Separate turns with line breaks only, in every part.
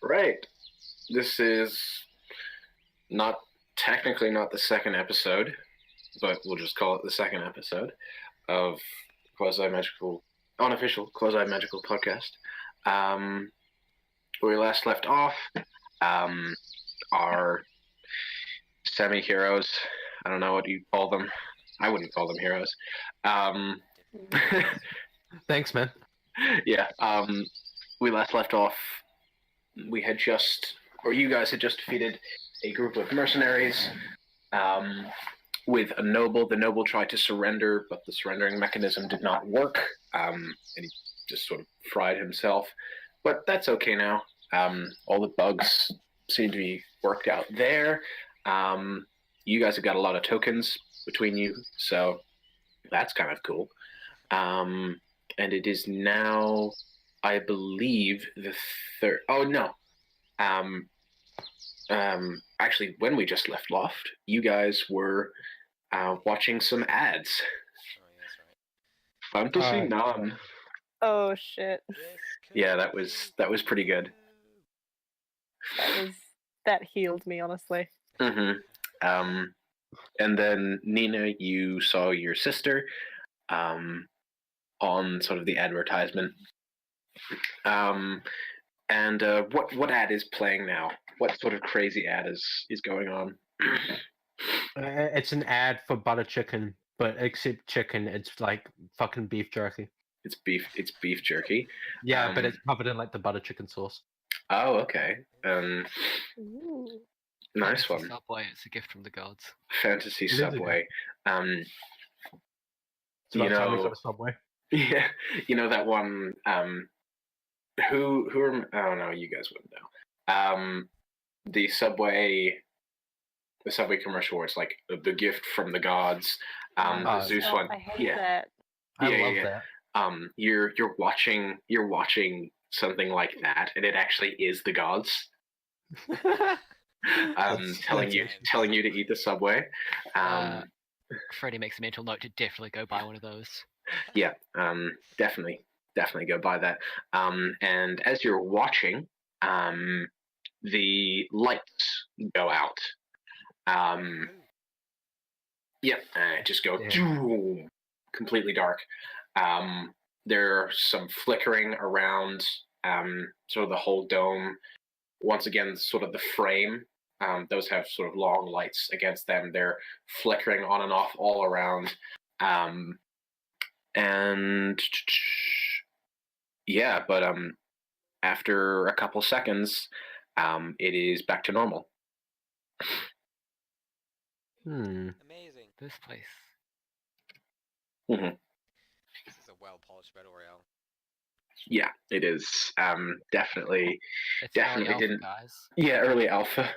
Right. This is not technically not the second episode, but we'll just call it the second episode of Quasi Magical, Unofficial Quasi Magical podcast. Where we last left off, our semi heroes. I don't know what you call them. I wouldn't call them heroes.
Thanks, man.
Yeah. We last left off. We had just, or you guys had just defeated a group of mercenaries with a noble. The noble tried to surrender, but the surrendering mechanism did not work, and he just sort of fried himself. But that's okay now. All the bugs seem to be worked out there. You guys have got a lot of tokens between you, so that's kind of cool. And it is now, I believe, the third. Oh no. Actually, when we just left Loft, you guys were watching some ads.
Oh, yeah, that's right.
Fantasy None.
Oh shit.
Yeah, that was pretty good.
That healed me, honestly.
Mm-hmm. And then Nina, you saw your sister on sort of the advertisement. And what ad is playing now? What sort of crazy ad is going on?
It's an ad for butter chicken, but except chicken, it's like fucking beef jerky.
It's beef jerky.
Yeah, but it's covered in like the butter chicken sauce.
Oh, okay.
Ooh.
Nice one.
Subway, it's a gift from the gods.
Fantasy Subway.
It's
You
about time we
know,
got a Subway.
yeah, you know that one. Who are? I don't know. You guys wouldn't know. The Subway commercial where it's like the gift from the gods. The Zeus
Oh,
one.
I hate
Yeah,
that.
I
Yeah,
love
yeah.
that.
You're watching something like that, and it actually is the gods. Telling you to eat the Subway.
Freddie makes a mental note to definitely go buy one of those.
Yeah, definitely go buy that. And as you're watching, the lights go out. Yep, just go completely dark. There's some flickering around sort of the whole dome. Once again, sort of the frame. Those have sort of long lights against them. They're flickering on and off all around. And yeah, but after a couple seconds, it is back to normal.
Amazing. This place.
Mm-hmm.
This is a well-polished battle royale.
Yeah, it is. Definitely
It's
Definitely
early alpha,
didn't-
guys.
Yeah, early alpha.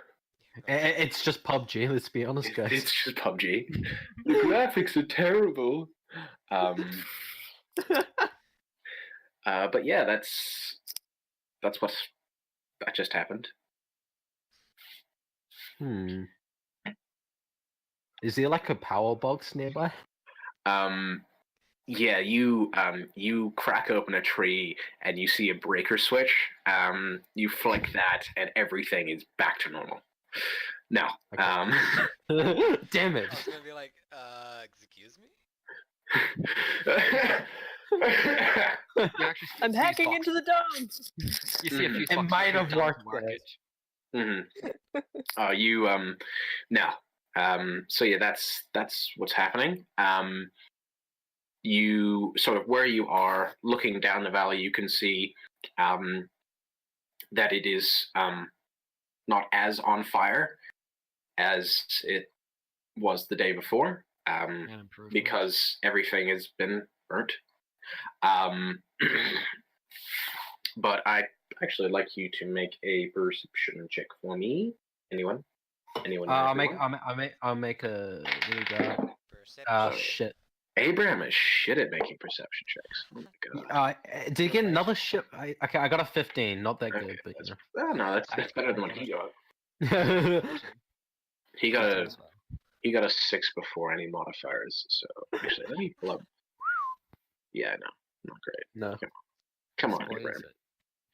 It's just PUBG, let's be honest, guys.
It's just PUBG. The graphics are terrible. But yeah, that just happened.
Is there like a power box nearby?
Yeah, you crack open a tree and you see a breaker switch. You flick that and everything is back to normal. No.
Damn it.
I was gonna be like, excuse me? You actually see
I'm
a few
hacking
spots-
into the dome.
You see a few
It
spots
might
of
have worked,
the market.
You no. So yeah, that's what's happening. You sort of where you are looking down the valley, you can see that it is not as on fire as it was the day before,
An improvement.
because everything has been burnt. But I actually like you to make a perception check for me. Anyone?
I'll make a. There we go.
Perception.
Shit.
Abraham is shit at making perception checks. Oh my god.
Did you get another ship? Okay, I got a 15. Not that
Okay,
good, but you
Oh no, that's better than what he got.
know.
He got a 6 before any modifiers. So actually, let me pull up. Yeah, no, not great.
No.
Come on,
What is
Abraham.
it?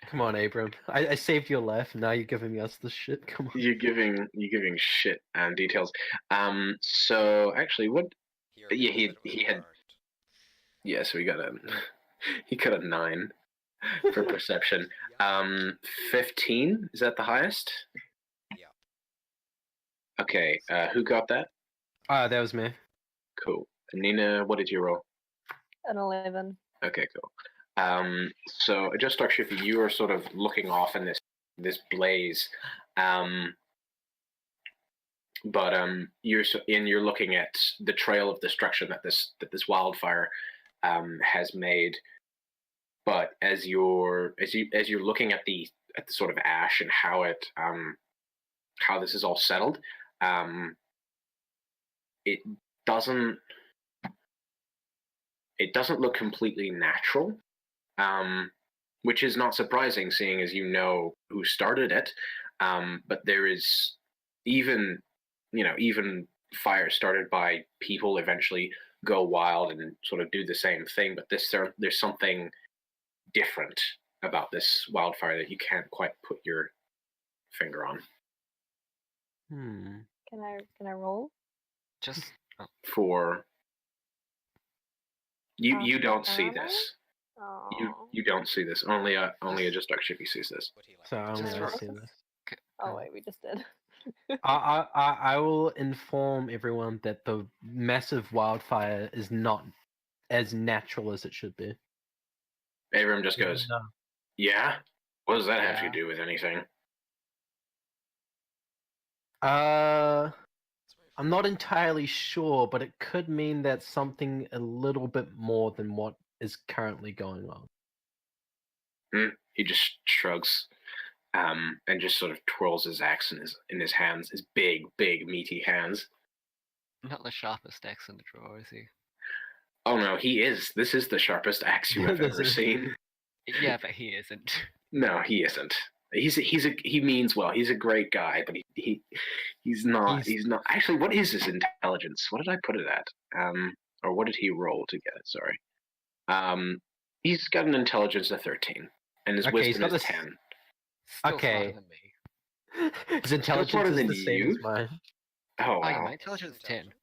Come on, Abram. I saved your life, and now you're giving us this shit. Come on.
You're giving shit and details. So actually, what? Yeah, he had. Yeah, so he got a he got a 9 for perception. 15, is that the highest?
Yeah.
Okay. Who got that?
That was me.
Cool. Nina, what did you roll?
An 11.
Okay, cool. So just Dark Shifty, you are sort of looking off in this blaze, but you're looking at the trail of destruction that this wildfire has made. But as you're looking at the sort of ash and how this is all settled, it doesn't look completely natural. Which is not surprising, seeing as you know who started it. But there is even fires started by people eventually go wild and sort of do the same thing. But there's something different about this wildfire that you can't quite put your finger on.
Can I roll?
Just
For you don't see
Armor?
this.
Oh.
You don't see this. Only a just Dark Shippy sees this.
So I
Just
only
for-
see this.
Oh wait, we just did.
I will inform everyone that the massive wildfire is not as natural as it should be.
Abram just goes,
No.
"Yeah? What does that have
Yeah.
to do with anything?"
I'm not entirely sure, but it could mean that something a little bit more than what is currently going on.
He just shrugs, and just sort of twirls his axe in his hands, his big, meaty hands.
not the sharpest axe in the drawer, is he?
Oh no, he is. This is the sharpest axe you have
This
ever
is-
seen.
Yeah, but he isn't.
No, he isn't. He means well. He's a great guy, but he's not. He's not. Actually, what is his intelligence? What did I put it at? Or what did he roll to get it? Sorry. He's got an intelligence of 13, and his
Okay, he's
wisdom
got
is
this-
10.
Still
Okay.
smarter than me.
His intelligence
smarter
is
than
the same
you?
as mine.
Oh
Oh, yeah,
wow.
my intelligence is 10.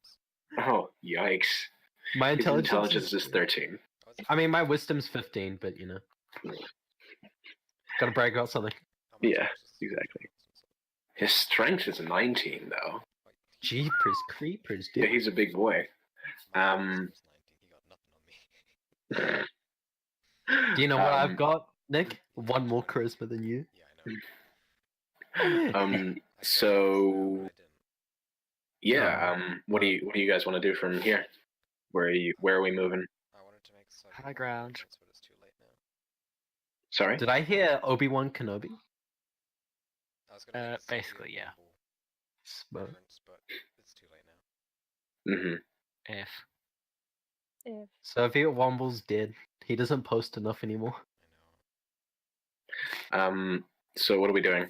Oh yikes.
My
His
intelligence,
intelligence is 13.
I mean, my wisdom's 15, but you know, gotta brag about something.
Yeah, exactly. His strength is 19, though.
Jeepers creepers,
Yeah,
dude.
he's a big boy.
Do you know what I've got, Nick? One more charisma than you.
So yeah. What do you guys want to do from here? Where are we moving?
High ground.
But it's too late now.
Sorry.
Did I hear Obi-Wan Kenobi?
I was gonna make a silly
Basically, yeah.
Smoke.
reference, but it's too late now.
F.
If
Soviet Womble's dead. He doesn't post enough anymore.
I know.
So what are we doing?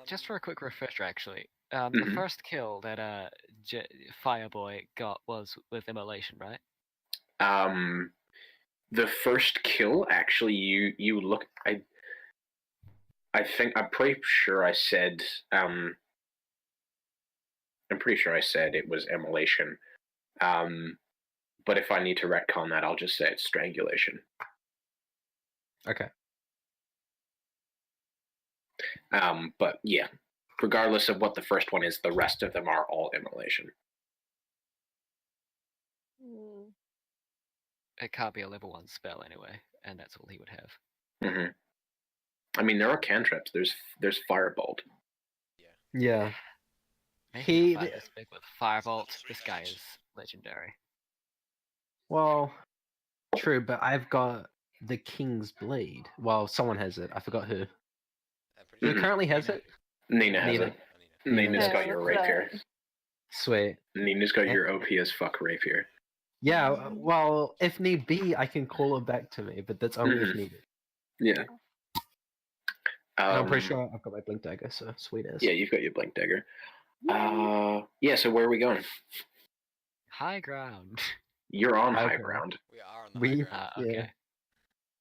Just for a quick refresher, actually. The
Mhm.
first kill that Fireboy got was with immolation, right?
The first kill, actually, you look. I think I'm pretty sure I said. I'm pretty sure I said it was immolation. But if I need to retcon that, I'll just say it's strangulation.
Okay.
But yeah, regardless of what the first one is, the rest of them are all immolation.
It can't be a level 1 spell anyway, and that's all he would have.
Hmm. I mean, there are cantrips. There's firebolt.
Yeah.
Making
He-
a fight this big with Firebolt, this guy is legendary.
Well, true, but I've got the King's Blade. Well, someone has it. I forgot who. Who
Mhm.
currently has it?
Nina has
Nina.
it. Nina's
Yeah,
got your
what's that?
rapier.
Sweet.
Nina's got your OP as fuck rapier.
Yeah, well, if need be, I can call it back to me, but that's only if
Mhm.
needed.
Yeah.
And I'm pretty sure I've got my blink dagger, so sweet as.
Yeah, you've got your blink dagger. Yeah. So where are we going?
High ground.
You're on
High
high
ground.
ground.
We are on the
We-
high ground.
Okay.
Yeah.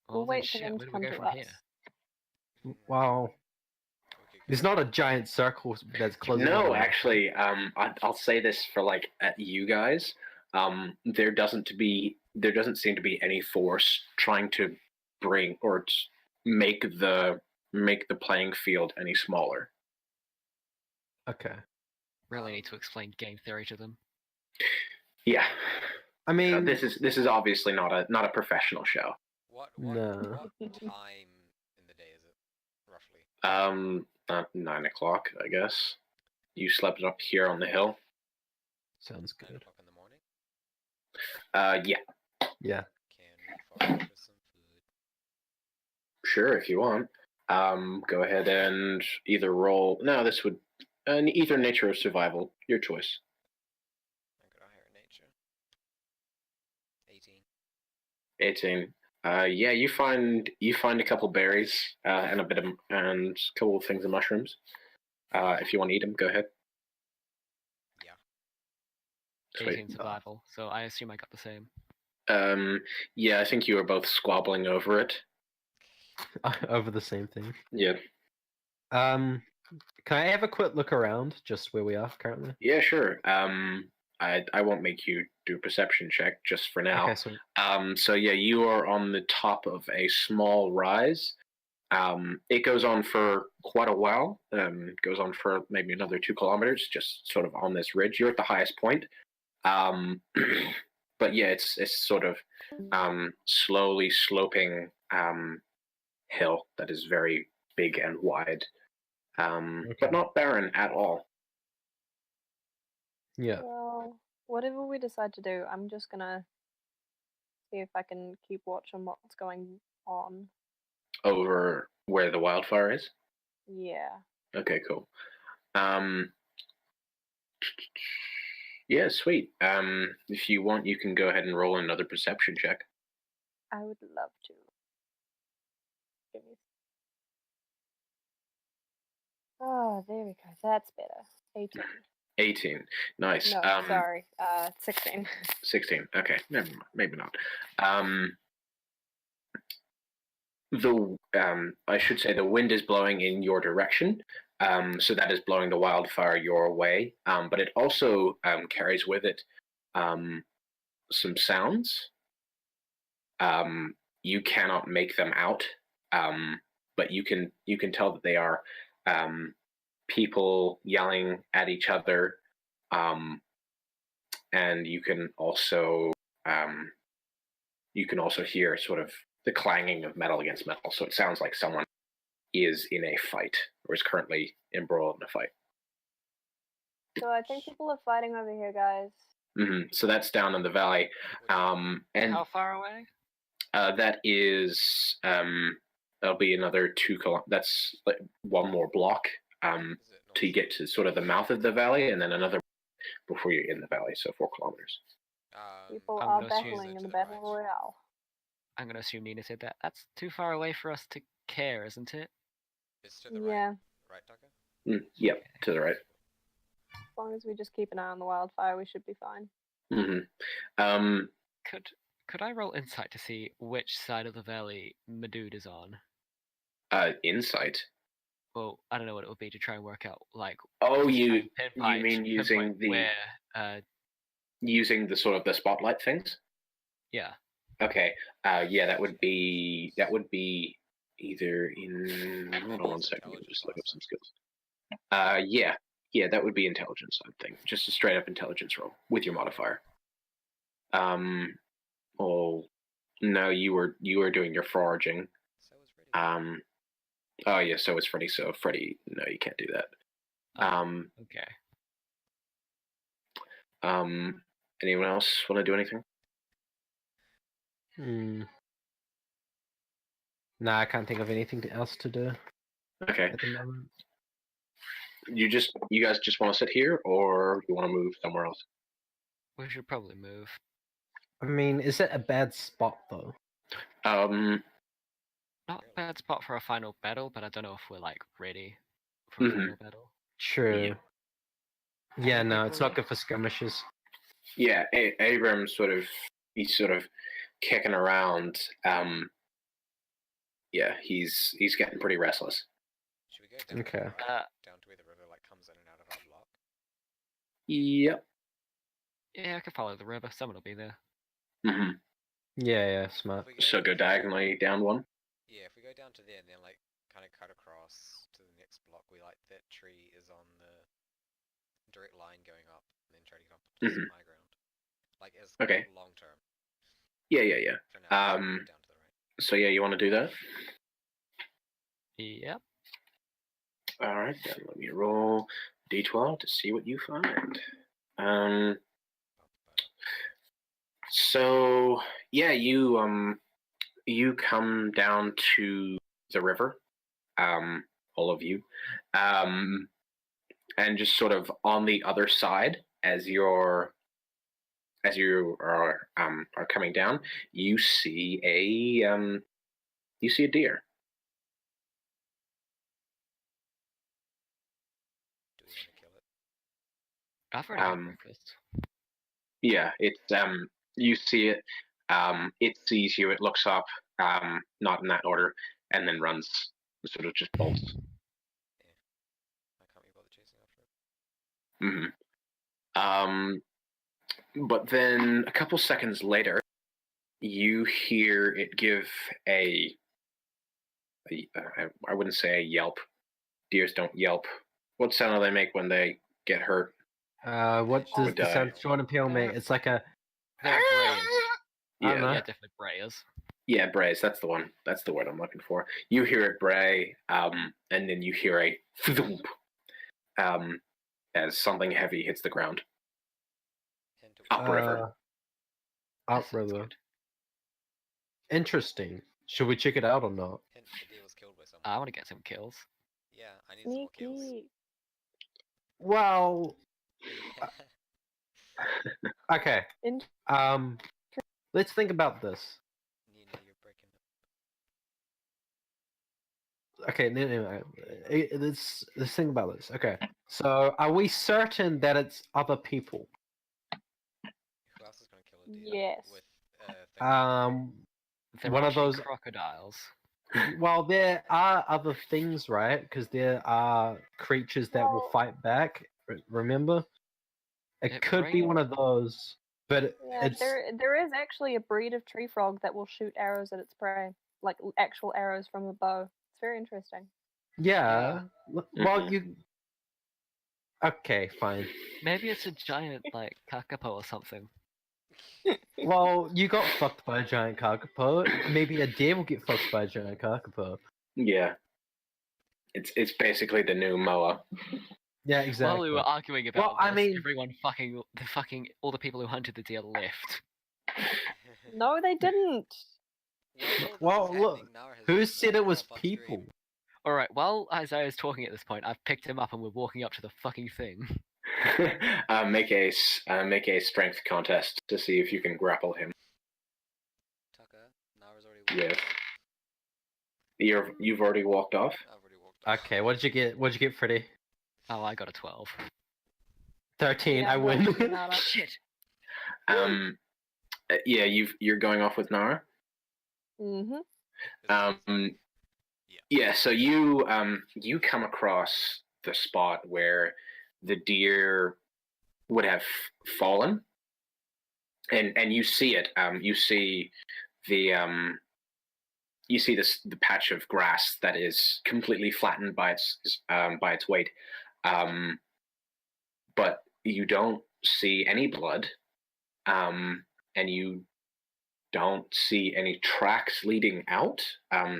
Well,
We'll
then
wait for
shit,
them
where
to
do we
come
go
to
from
us.
here?
Well,
We could
there's
go-
not a giant circle that's closing. in on
No,
us.
actually, I'll say this for like at you guys. There doesn't seem to be any force trying to bring or make the playing field any smaller.
Okay.
Really need to explain game theory to them.
Yeah,
I mean,
this is obviously not a professional show.
What
No.
time in the day is it, roughly?
9 o'clock, I guess. You slept up here on the hill.
sounds
9
good.
o'clock in the morning?
Yeah,
Yeah.
Can we forage for some food?
sure, if you want. Go ahead and either roll. No, this would either nature or survival. Your choice.
I'm gonna hire nature. 18.
18. Yeah, you find a couple berries and a couple of things of mushrooms. If you want to eat them, go ahead.
Yeah.
Sweet.
18 survival, so I assume I got the same.
Yeah, I think you were both squabbling over it.
Over the same thing.
Yeah.
Can I have a quick look around, just where we are currently?
Yeah, sure. I won't make you do a perception check just for now.
Okay, sweet.
So yeah, you are on the top of a small rise. It goes on for quite a while. It goes on for maybe another 2 kilometers, just sort of on this ridge. You're at the highest point. But yeah, it's sort of slowly sloping hill that is very big and wide,
Okay.
but not barren at all.
Yeah.
Well, whatever we decide to do, I'm just gonna see if I can keep watch on what's going on.
Over where the wildfire is.
Yeah.
Okay, cool. Yeah, sweet. If you want, you can go ahead and roll another perception check.
I would love to. Give me. Oh, there we go. That's better. 18.
18. Nice.
No, sorry. 16.
16. Okay, never mind. Maybe not. I should say the wind is blowing in your direction, so that is blowing the wildfire your way. But it also carries with it some sounds. You cannot make them out, but you can tell that they are people yelling at each other, and you can also hear sort of the clanging of metal against metal. So it sounds like someone is in a fight or is currently embroiled in a fight.
So I think people are fighting over here, guys.
So that's down in the valley, and
How far away?
that is that'll be another 2 kilometers. That's like one more block
Is it
to
north?
get to sort of the mouth of the valley, and then another before you're in the valley. So 4 kilometers.
People
I'm
are
gonna assume
battling in
to
the
the
battle
right.
royale.
I'm gonna assume Nina said that. That's too far away for us to care, isn't it?
It's to the
Yeah.
right. Right, Tucker?
Yep, to the right.
As long as we just keep an eye on the wildfire, we should be fine.
Could I roll insight to see which side of the valley Madood is on?
Insight.
Well, I don't know what it would be to try and work out like.
Oh,
try
you
and
mean using
pinpoint
the
where?
using the sort of the spotlight things?
Yeah.
Okay. Yeah, that would be either in. Hold on one second. Let me just look up some skills. Yeah, that would be intelligence. I think just a straight up intelligence roll with your modifier. Oh, no, you were doing your foraging.
So is ready.
Oh yeah, so is Freddy. So Freddy, no, you can't do that.
Okay.
Anyone else want to do anything?
Nah, I can't think of anything else to do
Okay.
at the moment.
You guys just want to sit here, or you want to move somewhere else?
We should probably move.
I mean, is it a bad spot though?
Not a bad spot for a final battle, but I don't know if we're like ready for a final battle.
True. Yeah, no, it's not good for skirmishes.
Yeah, Abram he's sort of kicking around, yeah, he's getting pretty restless.
Should we go down
Okay.
the road, down to where the river like comes in and out of our block?
Yep.
Yeah, I could follow the river. Someone will be there.
hmm
Yeah, smart.
If we
So go diagonally down one.
Yeah, if we go down to there and then like kind of cut across to the next block, we like that tree is on the direct line going up, and then try to get up to some high ground. Like as
Okay.
long term.
Yeah.
For now,
Um,
down to the right.
So yeah, you want to do that?
Yep.
All right, then let me roll d12 to see what you find. So yeah, you come down to the river, all of you, and just sort of on the other side as you are coming down, you see a deer.
Do we want to kill it?
I've already had
Um,
breakfast.
Yeah, it's you see it, it sees you, it looks up, not in that order, and then runs, sort of just bolts.
I can't be bothered chasing after it.
But then a couple seconds later, you hear it give I wouldn't say a yelp. Deers don't yelp. What sound do they make when they get hurt?
What does
Would
the sound Sean and Peel make? It's like a.
They're braying.
I don't know.
Yeah, definitely brayers.
Yeah, brays. That's the one. That's the word I'm looking for. You hear it bray, and then you hear a thump, as something heavy hits the ground.
Hint it
Upriver.
That sounds
Upriver.
good.
Interesting. Should we check it out or not?
Hint the deer was killed by someone.
I want to get some kills.
Yeah, I need some more kills.
Sneaky.
Well,
Yeah.
okay.
In-
Let's think about this.
Nina, you're breaking up.
Okay, no. Let's think about this. Okay, so are we certain that it's other people?
Who else is gonna kill a deer?
Yes.
With
They're
One of
actually
those.
crocodiles.
Well, there are other things, right? Because there are creatures that will
Well-
fight back. Remember, it
It
could be one
rained.
of those, but
Yeah,
it's
there is actually a breed of tree frog that will shoot arrows at its prey, like actual arrows from a bow. It's very interesting.
yeah. Well,
Mhm.
you. Okay, fine.
Maybe it's a giant like kakapo or something.
Well, you got fucked by a giant kakapo. Maybe a deer will get fucked by a giant kakapo.
Yeah. It's basically the new Moa.
Yeah, exactly.
While we were arguing about
Well, I
this,
mean-
everyone all the people who hunted the deer left.
No, they didn't.
Well, look, who said it was people?
Alright, while Isaiah's talking at this point, I've picked him up and we're walking up to the fucking thing.
Make a strength contest to see if you can grapple him.
Tucker, Nara's already walked
Yes.
off.
You've already walked off.
I've already walked off.
Okay, what did you get? What did you get, Freddy?
Oh, I got a 12.
13.
Yeah,
I
I'm
win.
watching Nara.
Shit!
Yeah, you're going off with Nara.
Mm-hmm.
Yeah. So you come across the spot where the deer would have fallen, and you see it. You see the the patch of grass that is completely flattened by its weight, but you don't see any blood, and you don't see any tracks leading out.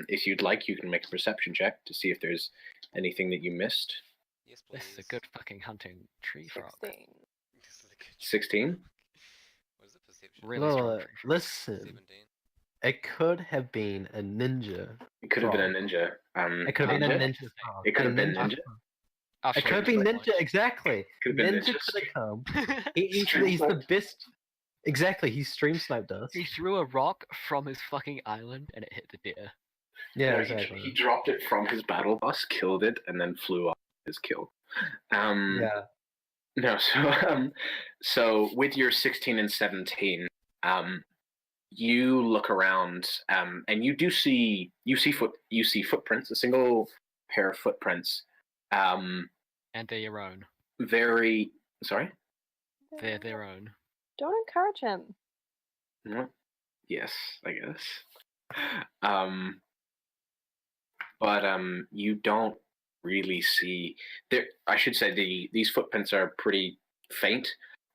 If you'd like, you can make a perception check to see if there's anything that you missed.
Yes, please.
This is a good fucking hunting tree frog.
16.
This is a good
16?
What is the perception?
Really strong
Look,
tree frog.
listen.
17.
It could have been a ninja.
It could have been a ninja.
It could have been a
ninja?
ninja. frog.
It could
A
have been ninja.
frog.
I'll
It
show
could have
you
been
this
ninja, exactly.
Could have been
Ninja
ninjas.
could have come.
point.
He's the best. Exactly, he stream sniped us.
He threw a rock from his fucking island and it hit the deer.
Yeah,
No,
exactly.
he dropped it from his battle bus, killed it, and then flew off his kill.
Yeah.
No, so with your 16 and 17, you look around, and you see footprints, a single pair of footprints.
And they're your own.
Very sorry.
They're their own.
Don't encourage him.
Well, yes, I guess. But you don't really see there. I should say these footprints are pretty faint,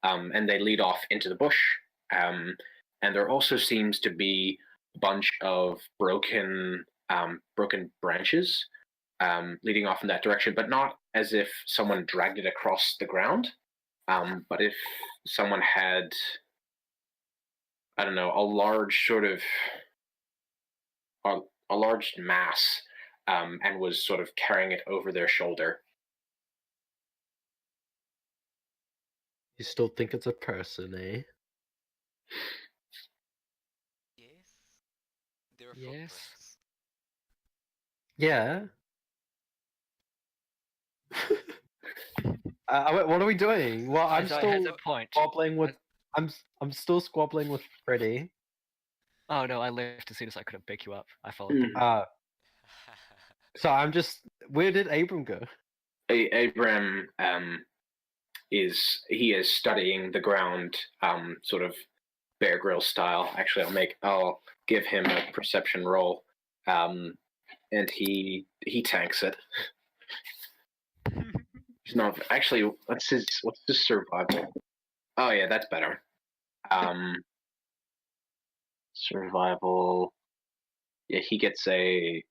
and they lead off into the bush. And there also seems to be a bunch of broken branches leading off in that direction, but not as if someone dragged it across the ground, but if someone had, I don't know, a large sort of a large mass, and was sort of carrying it over their shoulder.
You still think it's a person, eh?
Yes. There are
Yes.
footprints.
Yeah. What are we doing? Well, I'm
So I
still
had a point.
squabbling with. I'm still squabbling with Freddy.
Oh no, I left as soon as I couldn't pick you up. I followed through.
So I'm just. Where did Abram go?
Abram is studying the ground, sort of Bear Grylls style. Actually, I'll give him a perception roll, and he tanks it. He's not actually. What's his survival? Oh yeah, that's better. Survival. Yeah, he gets a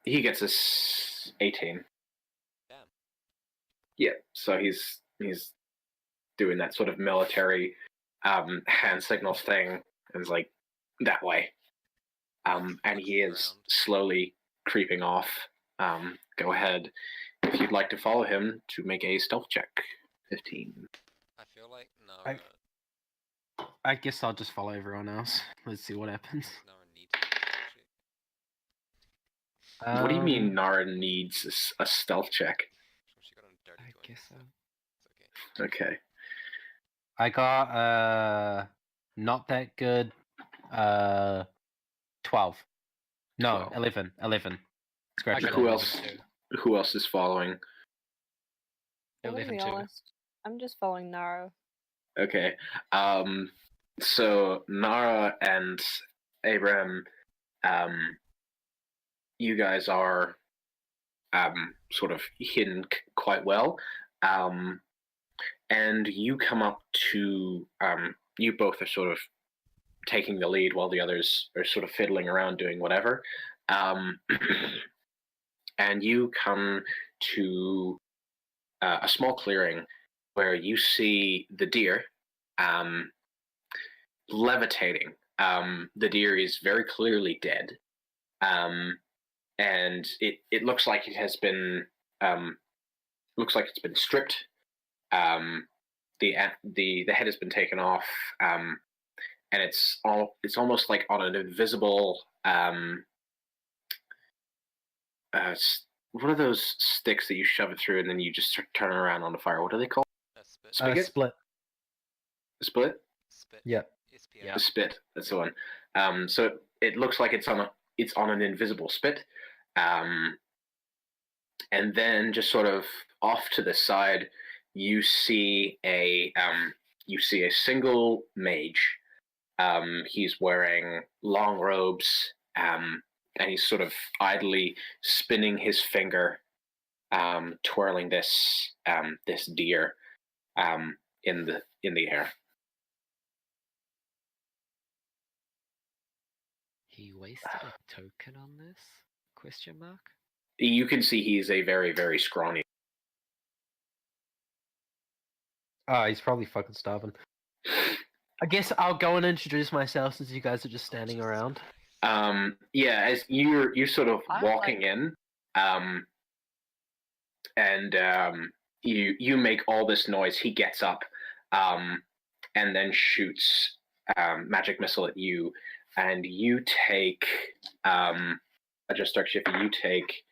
18.
Damn.
Yeah, so he's doing that sort of military hand signals thing, and it's like that way. And he is slowly creeping off. Go ahead if you'd like to follow him to make a stealth check. 15.
I feel like Nara
I guess I'll just follow everyone else. Let's see what happens.
needs to actually.
What do you mean Nara needs a stealth check?
She got a dirty
I
20,
guess so.
It's okay.
Okay.
I got not that good 12. No,
12.
11. 11. Scratch
I got
that.
Who
11
else?
too.
Who else is following?
I'm gonna
11
be
too.
honest. I'm just following Naro.
Okay. So Nara and Abraham, you guys are sort of hidden quite well, and you come up to you both are sort of taking the lead while the others are sort of fiddling around doing whatever, and you come to a small clearing where you see the deer levitating. The deer is very clearly dead, and it looks like it has been stripped. The head has been taken off, and it's almost like on an invisible what are those sticks that you shove it through and then you just turn around on the fire? What are they called?
A spit.
Spigot?
Split.
Split?
Spit.
Yeah.
SPL.
A spit. That's the one. So it looks like it's on an invisible spit, and then just sort of off to the side, you see a single mage. He's wearing long robes, and he's sort of idly spinning his finger, twirling this deer in the air.
He wasted a token on this? Question mark?
You can see he's a very, very scrawny.
Oh, he's probably fucking starving. I guess I'll go and introduce myself since you guys are just standing around.
Yeah, as you're sort of
I
walking in, and you make all this noise. He gets up, and then shoots magic missile at you, and you take I just start shifting. You take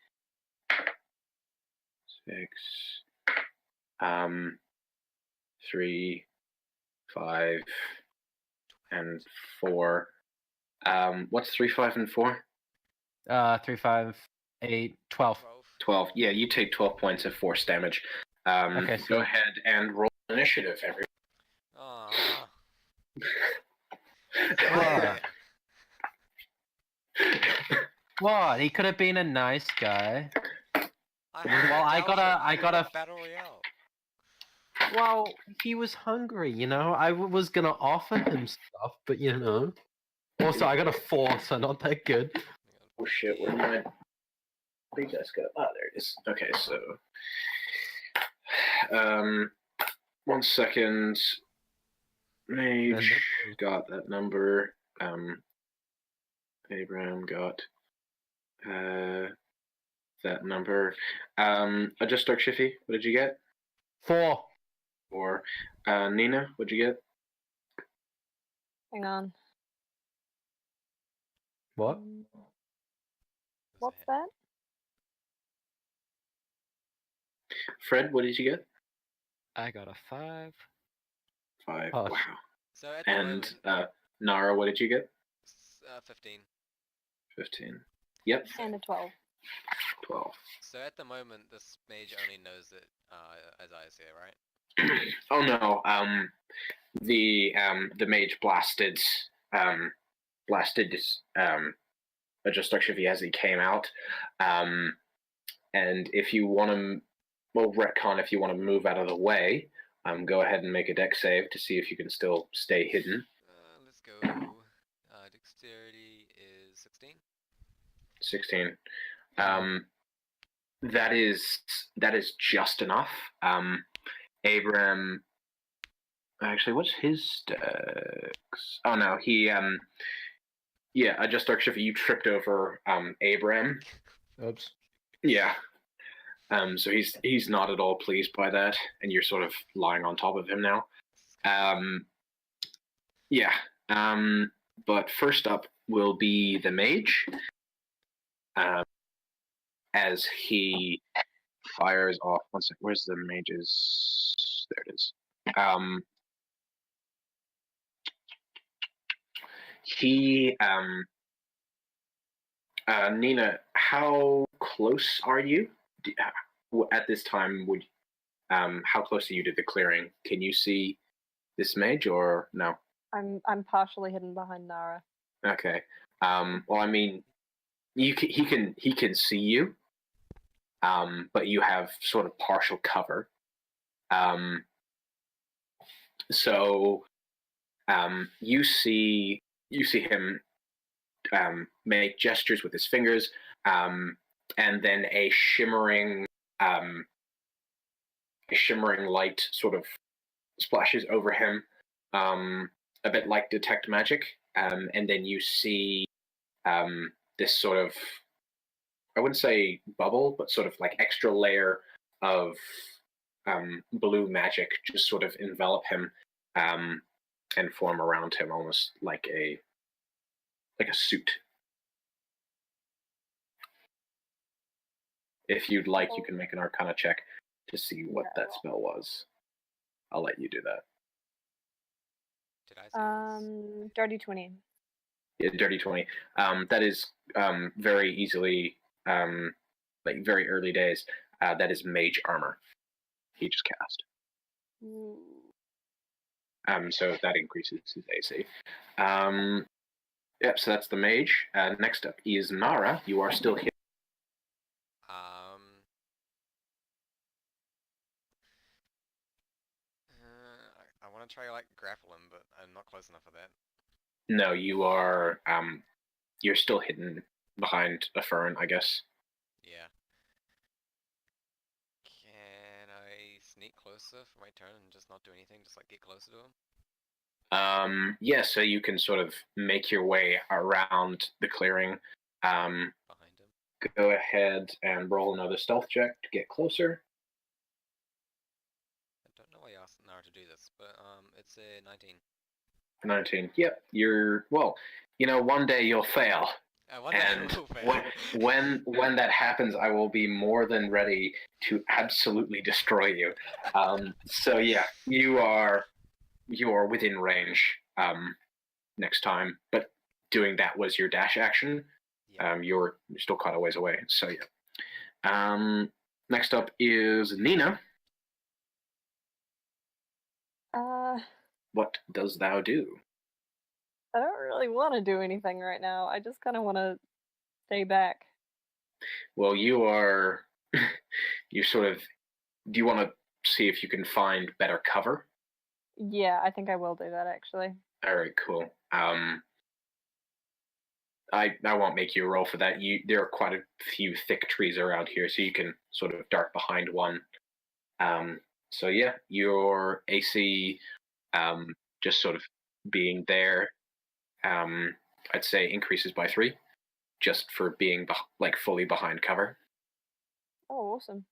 6, 3, 5, and 4. What's 3, 5, and 4?
3, 5, 8, 12.
12. Yeah, you take 12 points of force damage.
Okay,
Go
sweet.
ahead and roll initiative, everyone.
Aw.
What? What? He could have been a nice guy. Well, I gotta-
Battle Royale.
Well, he was hungry, you know? I was gonna offer him stuff, but you know. Also, I got a 4, so not that good.
Oh shit, where did my big dice go? Ah, there it is. Okay, so 1 second. Mage got that number. Abraham got that number. Adjust Dark Shiffy, what did you get?
4.
Or Nina, what'd you get?
Hang on.
What?
What's that?
Fred, what did you get?
I got a 5.
5.
Oh,
Wow.
So at the
And
moment,
Nara, what did you get?
15.
15. Yep.
And a 12.
12.
So at the moment, this mage only knows it as Isaiah, right?
Oh no. The mage blasted Adjust Dark Shiffy as he came out. And if you want to, well, retcon, if you want to move out of the way, go ahead and make a dex save to see if you can still stay hidden.
Let's go. Dexterity is 16.
16. That is just enough. Abram. Actually, what's his dex? Oh no, he yeah, Adjust Dark Shift. You tripped over Abram.
Oops.
Yeah. So he's not at all pleased by that, and you're sort of lying on top of him now. Yeah. But first up will be the mage. As he fires off. One second. Where's the mage's? There it is. Nina, how close are you? At this time, how close are you to the clearing? Can you see this mage or no?
I'm partially hidden behind Nara.
Okay. Well, I mean, he can see you, but you have sort of partial cover. So you see him make gestures with his fingers, and then a shimmering light sort of splashes over him, a bit like detect magic, and then you see this sort of, I wouldn't say bubble, but sort of like extra layer of blue magic just sort of envelop him and form around him, almost like a suit. If you'd like, you can make an Arcana check to see what that spell was. I'll let you do that.
Did I see this?
Dirty 20.
Yeah, dirty 20. That is very easily, like very early days. That is mage armor. He just cast.
Ooh.
So that increases his AC. Yep. So that's the mage. Next up is Nara. You are still here.
I want to try like grapple him, but I'm not close enough for that.
No, you are. You're still hidden behind a fern, I guess.
Yeah. Can I sneak closer for my turn and just not do anything, just like get closer to him?
Yeah, so you can sort of make your way around the clearing.
Behind him.
Go ahead and roll another stealth check to get closer.
I don't know why I asked Nara to do this, but it's a 19.
19. Yep, you're, well, you know, one day you'll fail. And when that happens, I will be more than ready to absolutely destroy you. So yeah, you are within range next time, but doing that was your dash action.
Yeah.
You're still quite a ways away. So yeah. Next up is Nina.
I
What does thou do?
don't really want to do anything right now. I just kind of want to stay back.
Well, you are. You sort of. Do you want to see if you can find better cover?
Yeah, I think I will do that actually.
All right, cool. I won't make you roll for that. There are quite a few thick trees around here, so you can sort of dart behind one. So yeah, your AC, just sort of being there, I'd say increases by 3, just for being like fully behind cover.
Oh, awesome.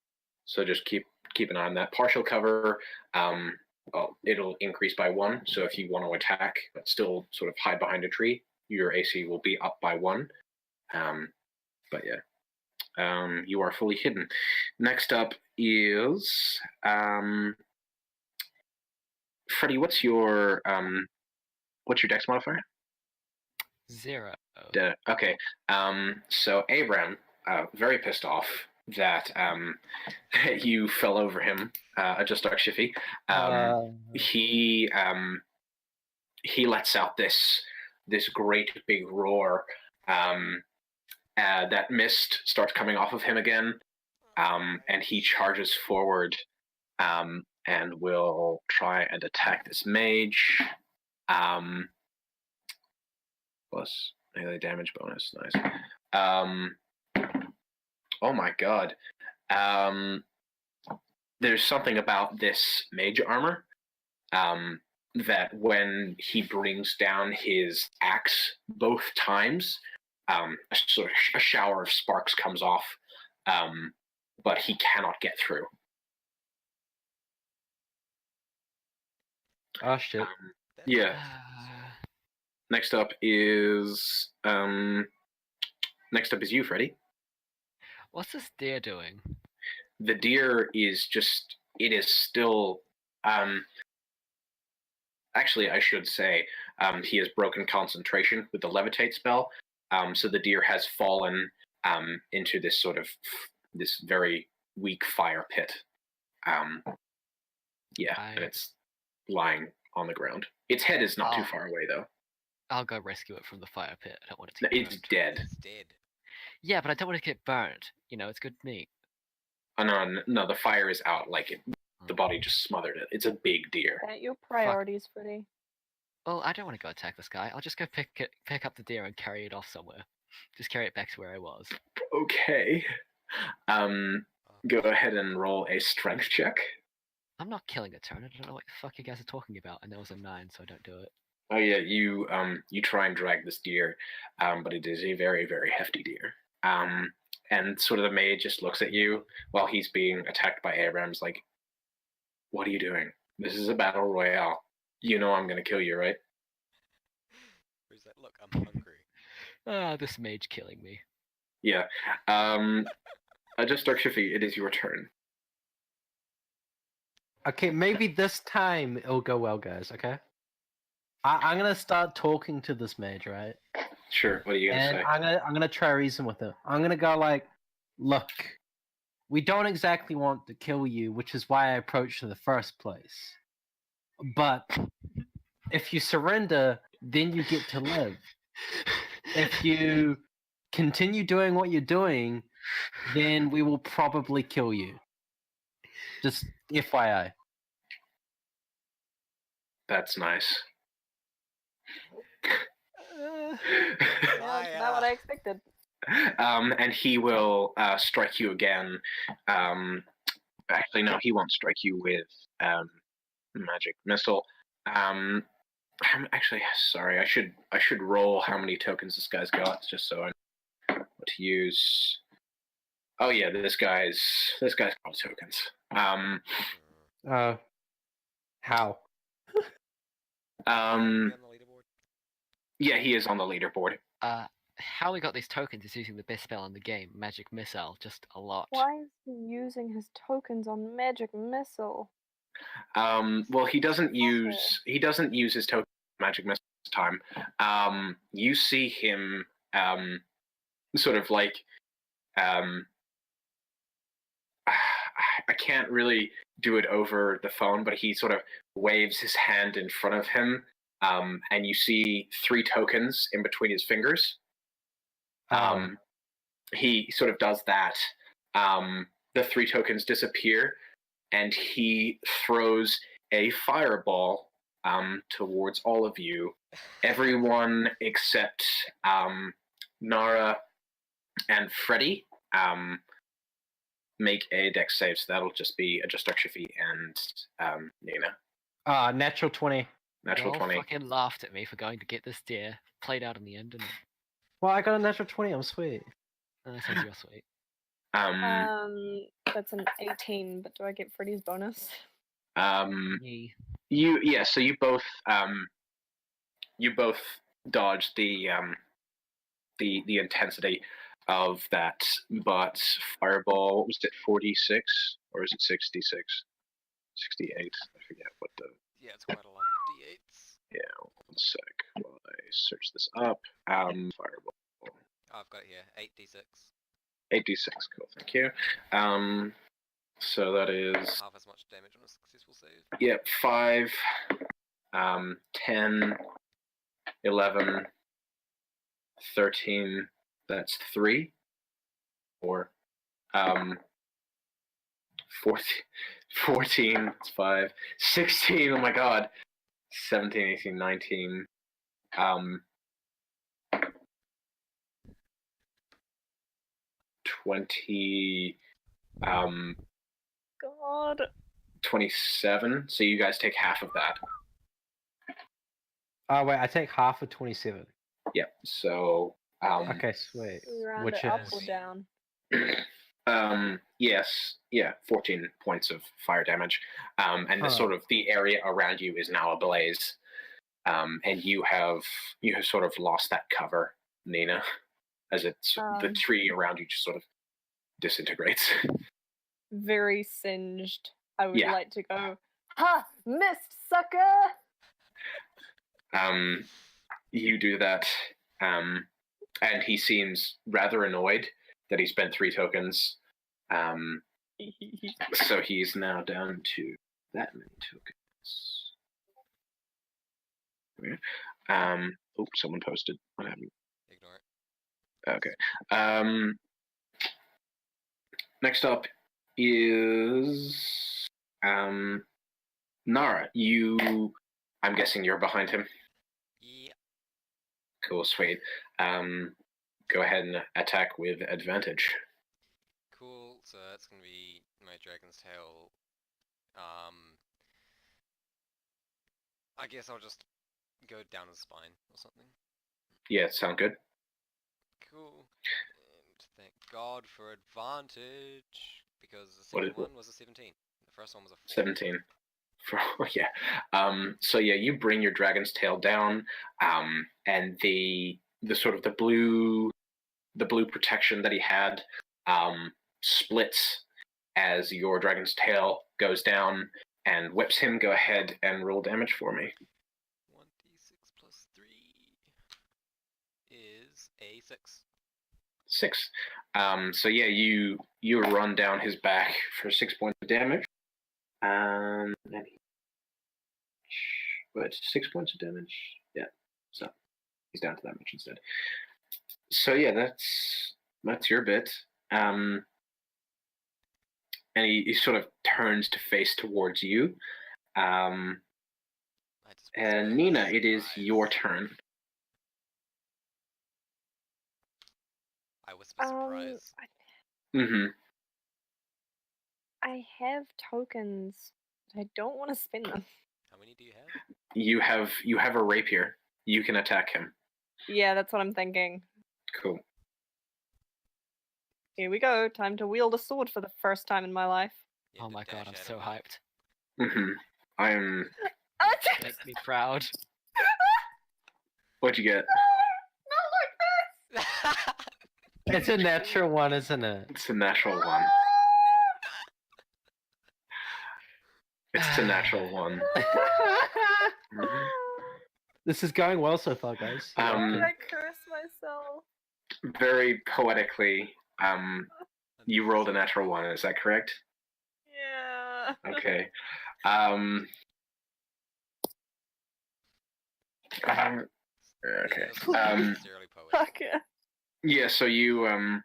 So just keep an eye on that. Partial cover, well, it'll increase by 1. So if you want to attack but still sort of hide behind a tree, your AC will be up by 1. But yeah, you are fully hidden. Next up is Freddie. What's your dex modifier?
0.
Okay. So Abram, very pissed off that you fell over him, just Dark Shiffy. He lets out this great big roar. That mist starts coming off of him again, and he charges forward, and will try and attack this mage. Plus melee damage bonus, nice. Oh my god. There's something about this mage armor, that when he brings down his axe both times, a shower of sparks comes off, but he cannot get through.
Oh shit.
Yeah. Next up is you, Freddy.
What's this deer doing?
The deer is just, it is still, actually I should say, he has broken concentration with the levitate spell, so the deer has fallen into this sort of, this very weak fire pit. Yeah, and it's lying on the ground. Its head is not too far away though.
I'll go rescue it from the fire pit. I don't want it to
No,
get
it's
burned.
dead.
It's dead.
Yeah, but I don't want it to get burned. You know, it's good meat.
Oh, no, the fire is out. Like the body just smothered it. It's a big deer.
Set your priorities, Freddy.
Well, I don't want to go attack this guy. I'll just go pick up the deer and carry it off somewhere. Just carry it back to where I was.
Okay. Go ahead and roll a strength check.
I'm not killing a turn. I don't know what the fuck you guys are talking about. And that was a 9, so I don't do it.
Oh yeah, you try and drag this deer, but it is a very, very hefty deer. And sort of the mage just looks at you while he's being attacked by Abrams, like, what are you doing? This is a battle royale. You know I'm gonna kill you, right?
He's like, look, I'm hungry.
This mage killing me.
Yeah. Just Dark Shiffy, it is your turn.
Okay, maybe this time it'll go well, guys. Okay. I'm gonna start talking to this mage, right?
Sure. What are you gonna
And
say?
I'm gonna try reason with him. I'm gonna go like, look, we don't exactly want to kill you, which is why I approached you in the first place. But if you surrender, then you get to live. If you continue doing what you're doing, then we will probably kill you. Just FYI.
That's nice.
Yeah, that's not what I expected.
And he will strike you again. Actually, no, he won't strike you with magic missile. Actually, sorry, I should roll how many tokens this guy's got, just so I know what to use. Oh yeah, this guy's got tokens.
How?
Be on the leaderboard.
Yeah, he is on the leaderboard.
How we got these tokens is using the best spell in the game, Magic Missile, just a lot.
Why is he using his tokens on Magic Missile?
Well, he doesn't use his token magic missile time. You see him sort of like I can't really do it over the phone, but he sort of waves his hand in front of him, and you see 3 tokens in between his fingers. He sort of does that. The 3 tokens disappear, and he throws a fireball towards all of you. Everyone except Nara and Freddy make a dex save, so that'll just be a Destructifi and Nina.
Natural 20.
Natural
Y'all
20.
fucking laughed at me for going to get this deer. Played out in the end, didn't it?
Well, I got a natural 20. I'm sweet.
Oh, that sounds real sweet.
That's an 18, but do I get Freddy's bonus?
Yee.
So you both dodged the intensity of that, but fireball, what was it, 46 or is it 66? 68. I forget what the.
Yeah, it's quite a lot of d8s.
Yeah, 1 sec while I search this up. Fireball.
Oh, I've got it here. 8d6.
8d6. Cool. Thank you. So that is
Half as much damage on a successful save.
yep, 5, 10, 11, 13. That's 3. Or 14, it's 5, 16, oh my god, 17, 18, 19, 20,
God.
27, so you guys take half of that.
Oh, wait, I take half of 27.
Yep, so
Okay, sweet.
Do we round
Which
it up
is-
or down?
yes, 14 points of fire damage, and the
Huh.
sort of the area around you is now ablaze, and you have sort of lost that cover, Nina, as it's the tree around you just sort of disintegrates.
Very singed. I would
Yeah.
like to go, ha! Missed, sucker!
You do that, and he seems rather annoyed that he spent 3 tokens. So he's now down to that many tokens. Weird. Someone posted. What happened?
Ignore it.
Okay. Next up is Nara. I'm guessing you're behind him.
Yeah.
Cool, sweet. Go ahead and attack with advantage.
Cool. So that's gonna be my Dragon's Tail. I guess I'll just go down his spine or something.
Yeah, sound good.
Cool. And thank God for advantage, because the
What
second
is-
one was a 17. The first one was a 4.
17. Yeah. So yeah, you bring your dragon's tail down, and the sort of the blue protection that he had splits as your dragon's tail goes down and whips him. Go ahead and roll damage for me.
1d6 plus 3 is a 6.
6. So yeah, you run down his back for 6 points of damage. But 6 points of damage. Yeah. So he's down to that much instead. So yeah, that's your bit. And he sort of turns to face towards you.
I just
And Nina, it is your turn.
I whisper surprise.
Mm-hmm.
I have tokens. I don't want to spend them.
How many do you have?
You have a rapier. You can attack him.
Yeah, that's what I'm thinking.
Cool.
Here we go. Time to wield a sword for the first time in my life.
You
Oh
have to
my god,
dash
I'm
at
so
him.
hyped.
Mm-hmm. I'm.
Make me proud.
What'd you get?
Not like this!
It's a natural one, isn't it?
It's a natural one. It's a natural one. Mhm.
This is going well so far, guys.
Why
Um,
did I curse myself?
Very poetically, you rolled a natural 1. Is that correct?
Yeah.
Okay. Um. Okay.
Sincerely poetic.
Fuck it.
Yeah. So you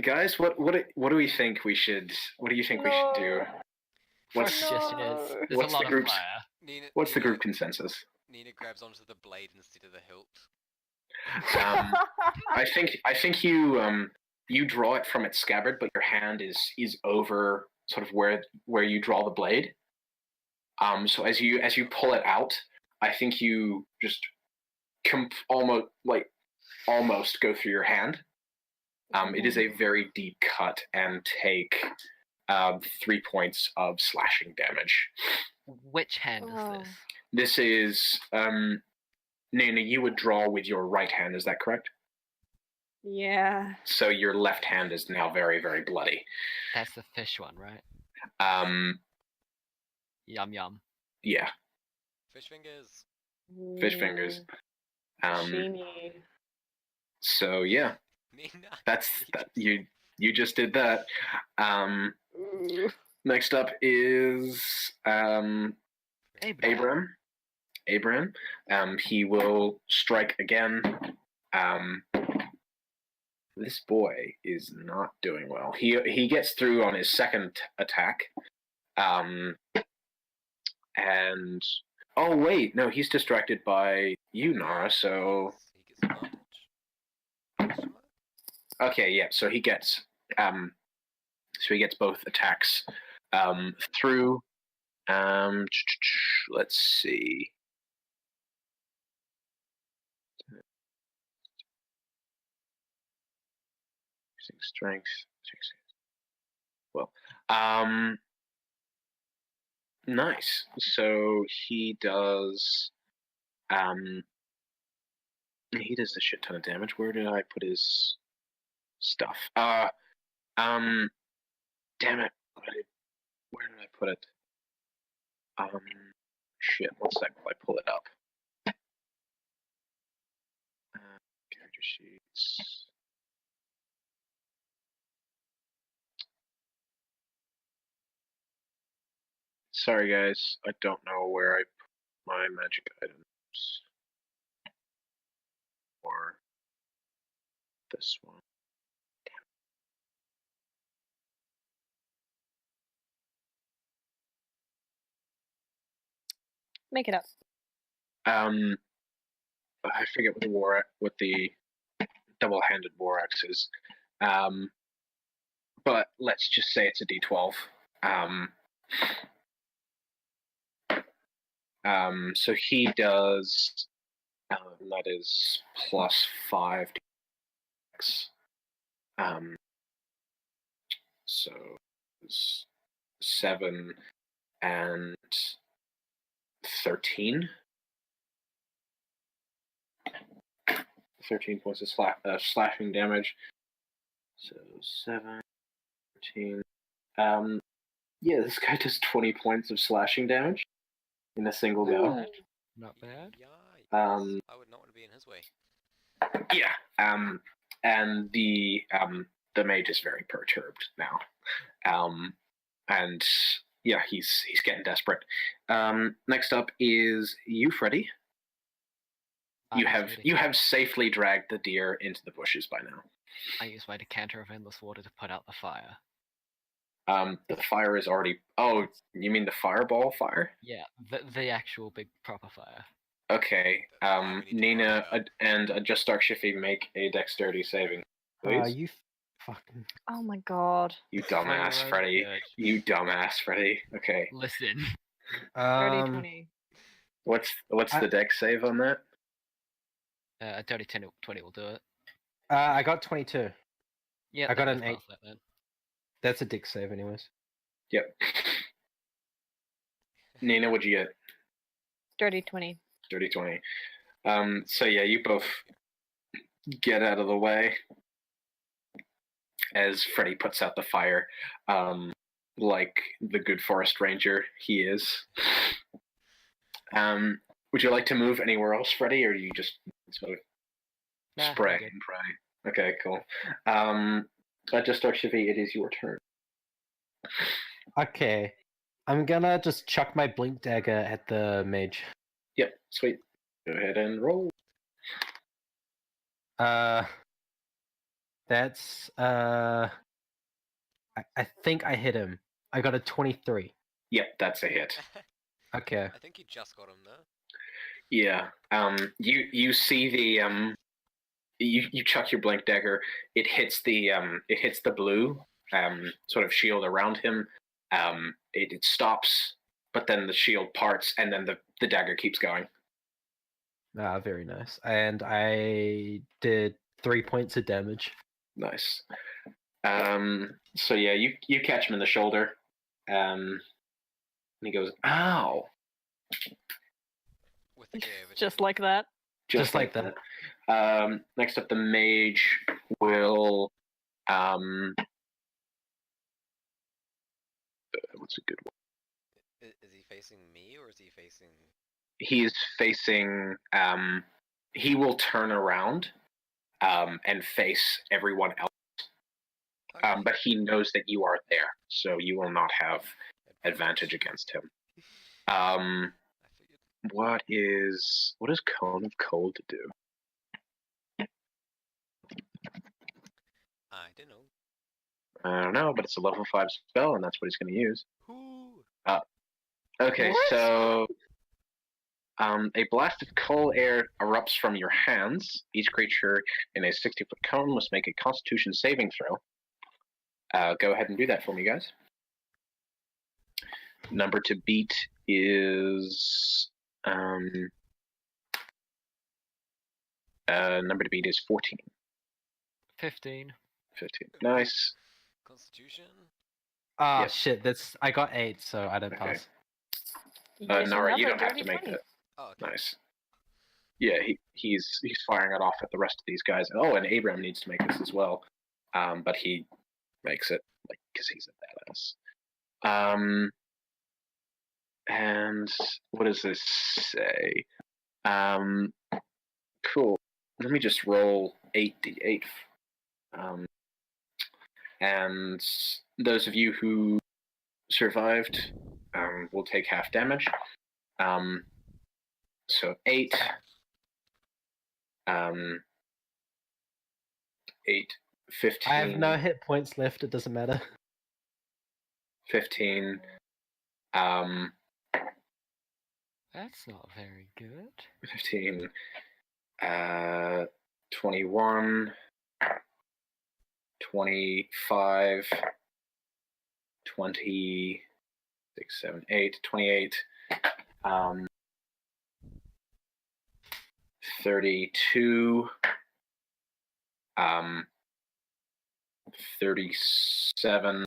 guys, what do we think we should? What do you think we should do? What's-
First suggestion is
No.
there's
What's
a lot
the
of
group's-
fire.
What's the group consensus?
Nina grabs onto the blade instead of the hilt.
I think you draw it from its scabbard, but your hand is over sort of where you draw the blade. So as you pull it out, I think you just almost go through your hand. It is a very deep cut and take 3 points of slashing damage.
Which hand is
Oh.
this?
This is Nina. You would draw with your right hand. Is that correct?
Yeah.
So your left hand is now very, very bloody.
That's the fish one, right? Yum yum.
Yeah,
Fish fingers.
fish fingers.
Sheeny.
So yeah,
Nina.
that. You just did that.
Ooh.
Next up is
Abraham.
Abraham. He will strike again. This boy is not doing well. He gets through on his second attack. And oh wait, no, he's distracted by you, Nara. So
He gets advantage. Question mark?
okay, yeah. So he gets both attacks through. Let's see. Using strength. Well, nice. So he does a shit ton of damage. Where did I put his stuff? Damn it. Where did I put it? Shit, one sec while I pull it up. Character sheets. Sorry, guys. I don't know where I put my magic items. Or this one.
Make it up.
I forget what the double-handed war axe is. But let's just say it's a D12. So he does. That is +5 DX. So it's 7 and 13. 13 points of slashing damage. So 7, 13. Yeah, this guy does 20 points of slashing damage in a single go.
Ooh. Not bad.
Yikes. I would not want to be in his way.
Yeah. And the mage is very perturbed now. And yeah, he's getting desperate. Next up is you, Freddy. You have safely dragged the deer into the bushes by now.
I use my decanter of endless water to put out the fire.
The fire is already. Oh, you mean the fireball fire?
Yeah, the actual big proper fire.
Okay.
we need to
Nina
find out.
and Just Dark Shifty make a dexterity saving, please.
You fucking.
Oh my god.
You dumbass, Freddy.
Good.
You dumbass, Freddy. Okay.
Listen.
Dirty 20.
What's the dex save on that?
A dirty 20 will do it.
I got 22.
Yeah,
I got
that
an
goes
8.
past that then.
That's a dick save, anyways.
Yep. Nina, what'd you get?
Dirty 20.
Dirty 20. So yeah, you both get out of the way as Freddy puts out the fire, like the good forest ranger he is. Would you like to move anywhere else, Freddy, or do you just sort of
Nah, I'm
spray
good.
and pray? Okay, cool. Just Shivi, it is your turn.
Okay. I'm gonna just chuck my blink dagger at the mage.
Yep, sweet. Go ahead and roll.
That's I think I hit him. I got a 23.
Yep, that's a hit.
Okay.
I think you just got him there.
Yeah. You see the you chuck your blink dagger. It hits the blue sort of shield around him. It stops, but then the shield parts, and then the dagger keeps going.
Ah, very nice. And I did 3 points of damage.
Nice. So yeah, you catch him in the shoulder. And he goes, "Ow!"
With the gravity.
Just like that.
Just like that.
Next up, the mage will. What's a good one?
Is he facing me or is he facing?
He's facing. He will turn around, and face everyone else.
Okay.
But he knows that you are there, so you will not have advantage against him.
I figured.
What does Cone of Cold do?
I don't know.
I don't know, but it's a level 5 spell, and that's what he's going to use.
Who?
Okay,
What?
so a blast of cold air erupts from your hands. Each creature in a 60-foot cone must make a Constitution saving throw. Go ahead and do that for me, guys. Number to beat is 14.
15.
15. Nice.
Constitution.
Ah,
Yes.
shit. I got 8, so I don't
Okay.
pass.
Nara, you
another
don't have
dirty
to make
20.
that.
Oh, okay.
Nice. Yeah, he's firing it off at the rest of these guys. Oh, and Abraham needs to make this as well, but he makes it because he's a badass. And what does this say? Cool. Let me just roll 8d8. And those of you who survived will take half damage. So 8. 8, 15.
I have no hit points left. It doesn't matter.
15.
That's not very good.
15. 21. 25. 26, 7, 8. 28. 32. 37.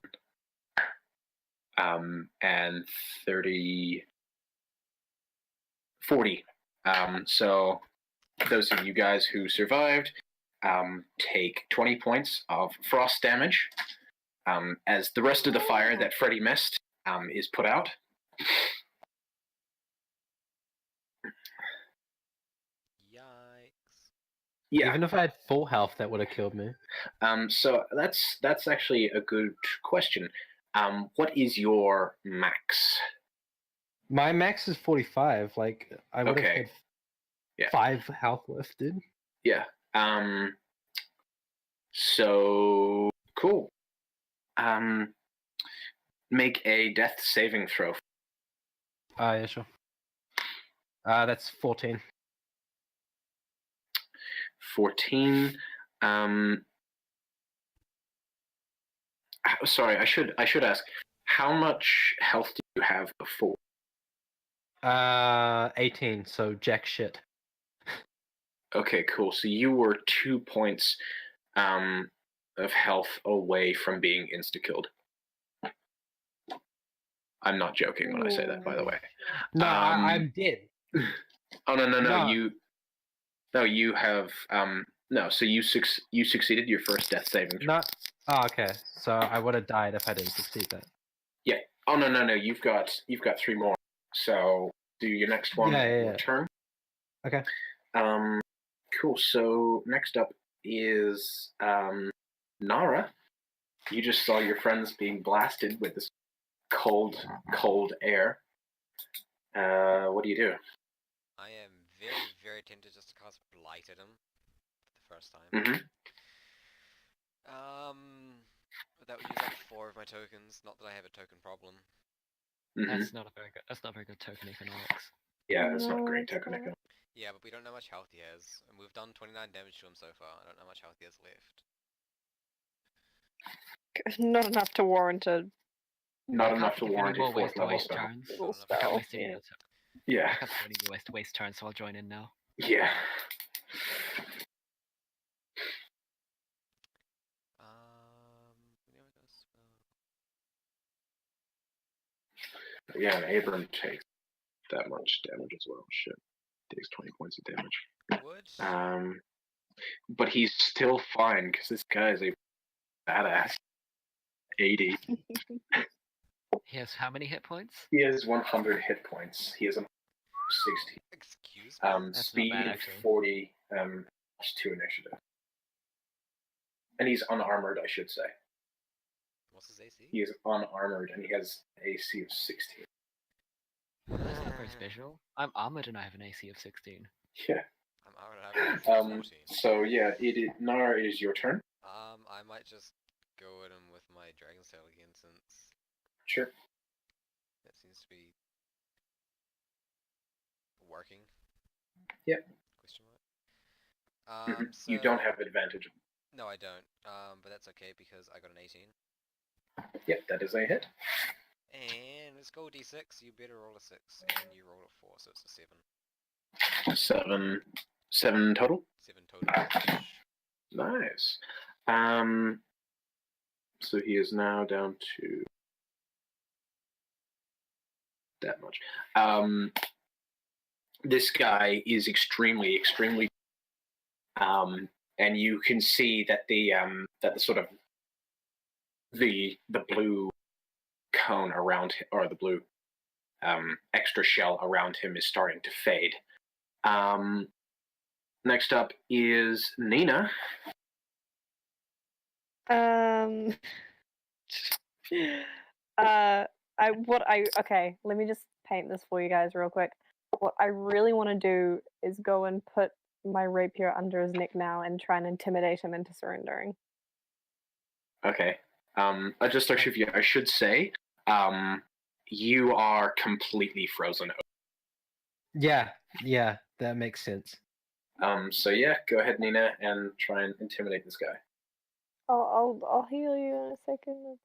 And 40. So those of you guys who survived take 20 points of frost damage as the rest of the fire that Freddy missed is put out.
Yikes.
Yeah.
Even if I had full health, that would have killed me.
So that's actually a good question. What is your max?
My max is 45. Like, I would
Okay.
have had
Yeah.
5 health left, dude.
Yeah. So cool. Make a death saving throw.
Yeah, sure. That's 14.
14. Sorry, I should ask. How much health do you have before?
18, so jack shit.
Okay, cool. So you were 2 points of health away from being insta-killed. I'm not joking when I say that, by the way.
No, I'm dead.
Oh no.
No.
You have no. So you succeeded your first death saving throw.
No. Oh, okay. So I would have died if I didn't succeed that.
Oh no. You've got 3 more. So do your next one.
Yeah.
Turn.
Okay.
Cool. So next up is Nara. You just saw your friends being blasted with this cold air. What do you do?
I am very, very tempted just to cast Blight at him for the first time.
Mm-hmm.
That would use up 4 of my tokens. Not that I have a token problem.
Mm-hmm.
That's not a very good token economics.
Yeah, it's not
No,
great
it's
token
not.
economics.
Yeah, but we don't know how much health he has, and we've done 29 damage to him so far. I don't know how much health he has left.
Not enough to warrant a
Not
I
enough
can't
to
think of
warrant
any
a
more ways
fourth
to
level
waste
spell.
turns.
full
Not enough.
I can't
spell.
waste any
Yeah.
more
Yeah.
I can't think of any more ways to waste turns, so I'll join in now.
Yeah.
There we go, spell.
Yeah, and Abram takes that much damage as well. Shit. Takes 20 points of damage.
Would?
But he's still fine because this guy is a badass. 80.
He has how many hit points?
He has 100 hit points. He has a 60.
Excuse me?
That's
Speed
not bad, actually.
40, plus 2 initiative. And he's unarmored, I should say.
What's his AC?
He is unarmored and he has AC of 16.
That's not very special. I'm armored and I have an AC of 16.
Yeah.
I'm already having 14.
So yeah, Nara, it is your turn.
I might just go at him with my Dragon's Tail again, since
Sure.
that seems to be working.
Yep.
Question mark. So
You don't have advantage.
No, I don't. But that's okay because I got an 18.
Yep, that is a hit.
And let's go d6. You better roll a 6, and you roll a 4, so it's a 7.
7 total.
7 total.
Nice. So he is now down to that much. This guy is extremely, and you can see that the sort of the blue cone around him, or the blue extra shell around him, is starting to fade. Next up is Nina.
Okay, let me just paint this for you guys real quick. What I really want to do is go and put my rapier under his neck now and try and intimidate him into surrendering.
Okay. Just actually, I should say, you are completely frozen.
Yeah, that makes sense.
So yeah, go ahead, Nina, and try and intimidate this guy.
I'll heal you in a second.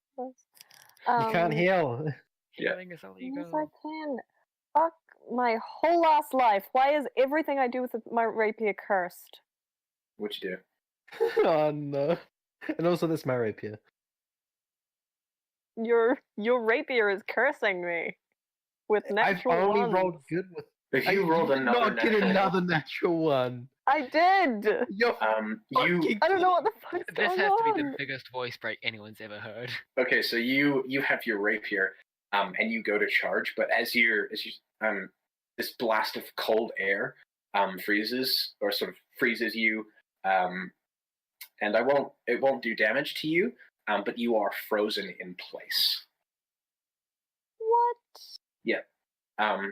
You can't heal.
Yeah.
Healing is
Yes, I
illegal.
can. Fuck my whole last life. Why is everything I do with my rapier cursed?
What you do?
Oh no. And also this my rapier.
Your rapier is cursing me with natural
I've only
ones.
rolled good with.
If you rolled
did
another
not get
natural,
another natural one.
I did.
You're
you
fucking-
I don't know what the fuck's
This
going
has to be
on.
the biggest voice break anyone's ever heard.
okay? So you have your rapier, and you go to charge, but as you this blast of cold air freezes you, and it won't do damage to you, but you are frozen in place.
What?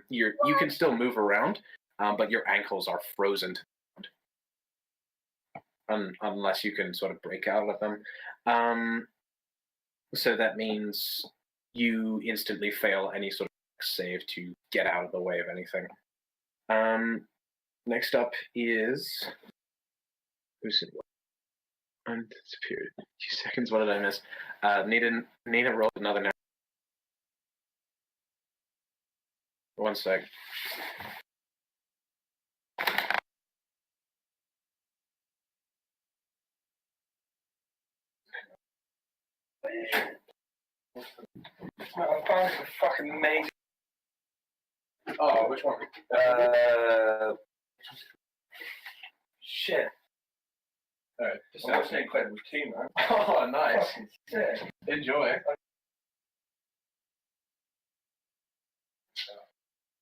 You can still move around, but your ankles are frozen to the ground, unless you can sort of break out of them. So that means you instantly fail any sort of save to get out of the way of anything. Next up is who's it? I'm disappeared. 2 seconds. What did I miss? Nina rolled another. 1 sec. I found some fucking amazing. Oh, which one? Shit. Alright, just actually quite routine, man. Oh, nice. Enjoy.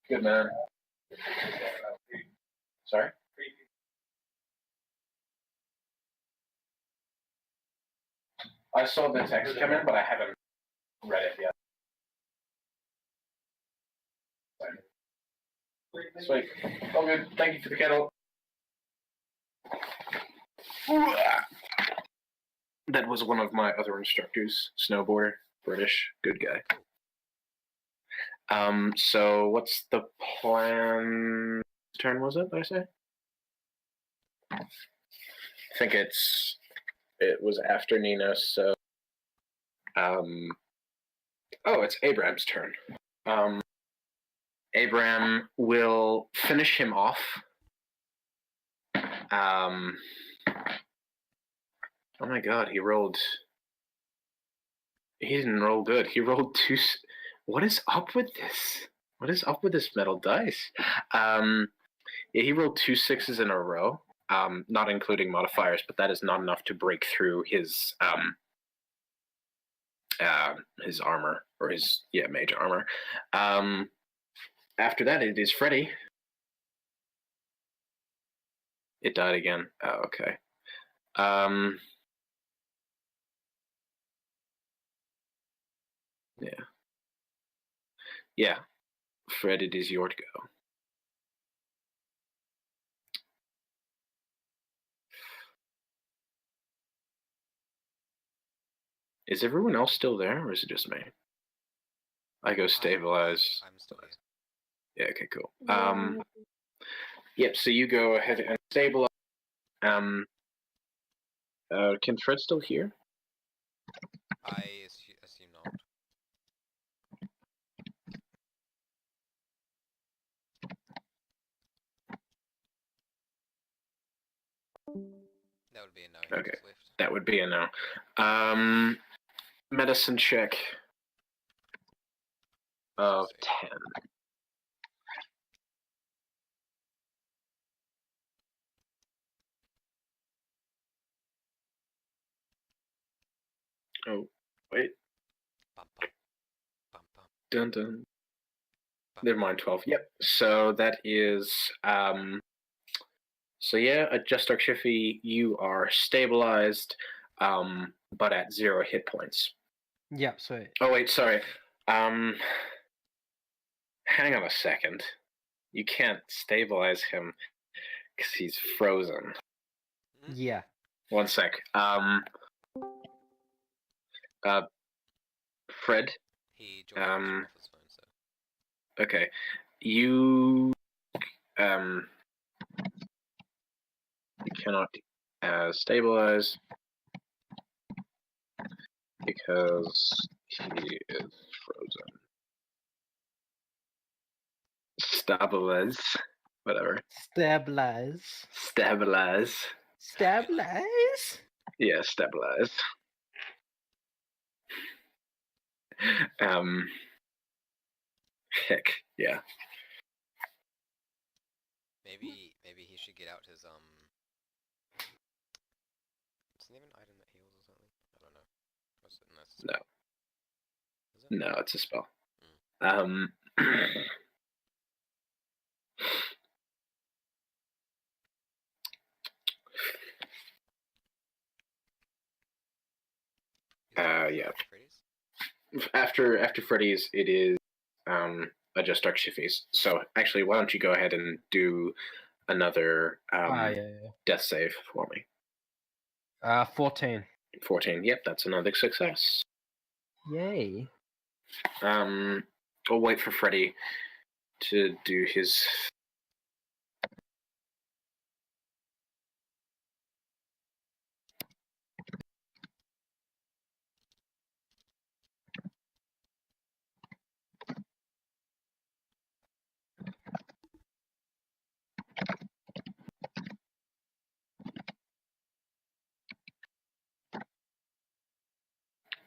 Good man. Sorry? I saw the text come in, but I haven't read it yet. Sweet. All good. Thank you for the kettle. That was one of my other instructors, snowboarder, British, good guy. So what's the plan? Turn was it? Did I say? I think it was after Nina. So it's Abraham's turn. Abraham will finish him off. Oh my God, he didn't roll good. He rolled two. What is up with this? What is up with this metal dice? Yeah, he rolled 2 6s in a row, not including modifiers, but that is not enough to break through his armor, or his mage armor. After that, it is Freddy. It died again. Oh, okay. Yeah. Fred, it is your go. Is everyone else still there, or is it just me? I go stabilize.
I'm still here.
Yeah, okay, cool. Yep, so you go ahead and stabilize. Can Fred still hear?
I assume not. That would be a no.
Okay.
Just left.
That would be a no. Medicine check of 10. Oh, wait.
Bum, bum. Bum, bum.
Dun dun.
Bum,
Never mind, 12. Yep. So that is Adjust Dark Shiffy, you are stabilized, but at 0 hit points.
Yep, sweet.
Oh wait, sorry. Hang on a second. You can't stabilize him because he's frozen.
Yeah.
One sec. Fred.
He joined off his phone, so.
Okay. You cannot stabilize because he is frozen. Stabilize. Whatever.
Stabilize.
Stabilize.
Stabilize?
Yeah, stabilize. Heck, yeah.
Maybe he should get out his Isn't there an item that heals or something? I don't know.
No, it's a spell.
Mm.
Yeah.
Freddy's?
After Freddy's, it is Adjust Dark Shiffies. So actually, why don't you go ahead and do another death save for me?
14.
14. Yep, that's another success.
Yay.
I'll wait for Freddy to do his.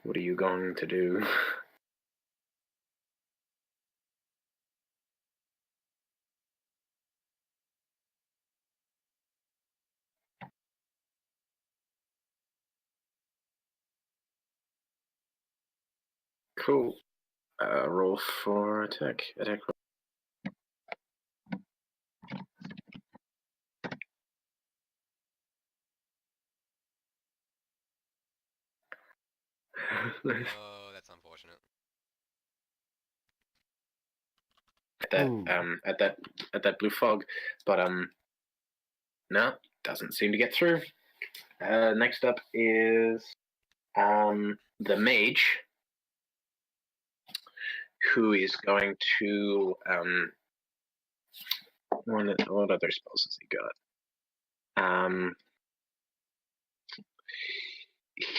What are you going to do? Cool. Roll for attack. Attack roll.
Oh, that's unfortunate.
Ooh.
At that blue fog, but no, doesn't seem to get through. Next up is the mage, who is going to what other spells has he got?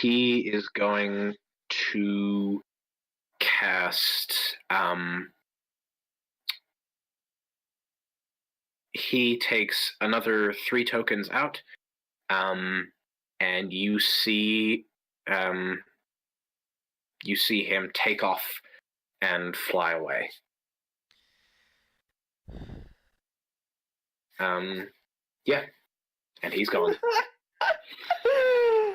He is going to cast he takes another 3 tokens out, and you see him take off and fly away. Yeah, and he's gone.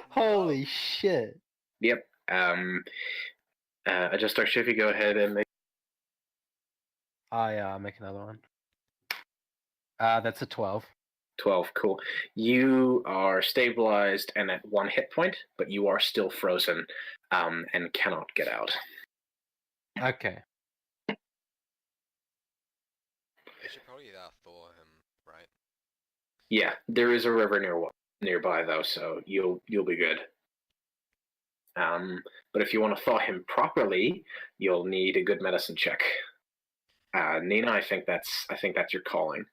Holy shit.
Yep. Adjuster Shifty, go ahead and make.
I'll make another one. That's a 12.
12, cool. You are stabilized and at 1 hit point, but you are still frozen, and cannot get out.
Okay.
We should probably Thor him, right?
Yeah, there is a river nearby though, so you'll be good. But if you want to thaw him properly, you'll need a good medicine check. Nina, I think that's your calling.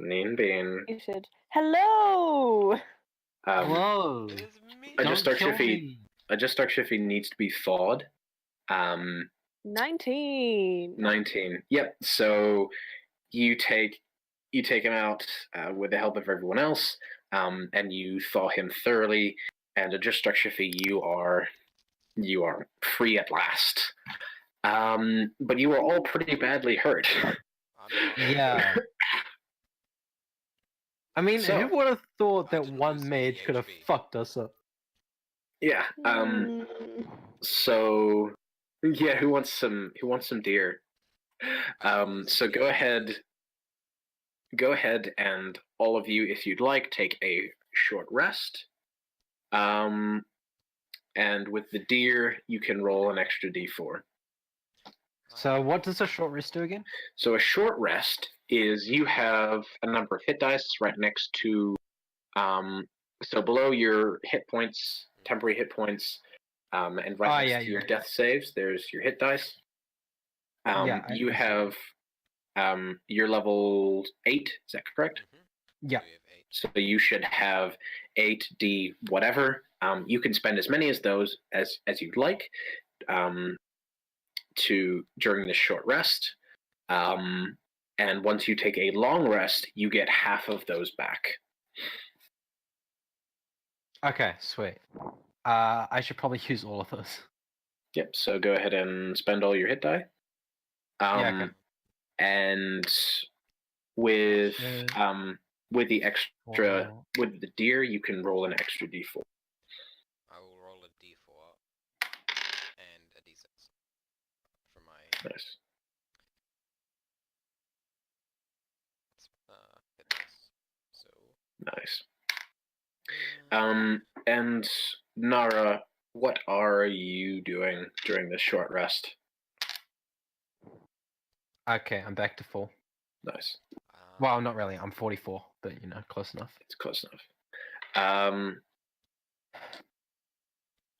Nina Bean.
You should. Hello.
Whoa.
It is me.
I just
Don't
start
kill
Shiffy.
me.
Adjust Shiffy needs to be thawed.
19.
19. Yep. So you take him out with the help of everyone else, and you thaw him thoroughly. And Adjust Shiffy, you are free at last. But you are all pretty badly hurt.
I'm not.
Yeah. I mean,
So-
who would have thought
I
that
didn't
one
lose any
mage could have
HP.
fucked us up?
Yeah. So yeah, who wants some deer? So go ahead and all of you, if you'd like, take a short rest. And with the deer, you can roll an extra d4.
So what does a short rest do again?
So a short rest is you have a number of hit dice right next to, so below your hit points, temporary hit points, and right next to your death saves, there's your hit dice. You have, you're level 8, is that correct?
Yeah.
We have 8.
So you should have 8d whatever. You can spend as many as those as you'd like during this short rest. And once you take a long rest, you get half of those back.
Okay, sweet. I should probably use all of those.
Yep. So go ahead and spend all your hit die.
Yeah, okay.
And with the extra with the deer, you can roll an extra d4.
I will roll a d4 and a d6 for my
Nice.
hit dice. So
Nice. And Nara, what are you doing during this short rest?
Okay, I'm back to full.
Nice.
Well, not really. I'm 44, but close enough.
It's close enough.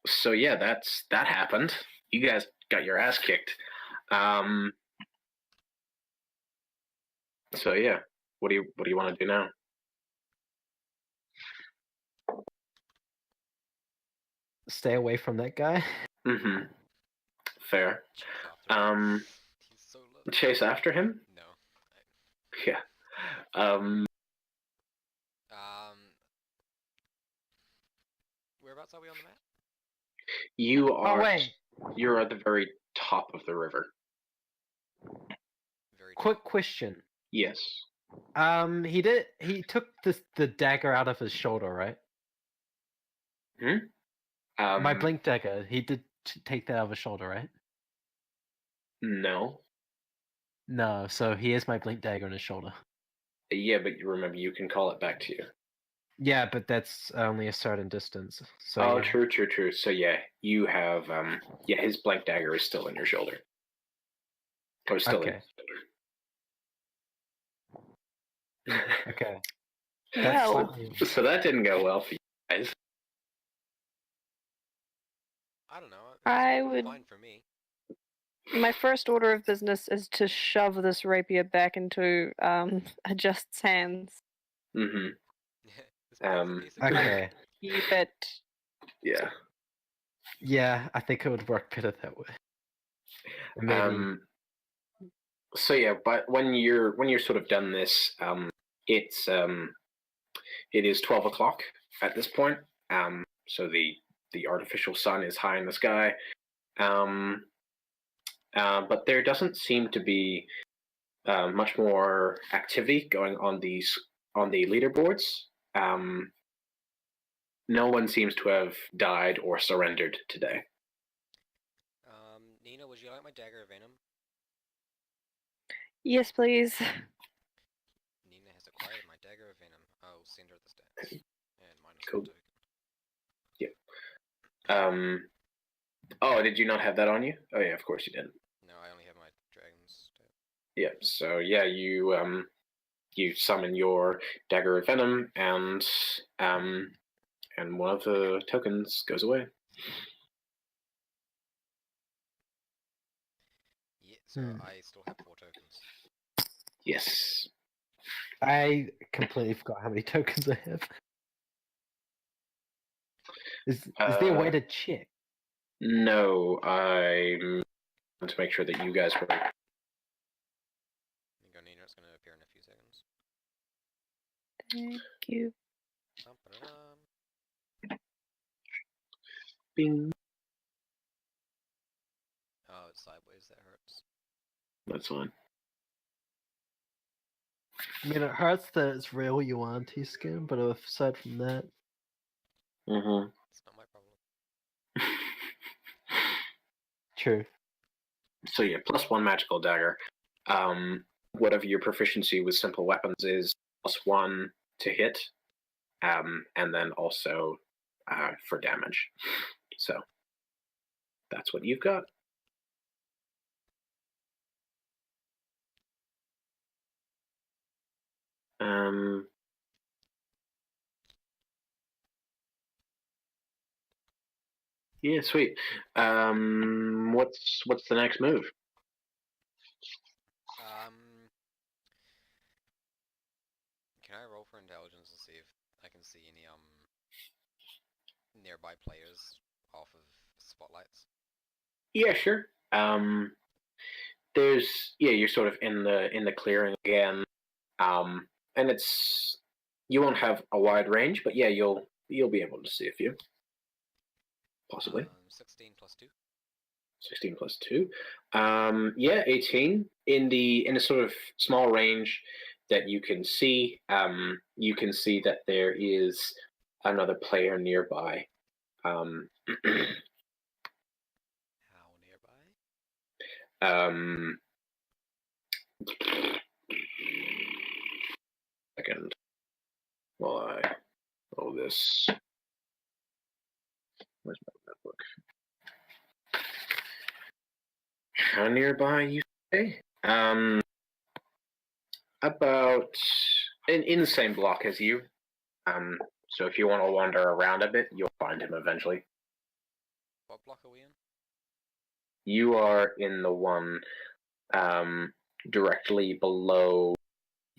So yeah, that happened. You guys got your ass kicked. So yeah, what do you want to do now?
Stay away from that guy.
Mm-hmm. Fair.
chase after him. He's so little.
Chase after him?
No.
Yeah.
Whereabouts are we on the map?
You are.
Oh wait.
You're at the very top of the river.
Very
Quick question.
Yes.
He took the dagger out of his shoulder, right? My blink dagger. He did take that out of his shoulder, right?
No.
No. So he has my blink dagger on his shoulder.
Yeah, but you remember, you can call it back to you.
Yeah, but that's only a certain distance. So
Oh,
yeah.
true. So yeah, you have yeah, his blank dagger is still in your shoulder. Or still in
Okay.
his shoulder.
Okay.
Well,
slightly-
So that didn't go well for you guys.
I don't know. It was
I would-
fine for me.
my first order of business is to shove this rapier back into Adjust's hands.
Mm-hmm.
This man's a piece of crap.
Okay.
Keep it.
Yeah.
Yeah, I think it would work better that way. Maybe.
So yeah, but when you're sort of done this, it's it is 12 o'clock at this point. So the artificial sun is high in the sky. But there doesn't seem to be much more activity going on the leaderboards. No one seems to have died or surrendered today.
Nina, would you like my dagger of venom?
Yes, please.
Nina has acquired my dagger of venom. I'll send her the stats. And minus
Cool.
1 token.
Oh, did you not have that on you? Oh yeah, of course you didn't.
No, I only have my dragon's stat.
Yeah. So yeah, you summon your dagger of venom, and one of the tokens goes away.
Yeah, so
Hmm.
I still have 4 tokens.
Yes.
I completely forgot how many tokens I have. Is there a way to check?
No, I want to make sure that you guys were.
There you go, Nina. It's going to appear in a few seconds.
Thank you.
Dum-ba-da-dum.
Bing.
Oh, it's sideways. That hurts.
That's fine.
I mean, it hurts that it's real Yuan-Ti skin, but aside from that,
Mm-hmm.
It's not my problem.
true.
So yeah, +1 magical dagger. Whatever your proficiency with simple weapons is, +1 to hit, and then also for damage. So that's what you've got. Yeah, sweet. What's the next move?
Can I roll for intelligence and see if I can see any nearby players off of spotlights?
Yeah, sure. You're sort of in the clearing again, and you won't have a wide range, but yeah, you'll be able to see a few, possibly.
16 plus 2.
16 plus 2. Yeah, 18 in a sort of small range that you can see. You can see that there is another player nearby.
How nearby?
Second, while I roll this. Where's my notebook? How nearby you say? About in the same block as you. So if you want to wander around a bit, you'll find him eventually.
What block are we in?
You are in the one directly below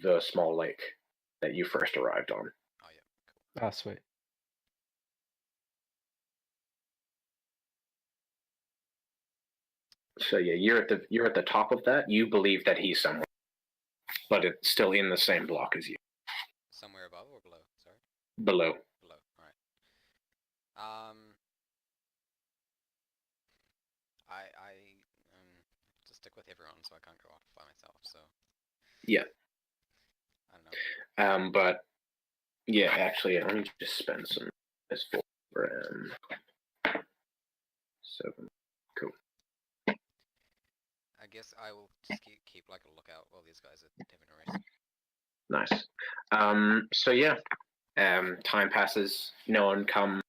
the small lake that you first arrived on.
Oh yeah, cool.
Ah, sweet.
So yeah, you're at the top of that. You believe that he's somewhere, but it's still in the same block as you.
Somewhere above or below? Sorry.
Below.
Below. All right. I to stick with everyone, so I can't go off by myself. So.
Yeah.
I don't know.
But yeah, actually, let me just spend some this for 7. Cool.
I guess I will just keep like a lookout while these guys are having a race.
Nice. So yeah, Time passes. No one come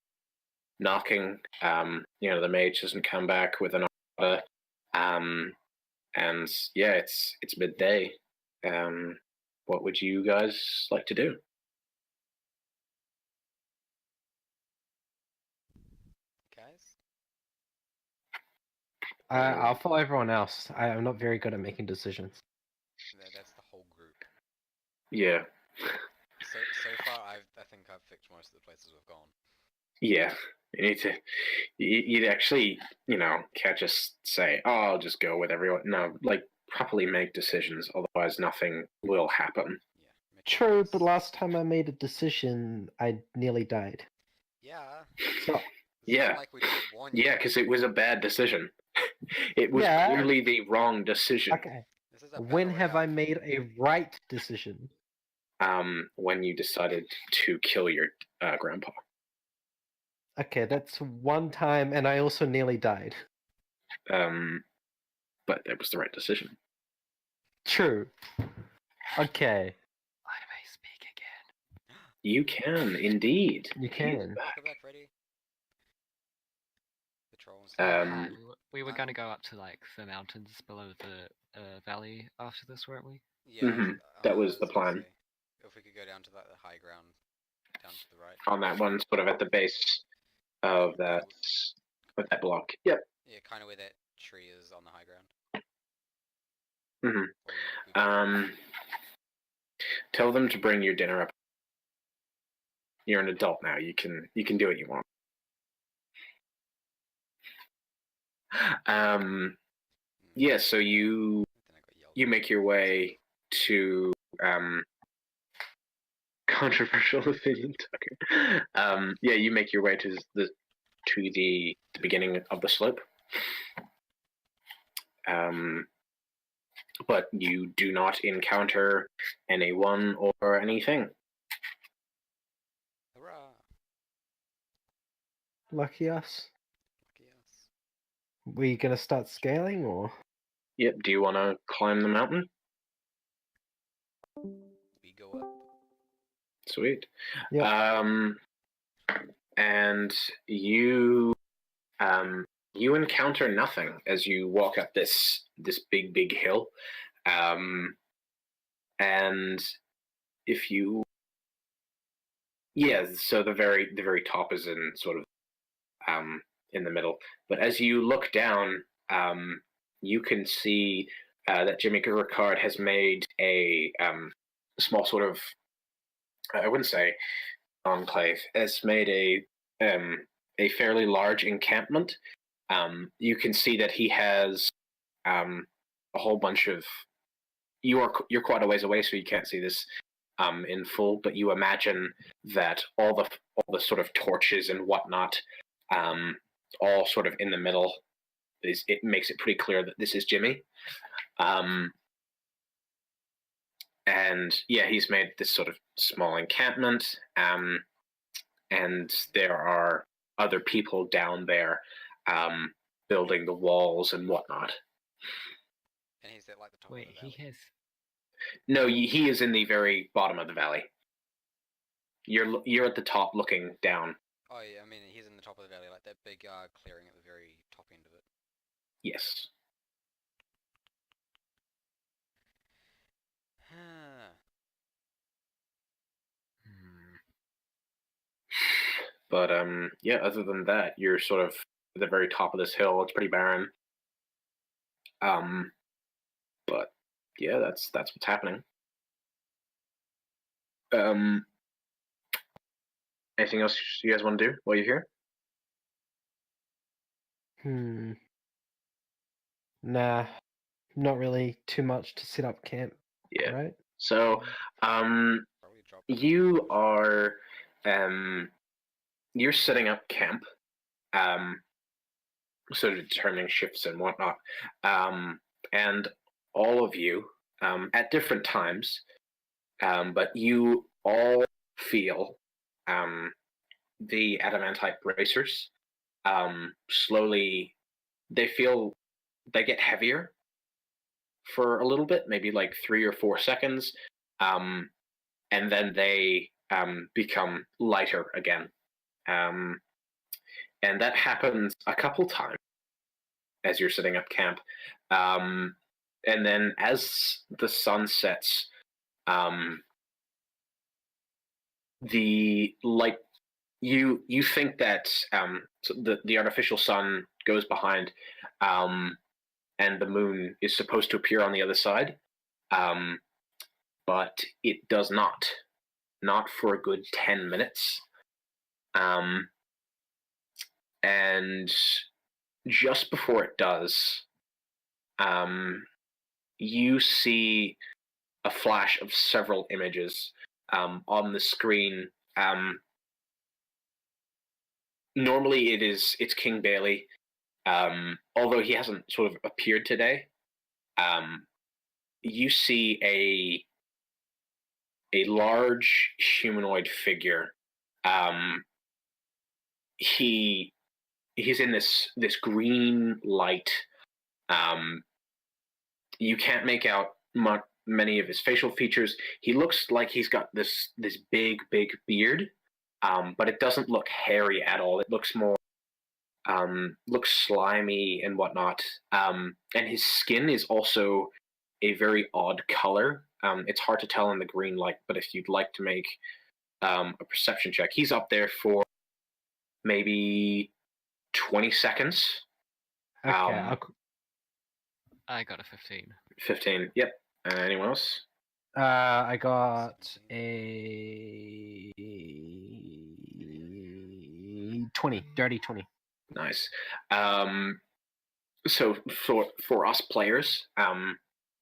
knocking. The mage doesn't come back with an order. And yeah, it's midday. What would you guys like to do?
Guys?
I'll follow everyone else. I'm not very good at making decisions.
That's the whole group.
Yeah,
So far, I think I've picked most of the places we've gone.
yeah. You need to. You'd actually, can't just say, "Oh, I'll just go with everyone." No, like properly make decisions. Otherwise, nothing will happen.
Yeah. make a
True,
choice.
but last time I made a decision, I nearly died.
Yeah.
So
It's
Yeah.
not like we didn't warn you.
Yeah, because it was a bad decision. It was
Yeah.
clearly the wrong decision.
okay,
This is a
when
battle
have I
royale.
made a right decision?
When you decided to kill your grandpa.
Okay, that's one time, and I also nearly died.
But that was the right decision.
True. Okay,
I may speak again.
You can indeed.
you can.
Welcome back, Freddy. The troll and stuff.
Hi,
Um,
we were going to go up to like the mountains below the valley after this, weren't we?
Yeah,
that was the
gonna
plan.
say, if we could go down to like the high ground, down to the right.
On that one, sort of at the base of that block. Yep.
Yeah, kind of where that tree is on the high ground.
Mhm.
Or we could-
Tell them to bring your dinner up. You're an adult now. You can do what you want. Yeah. So you
Then I got yelled
you
at.
make your way to controversial opinion. Okay. Yeah, you make your way to the beginning of the slope. But you do not encounter anyone or anything.
Hurrah!
Lucky us.
Lucky us.
We gonna start scaling, or
Yep. Do you want to climb the mountain?
We go up.
Sweet.
Yep.
And you encounter nothing as you walk up this big hill. And if you so the very top is in sort of in the middle. But as you look down, you can see that Jimmy Ricard has made a small sort of, I wouldn't say enclave, has made a fairly large encampment. You can see that he has a whole bunch of. You're quite a ways away, so you can't see this in full. But you imagine that all the sort of torches and whatnot, all sort of in the middle. It makes it pretty clear that this is Jimmy. And yeah, he's made this sort of small encampment. And there are other people down there building the walls and whatnot.
And he's at like the top
Wait,
of the valley.
he has.
No, he is in the very bottom of the valley. You're at the top looking down.
Oh yeah, I mean he's in the top of the valley, like that big clearing at the very top end of it.
Yes.
Hmm.
But yeah, other than that, you're sort of at the very top of this hill. It's pretty barren. But yeah, that's what's happening. Anything else you guys want to do while you're here?
Nah, not really too much to set up camp.
Yeah.
Right.
So,
Probably drop.
you are you're setting up camp, sort of determining shifts and whatnot, and all of you at different times, but you all feel the adamantite bracers slowly. They get heavier for a little bit, maybe like 3 or 4 seconds, and then they become lighter again. And that happens a couple times as you're setting up camp. And then as the sun sets, the light, you think that so the artificial sun goes behind, and the moon is supposed to appear on the other side, but it does not for a good 10 minutes. And just before it does, you see a flash of several images on the screen. Normally it's King Bailey, although he hasn't sort of appeared today. You see a large humanoid figure. He's in this green light. You can't make out many of his facial features. He looks like he's got this big beard, but it doesn't look hairy at all. It looks more looks slimy and whatnot. And his skin is also a very odd color. It's hard to tell in the green light, but if you'd like to make a perception check, he's up there for maybe 20 seconds.
Okay,
I got a 15.
15. Yep. Anyone else?
I got
17.
a 20, dirty 20.
Nice. So for us players,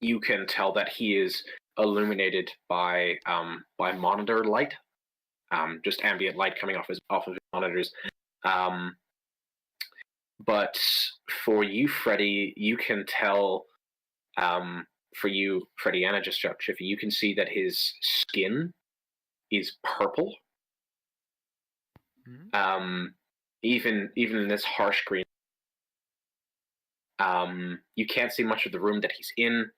you can tell that he is illuminated by monitor light, just ambient light coming off of his monitors. But for you, Freddy, you can tell. For you, Freddy, and just Chiffy, you can see that his skin is purple.
Mm-hmm.
Even in this harsh green. You can't see much of the room that he's in,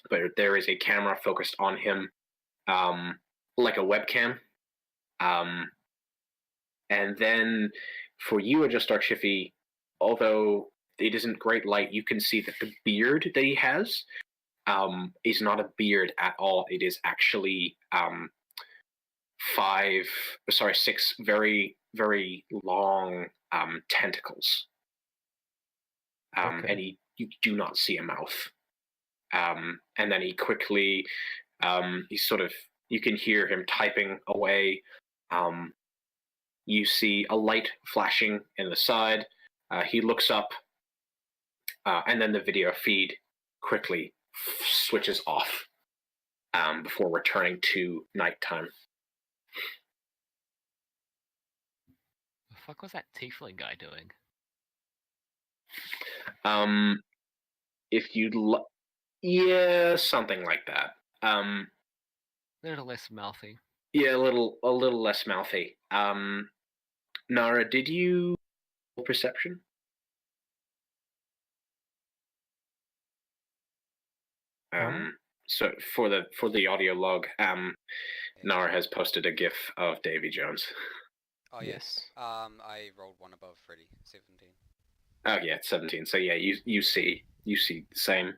but there is a camera focused on him, like a webcam. And then for you, Just Chiffy, although it isn't great light, you can see that the beard that he has is not a beard at all. It is actually 6 very, very long tentacles.
Okay.
And you do not see a mouth. And then he quickly, you can hear him typing away. You see a light flashing in the side. He looks up, and then the video feed quickly switches off before returning to nighttime.
The fuck was that tiefling guy doing?
If you'd yeah, something like that.
A little less mouthy.
Yeah, a little less mouthy. Nara, did you roll perception? So for the audio log, Nara has posted a GIF of Davy Jones.
Oh yeah.
Yes.
I rolled one above Freddy, 17.
Oh yeah, it's 17. So yeah, you see the same.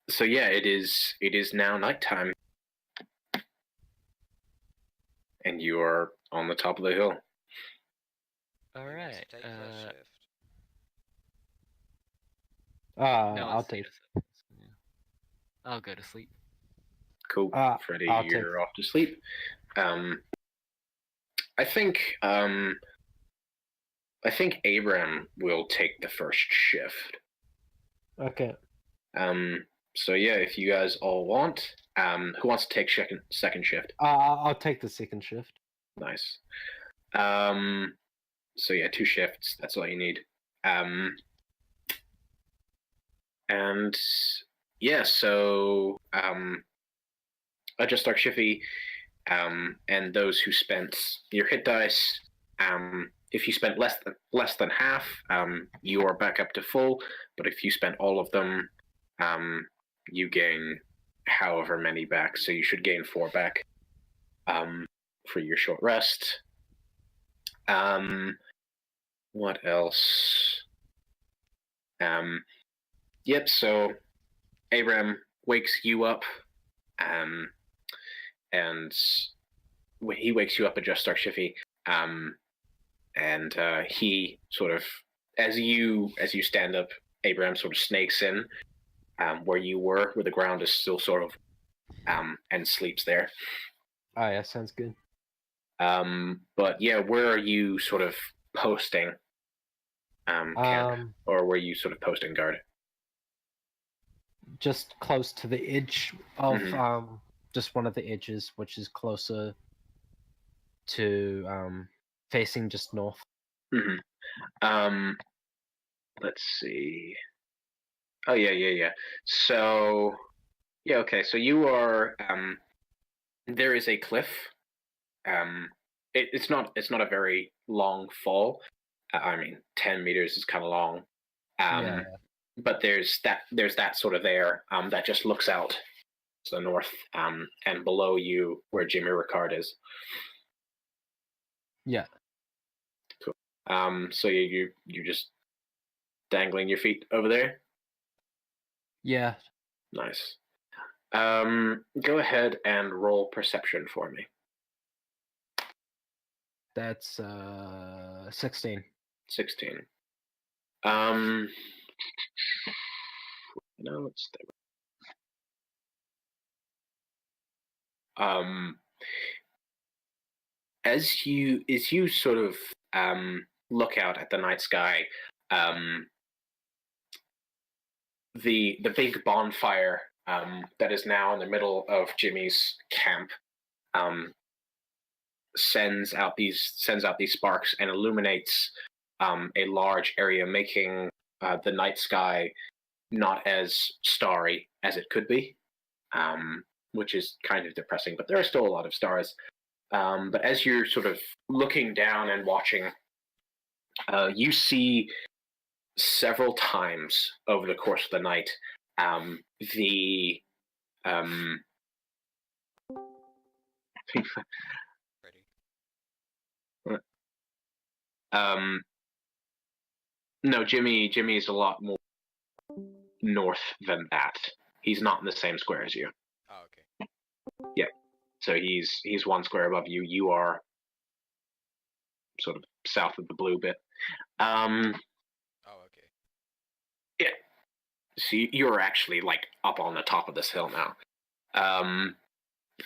So yeah, it is now nighttime, and you are on the top of the hill.
All
Who wants
right.
to take first shift?
No,
I'll
it's
take.
Davis. Yeah. I'll go to sleep.
Cool, Freddy,
I'll
you're off to sleep. I think Abram will take the first shift.
Okay.
So yeah, if you guys all want, who wants to take second shift?
I'll take the second shift.
Nice. So yeah, 2 shifts. That's all you need. And yeah, so Just Shiffy, and those who spent your hit dice, if you spent less than half, you are back up to full. But if you spent all of them, you gain however many back, so you should gain 4 back for your short rest. What else? Yep, so Abraham wakes you up, and he wakes you up at just start Shiffy, and he sort of, as you stand up, Abraham sort of snakes in where you were, where the ground is still sort of, and sleeps there.
Oh yeah, sounds good.
But yeah, where are you sort of posting camp, or were you sort of posting guard?
Just close to the edge of
Mhm.
just one of the edges, which is closer to facing just north.
Let's see. Oh yeah. So yeah, okay. So you are. There is a cliff. It's not a very long fall. I mean, 10 meters is kind of long.
Yeah.
But there's that sort of there that just looks out to the north, and below you where Jimmy Ricard is.
Yeah.
Cool. So you just dangling your feet over there.
Yeah.
Nice. Go ahead and roll perception for me.
That's 16.
16. No, it's there. As you sort of look out at the night sky, the big bonfire that is now in the middle of Jimmy's camp sends out these sparks and illuminates a large area, making the night sky not as starry as it could be, which is kind of depressing. But there are still a lot of stars. But as you're sort of looking down and watching, you see several times over the course of the night the
Ready?
No, Jimmy is a lot more north than that. He's not in the same square as you.
Oh, okay.
Yeah. So he's 1 square above you. You are sort of south of the blue bit.
Oh, okay.
Yeah. So you're actually like up on the top of this hill now.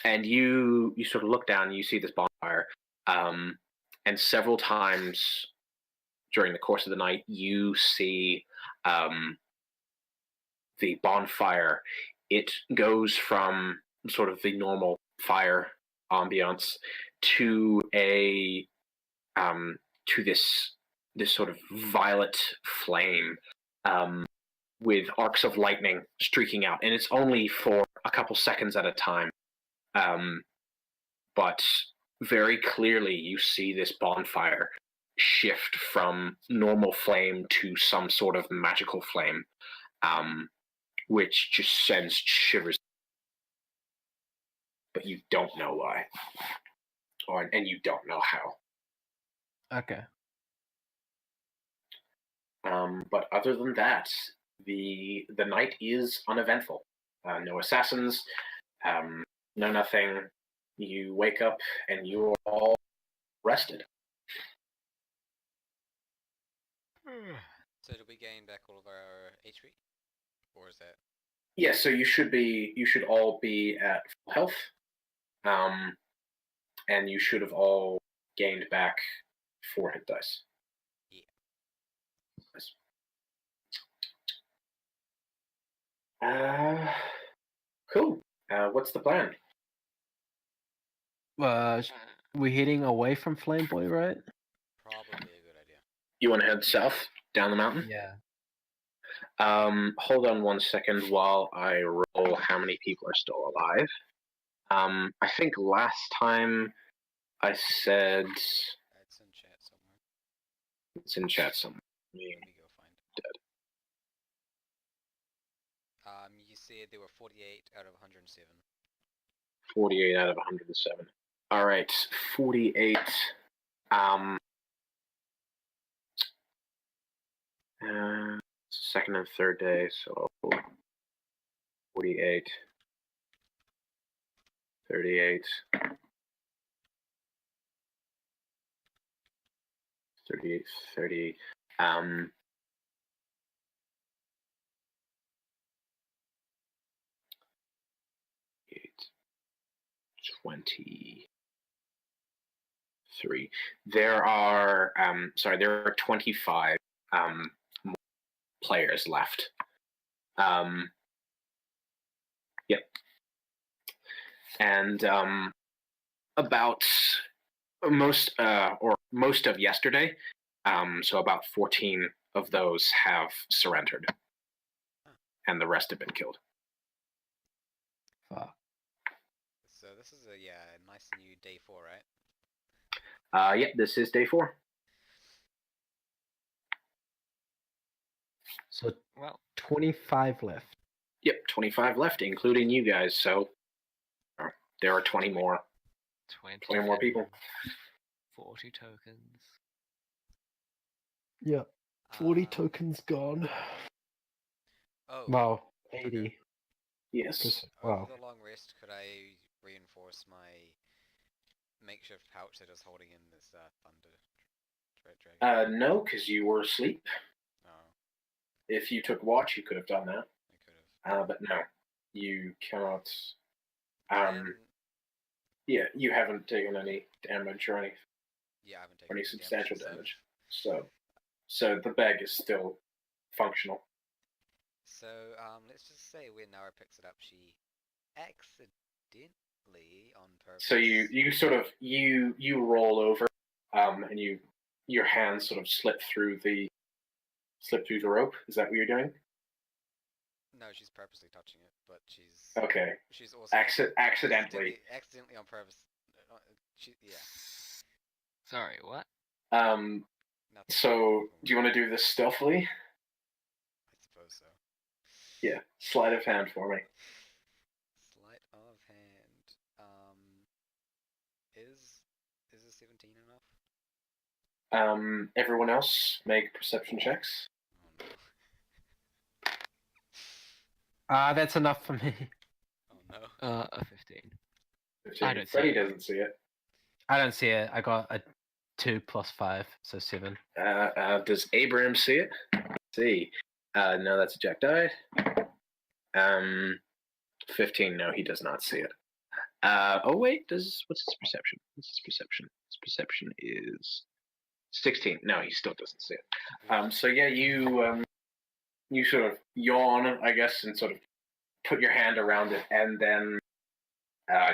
And you sort of look down and you see this bonfire. And several times during the course of the night, you see the bonfire. It goes from sort of the normal fire ambiance to this sort of violet flame with arcs of lightning streaking out, and it's only for a couple seconds at a time. But very clearly, you see this bonfire shift from normal flame to some sort of magical flame, which just sends shivers. But you don't know why, and you don't know how.
Okay.
But other than that, the night is uneventful. No assassins, no nothing. You wake up and you are all rested.
So did we gain back all of our HP? Or is that...
Yes, so you should all be at full health. And you should have all gained back 4 hit dice.
Yeah.
Nice. Cool. What's the plan?
We're heading away from Flameboy, right?
Probably a good idea.
You want to head south down the mountain?
Yeah.
Hold on 1 second while I roll how many people are still alive. I think last time I said
It's in chat somewhere.
it's in chat somewhere.
Let me go find it.
Dead.
You said said there were 48 out of 107.
48 out of 107. All right, 48. Second and third day, so 48, 38, 38, 30. 23. There are there are 25 players left. Yep. And about most of yesterday, so about 14 of those have surrendered, and the rest have been killed.
Fuck.
So this is a nice new day 4, right?
Yeah, this is day 4.
So
Well,
25 left.
Yep, 25 left, including you guys. So there are 20 more. 20 more people.
40 tokens.
Yeah. 40
Um,
tokens gone.
Oh,
Wow.
okay.
80.
Yes.
Wow.
Over the long rest, could I reinforce my makeshift pouch that is holding in this thunder dragon?
No, because you were asleep.
Oh,
If you took watch, you could have done that.
I could have.
But no, you cannot.
Then,
Yeah, you haven't taken any damage or any
yeah, I haven't taken any
substantial
so-
damage. So the bag is still functional.
So, let's just say when Nara picks it up, she accidentally, on purpose.
So you sort of you roll over, and your hands sort of slip through the rope. Is that what you're doing?
No, she's purposely touching it, but she's
Okay.
she's also
Accidentally.
accidentally on purpose. Yeah.
Sorry, what?
Nothing.
So do you want to do this stealthily?
I suppose so.
Yeah. Sleight of hand for me.
Sleight of hand. Is a 17 enough?
Everyone else make perception checks.
Oh no.
That's enough for me.
Oh no.
A 15.
15.
I don't see
Freddy
it.
doesn't see it.
I don't see it. I got a 2 plus 5, so 7.
Does Abraham see it? Let's see. No, that's a jack die. 15. No, he does not see it. Oh wait, what's his perception? What's his perception? His perception is 16. No, he still doesn't see it. So yeah, you sort of yawn, I guess, and sort of put your hand around it, and then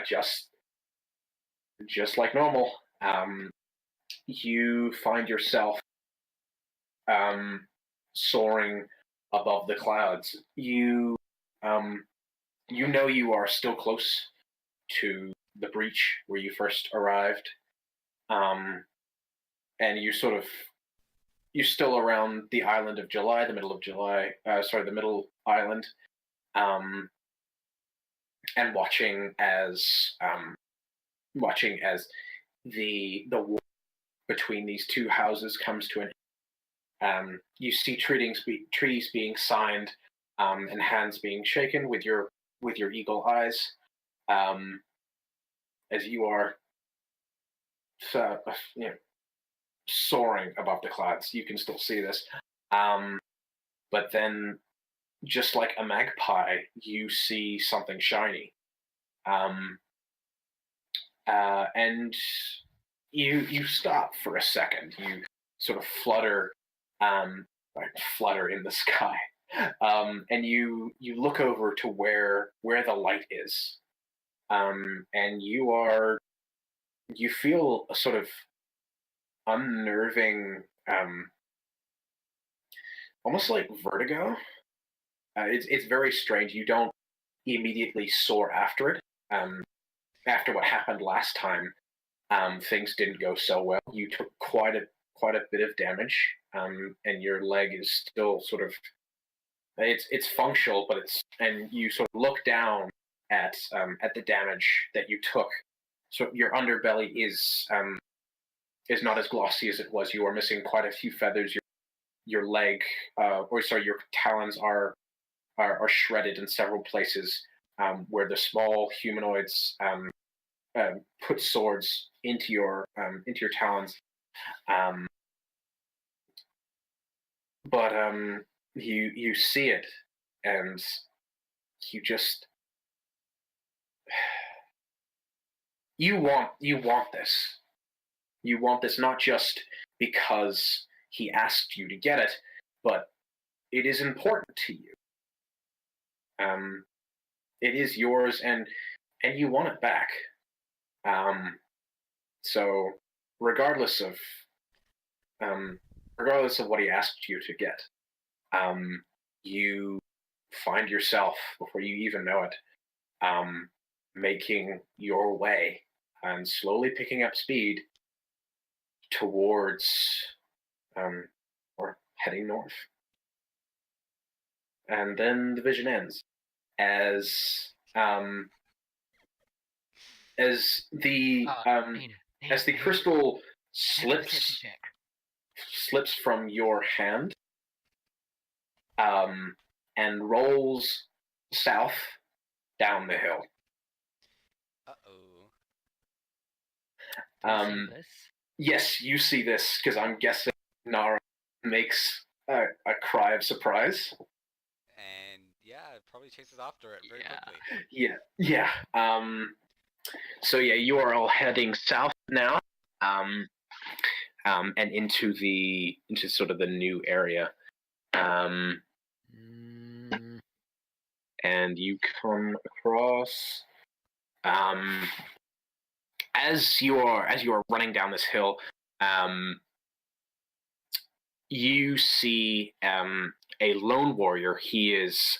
just like normal, you find yourself soaring above the clouds. You know you are still close to the breach where you first arrived, and you're still around the island of July, the middle island, and watching as the war between these two houses comes to an end. You see treaties being signed, and hands being shaken with your eagle eyes, as you are soaring above the clouds. You can still see this, but then, just like a magpie, you see something shiny, and you stop for a second. You sort of flutter in the sky, and you look over to where the light is, and you feel a sort of unnerving, almost like vertigo. It's very strange. You don't immediately soar after it. After what happened last time, things didn't go so well. You took quite a bit of damage, and your leg is still sort of it's functional, but and you sort of look down at the damage that you took. So your underbelly is not as glossy as it was. You are missing quite a few feathers. Your leg, your talons are shredded in several places, where the small humanoids put swords into your talons. But you see it, and you just you want this. You want this not just because he asked you to get it, but it is important to you. It is yours, and you want it back. So regardless of what he asked you to get, you find yourself, before you even know it, making your way and slowly picking up speed towards or heading north. And then the vision ends as the as the crystal slips from your hand and rolls south down the hill. Yes, you see this, because I'm guessing Nara makes a cry of surprise.
And yeah, it probably chases after it very quickly.
Yeah. So yeah, you are all heading south now, and into sort of the new area. And you come across, as you are running down this hill, you see a lone warrior. He is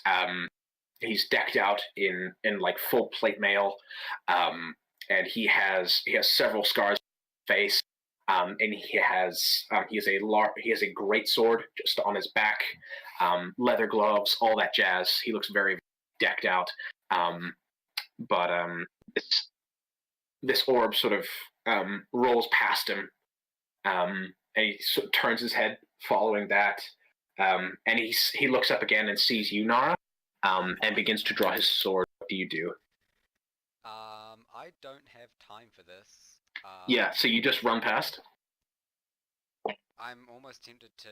he's decked out in like full plate mail, and he has several scars on his face, and he has a great sword just on his back, leather gloves, all that jazz. He looks very decked out, but this orb sort of rolls past him, and he sort of turns his head following that, and he looks up again and sees you, Nara, and begins to draw his sword. What do you do?
I don't have time for this.
Yeah, so you just run past?
I'm almost tempted to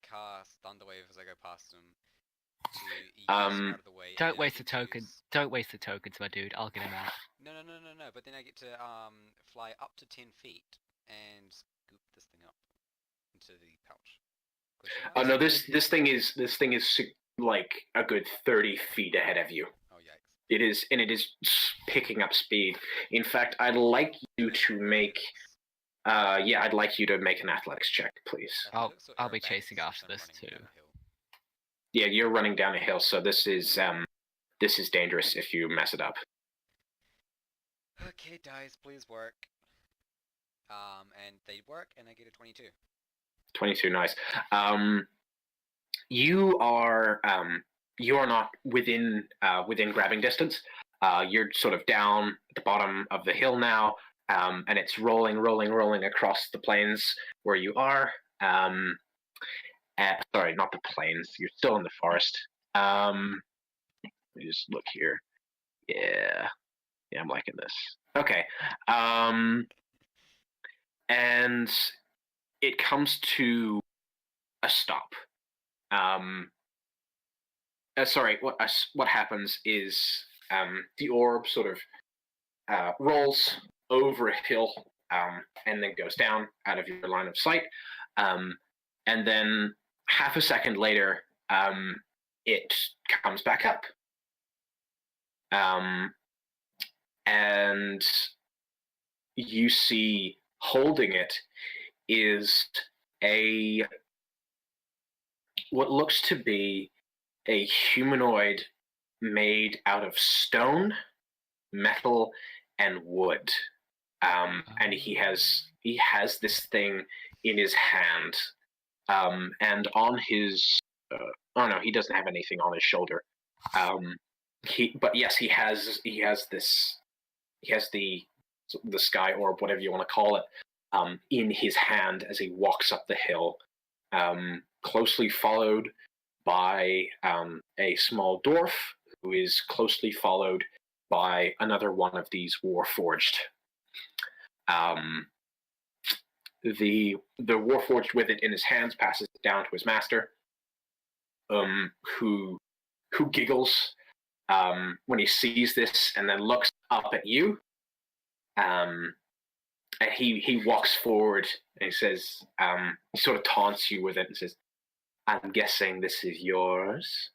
cast Thunderwave as I go past him to eat out of the way.
Don't waste the token. Don't waste the tokens, my dude. I'll get him out.
No. But then I get to fly up to 10 feet and scoop this thing up into the pouch.
Oh no, this thing is like a good 30 feet ahead of you.
Oh yikes! It
is picking up speed. In fact, I'd like you to make I'd like you to make an athletics check, please.
I'll be chasing after this too.
Yeah, you're running down a hill, so this is dangerous if you mess it up.
Okay, dice, please work. And they work, and I get a 22.
22, nice. You are not within grabbing distance. You're sort of down at the bottom of the hill now, and it's rolling across the plains where you are. Sorry, not the plains. You're still in the forest. Let me just look here. Yeah, I'm liking this. Okay. And it comes to a stop. What happens is the orb sort of rolls over a hill, and then goes down out of your line of sight, and then half a second later, it comes back up, and you see holding it is what looks to be a humanoid made out of stone, metal, and wood, and he has this thing in his hand, and on his oh no, he doesn't have anything on his shoulder. But yes, he has the sky orb, whatever you want to call it, in his hand as he walks up the hill, closely followed by a small dwarf who is closely followed by another one of these Warforged. The Warforged with it in his hands passes it down to his master, who giggles when he sees this and then looks up at you. And he walks forward and he says, he sort of taunts you with it and says, "I'm guessing this is yours."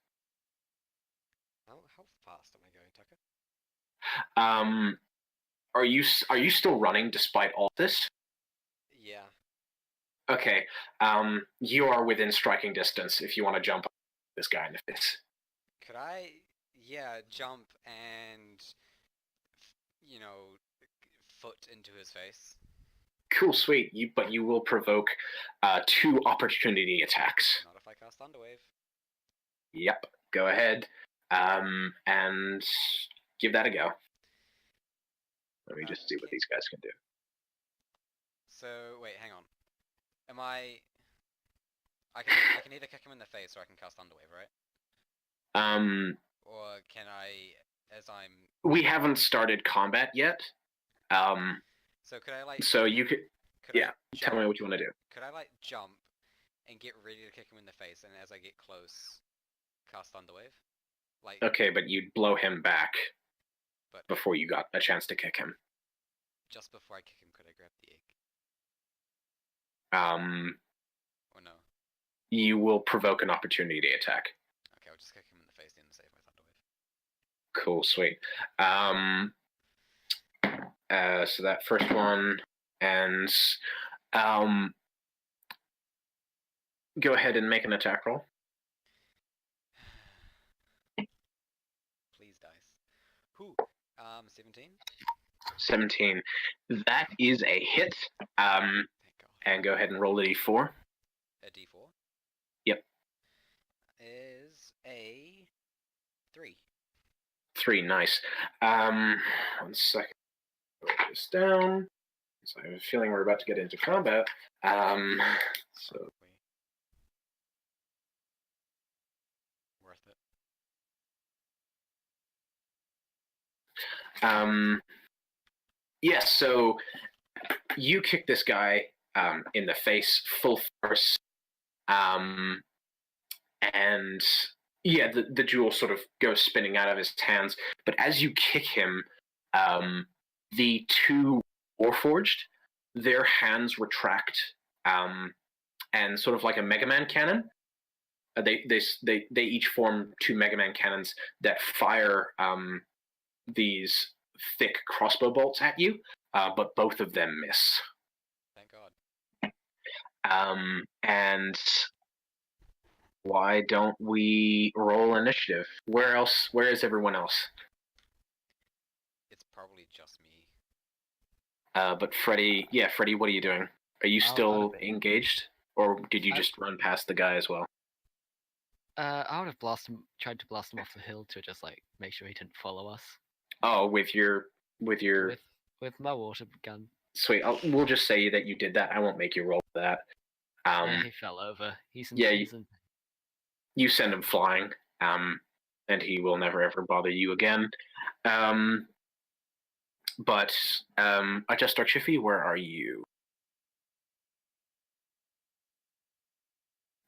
How fast am I going, Tucker?
Are you still running despite all this?
Yeah.
Okay. You are within striking distance if you want to jump this guy in the face.
Could I, jump and, foot into his face?
Cool, sweet. But you will provoke 2 opportunity attacks.
Not if I cast Thunderwave.
Yep. Go ahead. And give that a go. Let me just see what these guys can do.
So wait, hang on. Am I can either kick him in the face or I can cast Thunderwave, right? Or can I, as I'm...
We haven't started combat yet.
So could I like...
So you could yeah, tell me
jump?
what you want to do.
Could I like jump and get ready to kick him in the face, and as I get close, cast Thunderwave? Like...
Okay, but you'd blow him back
But
before you got a chance to kick him.
just before I kick him, could I grab the egg? Or no?
You will provoke an opportunity attack.
Okay, I'll just kick him in the face then and save my Thunderwave.
Cool, sweet. So that first one, and go ahead and make an attack roll.
Please, dice. Whew. 17?
17. That is a hit.
Thank God.
And go ahead and roll a d4.
A d4?
Yep.
Is a 3.
3, nice. 1 second. Write this down. So I have a feeling we're about to get into combat. So
Probably. Worth it.
yes, so you kick this guy in the face full force, and yeah, the jewel sort of goes spinning out of his hands. But as you kick him, the 2 Warforged, their hands retract, and sort of like a Mega Man cannon, they each form 2 Mega Man cannons that fire these thick crossbow bolts at you, but both of them miss.
Thank God.
And why don't we roll initiative? Where is everyone else?
It's probably just me.
But Freddy, what are you doing? Are you still
I'd
engaged? Or did you just run past the guy as well?
I would have tried to blast him off the hill to just like make sure he didn't follow us.
Oh, with your
with my water gun.
sweet. We'll just say that you did that. I won't make you roll for that.
Yeah, he fell over. He's in
You send him flying, and he will never ever bother you again. But Adjust Archifi, where are you?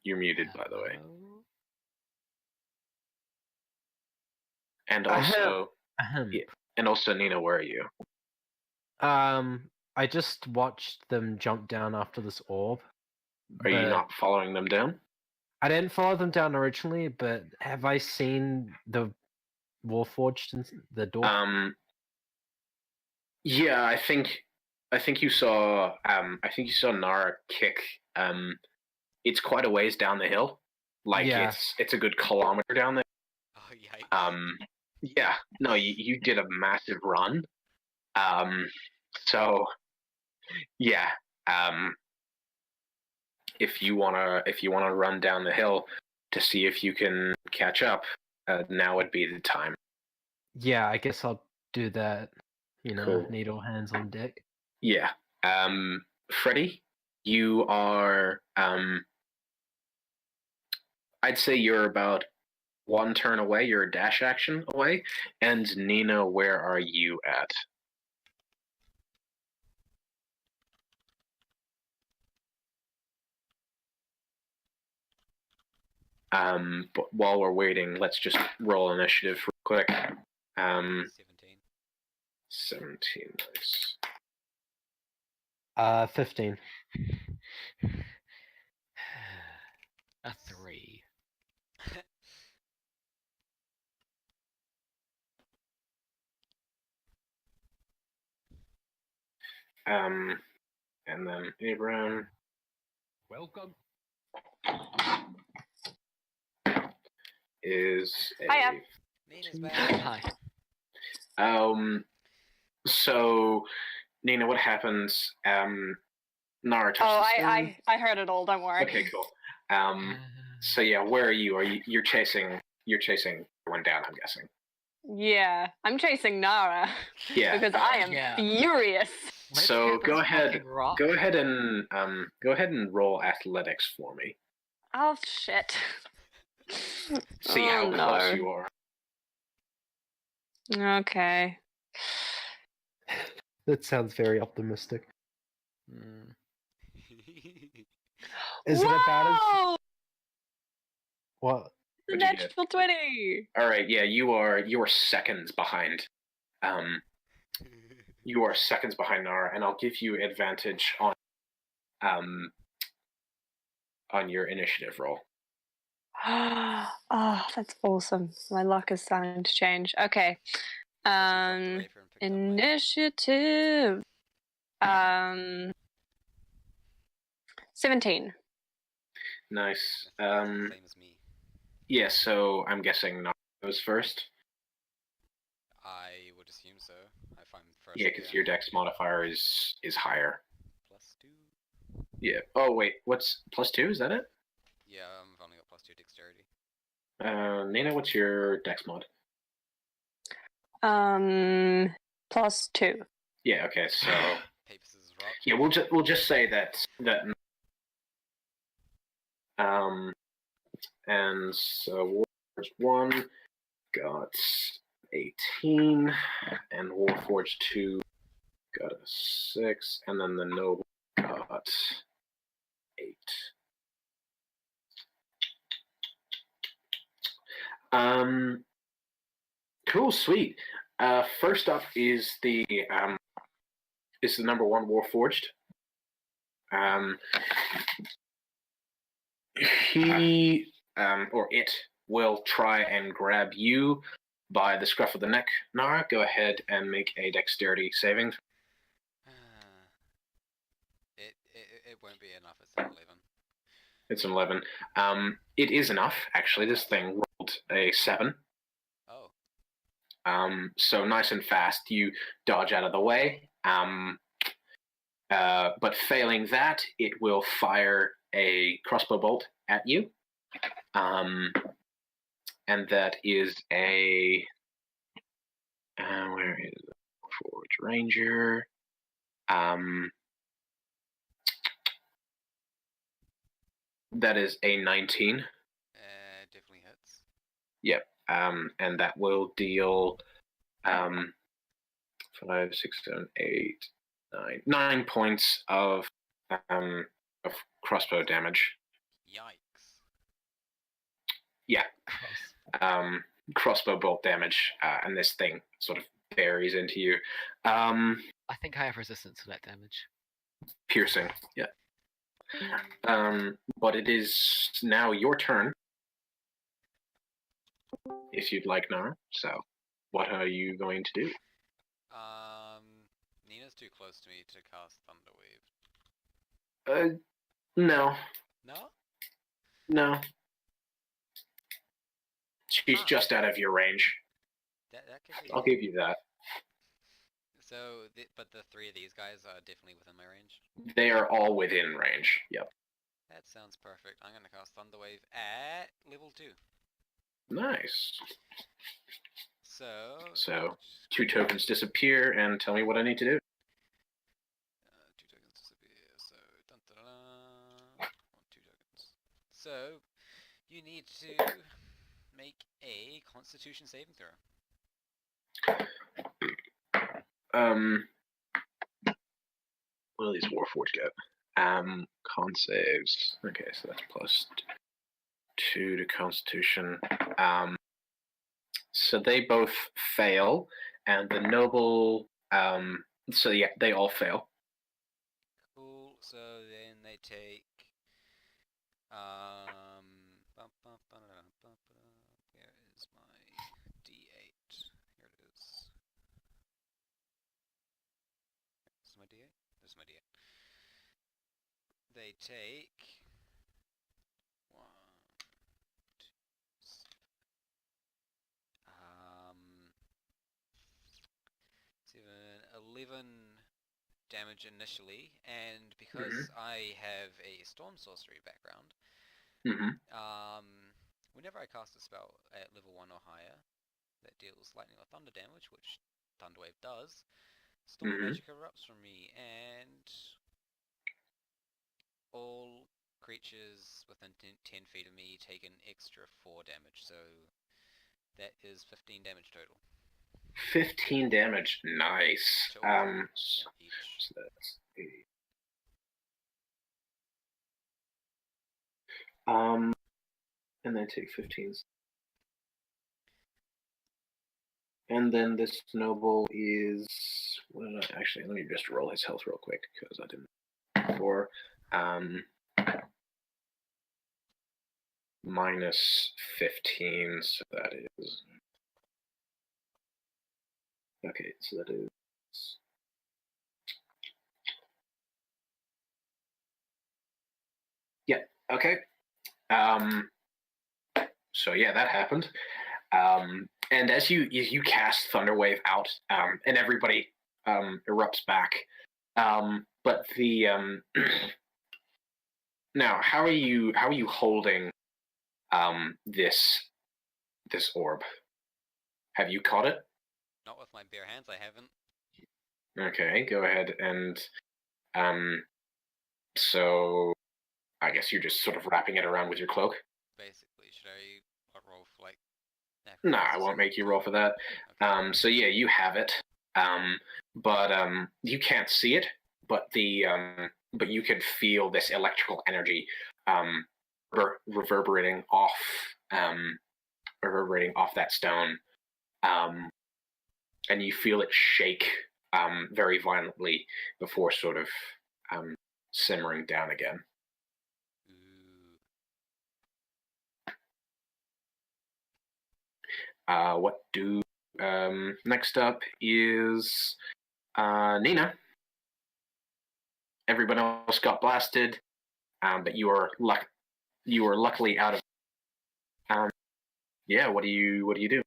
You're muted, by the way. And also, and also, Nina, where are you?
I just watched them jump down after this orb.
Are you
but
not following them down?
I didn't follow them down originally, but have I seen the Warforged in the door?
Yeah, I think you saw Nara kick. It's quite a ways down the hill. Like
Yeah.
it's a good kilometer down there.
Oh, yikes.
Yeah, no, you did a massive run. So yeah, if you wanna run down the hill, to see if you can catch up, now would be the time.
Yeah, I guess I'll do that. You know,
Cool.
need all hands on deck.
Yeah. Freddy, you are. I'd say you're about one turn away. You're a dash action away. And Nina, where are you at? But while we're waiting, let's just roll initiative real quick.
17.
17, nice.
15.
A 3.
And then Abraham
Welcome.
is a
Hiya.
Nina's back.
Hi.
So Nina, what happens? Nara touches
Oh,
the stone.
I heard it all. Don't worry.
Okay, cool. So yeah, where are you? You're chasing everyone down, I'm guessing.
Yeah, I'm chasing Nara
Yeah.
because I am
Yeah.
furious.
Let's
So
get
go
this
ahead.
fucking rock.
Go ahead and roll athletics for me.
Oh shit.
See
Oh,
how
no.
close you are.
Okay.
That sounds very optimistic.
Mm.
Is it about as
Whoa!
what?
The
What'd you get?
natural 20.
All right, yeah, you are seconds behind. You are seconds behind Nara, and I'll give you advantage on your initiative roll.
Oh, that's awesome. My luck is starting to change. Okay. Initiative. 17.
Nice.
Same as me.
Yeah, so I'm guessing Nara goes first.
I would assume so. If I'm first.
Yeah, because your dex modifier is higher.
+2.
Yeah. Oh wait, what's +2? Is that it?
Yeah, I've only got +2 dexterity.
Nina, what's your dex mod?
+2.
Yeah. Okay. So
Paper, scissors, rock.
yeah, we'll just say that and so Warforged 1 got 18, and Warforged 2 got a 6, and then the Noble got 8. Cool, sweet. First up is the number 1 Warforged. He or it will try and grab you by the scruff of the neck. Nara, go ahead and make a dexterity saving.
It won't be enough. It's an 11.
It's an 11. It is enough, actually. This thing rolled a 7.
Oh.
So nice and fast, you dodge out of the way. But failing that, it will fire a crossbow bolt at you. And that is a where is it? Forge Ranger? That is a 19.
Definitely hits.
Yep. And that will deal 5, 6, 7, 8, 9 points of crossbow damage.
Yikes.
Yeah. Crossbow bolt damage, and this thing sort of buries into you.
I think I have resistance to that damage.
Piercing, yeah. But it is now your turn, if you'd like, Nara. So, what are you going to do?
Nina's too close to me to cast Thunderwave.
No.
No?
No. She's just out of your range.
That could be.
I'll give you that.
So, but the 3 of these guys are definitely within my range.
They are all within range. Yep.
That sounds perfect. I'm gonna cast Thunderwave at level 2.
Nice.
So.
So 2 tokens disappear, and tell me what I need to do.
2 tokens disappear. So dun, dun, dun, dun. 2 tokens. So you need to make a Constitution saving throw.
What do these Warforged get? Con saves. Okay, so that's plus 2 to Constitution. So they both fail, and the noble. So yeah, they all fail.
Cool. So then they take. Where is my D8? Here it is. This is my D8. This is my D8. They take 1, 2, 7, 11 damage initially, and because I have a storm sorcery background, whenever I cast a spell at level 1 or higher that deals lightning or thunder damage, which Thunderwave does, storm magic erupts from me, and all creatures within 10 feet of me take an extra 4 damage, so that is 15 damage total.
15 damage. Nice.
Total,
So
each.
that's 8. And then take 15s. And then this noble is. Actually, let me just roll his health real quick because I didn't before. Minus 15, so that is. Okay, so that is. Yeah, okay. So yeah, that happened. And as you cast Thunderwave out, and everybody erupts back. But the now, how are you holding this orb? Have you caught it?
Not with my bare hands, I haven't.
Okay, go ahead and so I guess you're just sort of wrapping it around with your cloak.
Basically, should I roll for like?
No, I won't make you roll for that.
Okay.
So yeah, you have it, but you can't see it, but but you can feel this electrical energy reverberating off that stone, and you feel it shake very violently before sort of simmering down again.
Ooh.
What do next up is Nina. Everyone else got blasted, but you were luckily out of. Yeah, what do you do?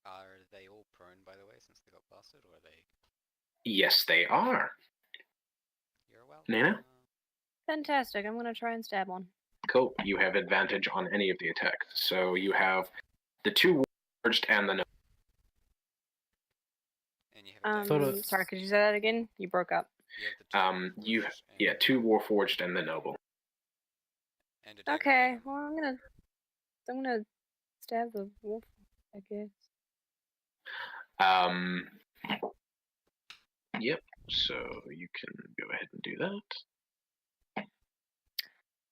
Are they all prone, by the way, since they got blasted, or are they?
Yes, they are.
You're well.
Nina?
Fantastic. I'm gonna try and stab one.
Cool. You have advantage on any of the attacks. So you have the 2 warforged and the.
And you have a
Sorry, could you say that again? You broke up.
You have the
2 warforged and the noble.
And a dagger.
Okay, well I'm gonna stab the wolf, I guess.
Yep. So you can go ahead and do that.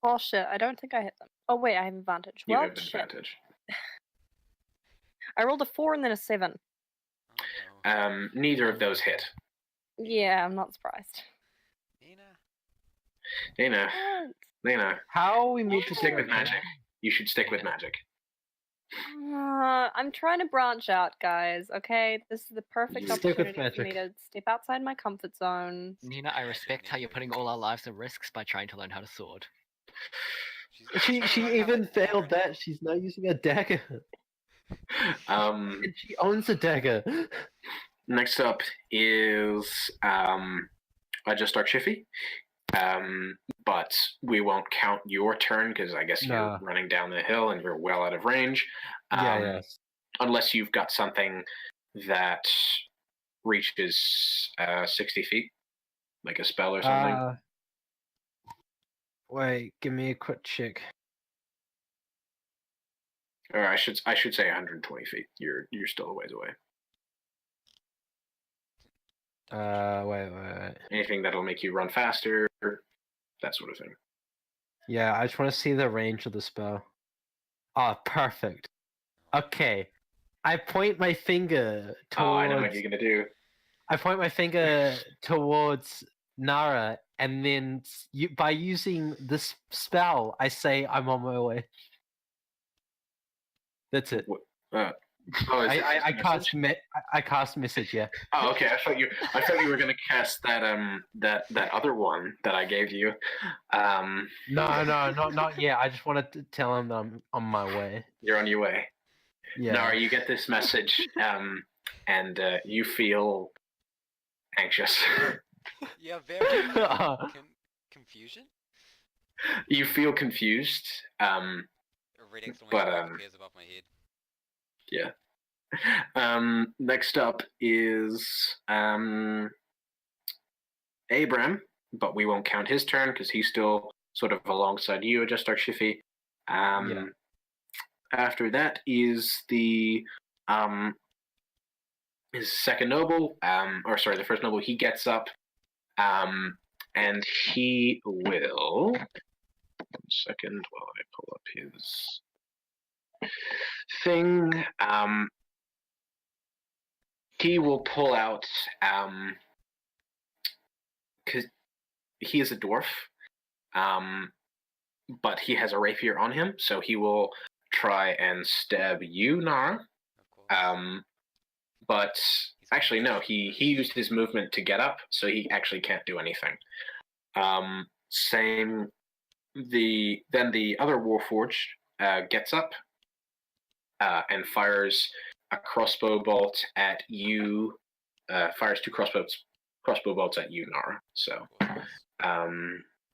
Oh shit, I don't think I hit them. Oh wait, I have advantage.
You
Well,
have
shit.
advantage.
I rolled a 4 and then a 7.
Oh no.
Neither of those hit.
Yeah, I'm not surprised.
Nina.
Nina.
How are we meant to
Stick with magic. You should stick with magic.
I'm trying to branch out, guys. Okay, this is the perfect
Stick with
opportunity for me
magic.
to step outside my comfort zone.
Nina, I respect how you're putting all our lives at risks by trying to learn how to sword.
She even failed that. She's now using a dagger. And she owns a dagger.
Next up is Just Chiffy. but we won't count your turn because I guess you're
Nah.
running down the hill and you're well out of range.
Yeah.
Unless you've got something that reaches 60 feet, like a spell or something.
Wait, give me a quick check.
Or I should say 120 feet. You're still a ways away.
Wait.
Anything that'll make you run faster, that sort of thing.
Yeah, I just want to see the range of the spell. Oh, perfect. Okay. I point my finger towards...
Oh, I know what you're gonna do.
I point my finger towards Nara, and then by using this spell, I say I'm on my way. That's it.
I
I cast message. Yeah.
Oh, okay. I thought you were gonna cast that that other one that I gave you.
No, not yet. I just wanted to tell him that I'm on my way.
You're on your way.
Yeah.
Nara, you get this message, and you feel anxious.
Yeah, very confusion.
You feel confused.
A red exclamation
But,
mark appears above my head.
Yeah. Next up is Abram, but we won't count his turn because he's still sort of alongside you, just Arkshifi.
Yeah.
After that is the his second noble, the first noble. He gets up, and he will. 1 second while I pull up his thing. He will pull out, because he is a dwarf, but he has a rapier on him, so he will try and stab you, Nara.
Of course.
But actually, no, he used his movement to get up, so he actually can't do anything. Then the other Warforged gets up and fires a crossbow bolt at you. Fires 2 crossbow bolts at you, Nara. So,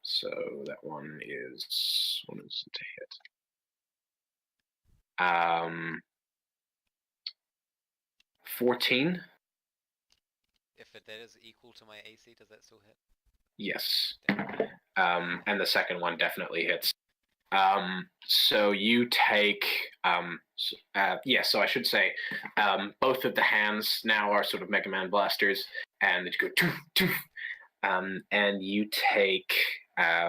so that one is to hit. 14.
If that is equal to my AC, does that still hit?
Yes. And the second one definitely hits. So you take, so I should say, both of the hands now are sort of Mega Man blasters, and they go toof, toof, and you take 5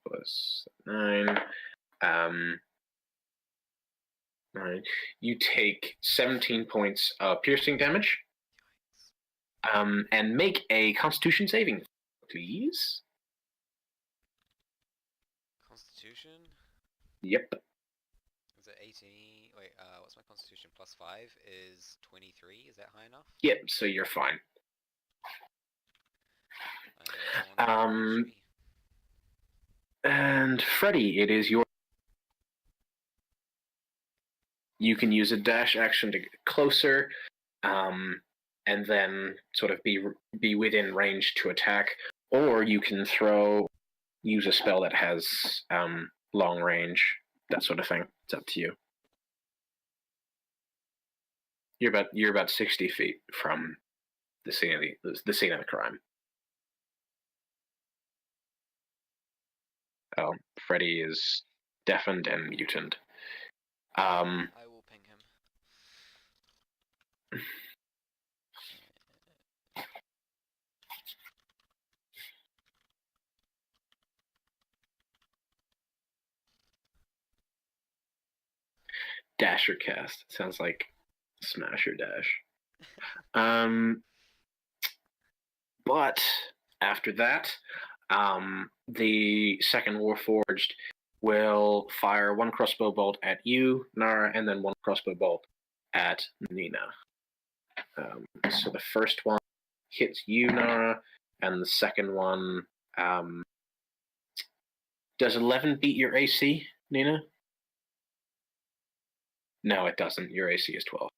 plus 9. 9. You take 17 points of piercing damage. And make a Constitution saving, please.
Constitution?
Yep.
Is it 18? Wait, what's my Constitution? Plus 5 is 23. Is that high enough?
Yep. So you're fine. And Freddy, it is your. You can use a dash action to get closer, and then sort of be within range to attack, or you can use a spell that has long range, that sort of thing. It's up to you. You're about 60 feet from the scene of the crime. Oh, Freddy is deafened and muted.
I will ping him.
Dasher cast. Sounds like Smash or Dash. But after that, the second Warforged will fire 1 crossbow bolt at you, Nara, and then 1 crossbow bolt at Nina. So the first one hits you, Nara, and the second one does 11 beat your AC, Nina? No, it doesn't. Your AC is 12.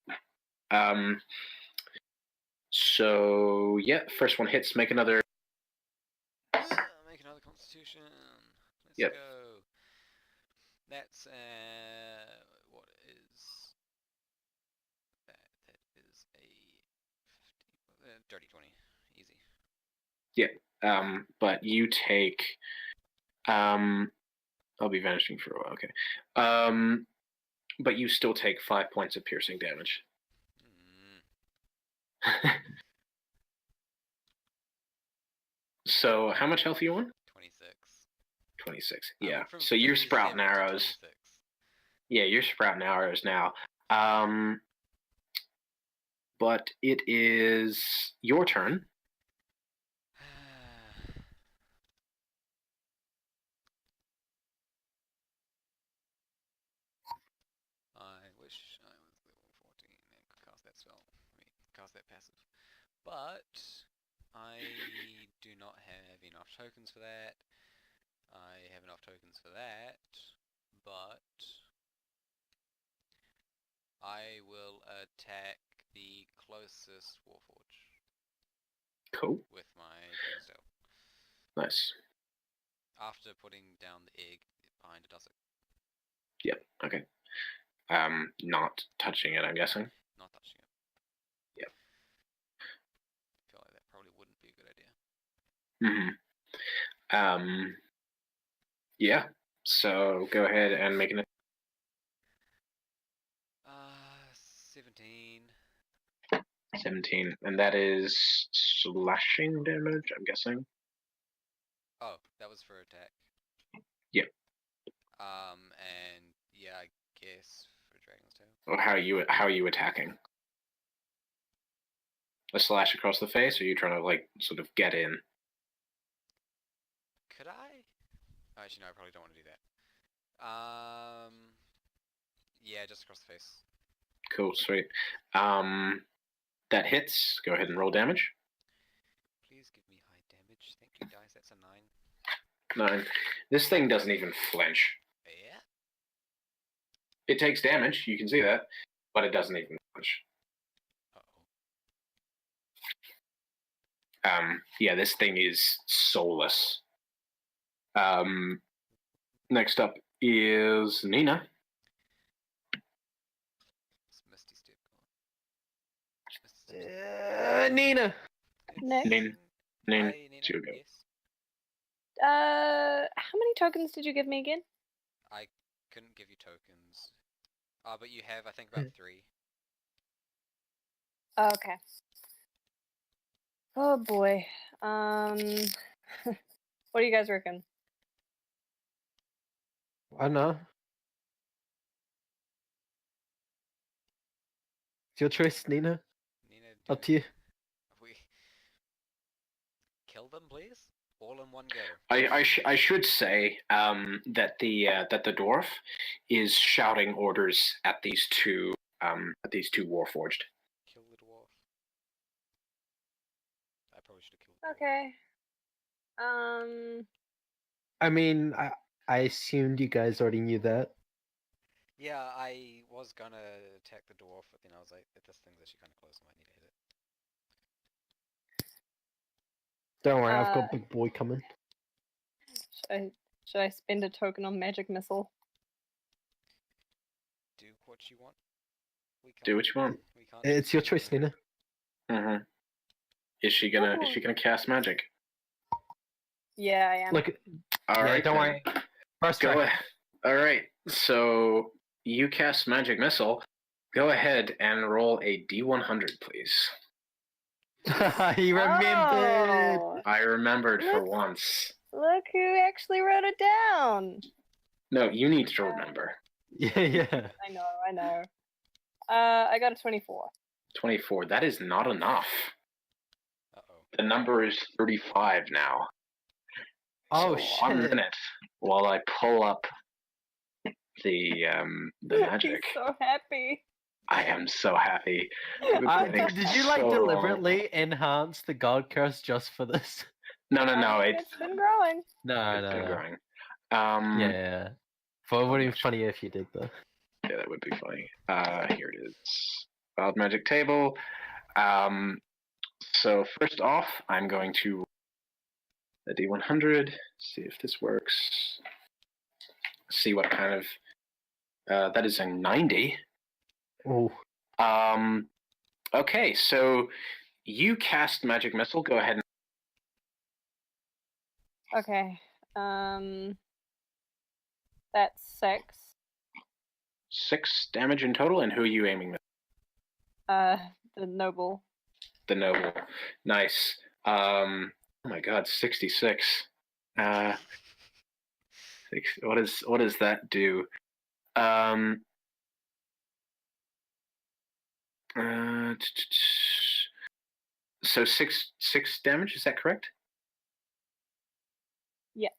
So yeah, first one hits. Make another.
Make another Constitution. Let's
Yep.
go. That's what is that? That is a 50, dirty 20. Easy.
But you take. I'll be vanishing for a while. Okay. But you still take 5 points of piercing damage. So how much health are you on?
26.
26.
I
Yeah.
went from
So you're
57
sprouting
to
arrows.
26.
Yeah, you're sprouting arrows now. But it is your turn.
I wish I was level 14 and could cast that spell. Cast that passive. But I do not have enough tokens for that. I have enough tokens for that, but I will attack the closest Warforge
Cool.
with my Dragonsteel.
Nice.
After putting down the egg behind a tussock.
Yep. Okay. Not touching it, I'm guessing.
Not touching it.
Yep.
I feel like that probably wouldn't be a good idea.
Yeah. So go ahead and make an.
17.
17, and that is slashing damage, I'm guessing.
Oh, that was for attack.
Yep.
And yeah, I guess for Dragon's Tail.
Or how are you attacking? A slash across the face, or are you trying to like sort of get in?
Could I? Oh, actually, no, I probably don't want to do that. Yeah, just across the face.
Cool, sweet. That hits. Go ahead and roll damage.
Please give me high damage. Thank you, dice. That's a 9.
9. This thing doesn't even flinch.
Yeah.
It takes damage, you can see that, but it doesn't even flinch.
Uh-oh.
Yeah, this thing is soulless. Next up is Nina.
It's Misty Step. Misty Step.
Nina.
Next.
Nina. Nina.
Hi, Nina.
Here we go.
Yes.
How many tokens did you give me again?
I couldn't give you tokens. But you have, I think, about 3.
Okay. Oh boy. What do you guys reckon?
I know. It's your choice, Nina.
Nina,
Up to you.
We kill them, please. All in one go.
I should say that the dwarf is shouting orders at these two warforged.
Kill the dwarf. I probably should have killed the dwarf.
Okay.
I mean, I assumed you guys already knew that.
Yeah, I was gonna attack the dwarf, but then I was like, this thing's actually kind of close, I might need to hit it.
Don't worry, I've got big boy coming.
should I spend a token on magic missile?
Do what you want. We can't,
Do what you want.
We can't
It's
just
your
do
choice,
anything.
Nina.
Is she gonna cast magic?
Yeah, I am.
Look,
All right,
don't
then.
worry. First
Go
try.
ahead. All right. So you cast magic missile. Go ahead and roll a d100, please.
He remembered.
Oh,
I remembered for
Look.
once.
look who actually wrote it down.
No, you need to remember.
Yeah.
I know. I got a 24.
24. That is not enough.
Uh-oh.
The number is 35 now.
Oh
So 1
shit.
minute while I pull up the magic.
He's so happy.
I am so happy.
Did you like
So
deliberately enhance the god curse just for this?
No.
It's been growing.
No,
It's been
no.
growing.
Yeah. But it would be funny if you did though.
Yeah, that would be funny. Here it is. Wild Magic table. So first off, I'm going to the D100. See if this works. See what kind of. That is a 90.
Oh.
Okay, so you cast Magic Missile. Go ahead and.
Okay. That's 6.
6 damage in total, and who are you aiming at?
The noble.
The noble. Nice. Oh my god, 66. What does that do? So six damage, is that correct?
Yeah.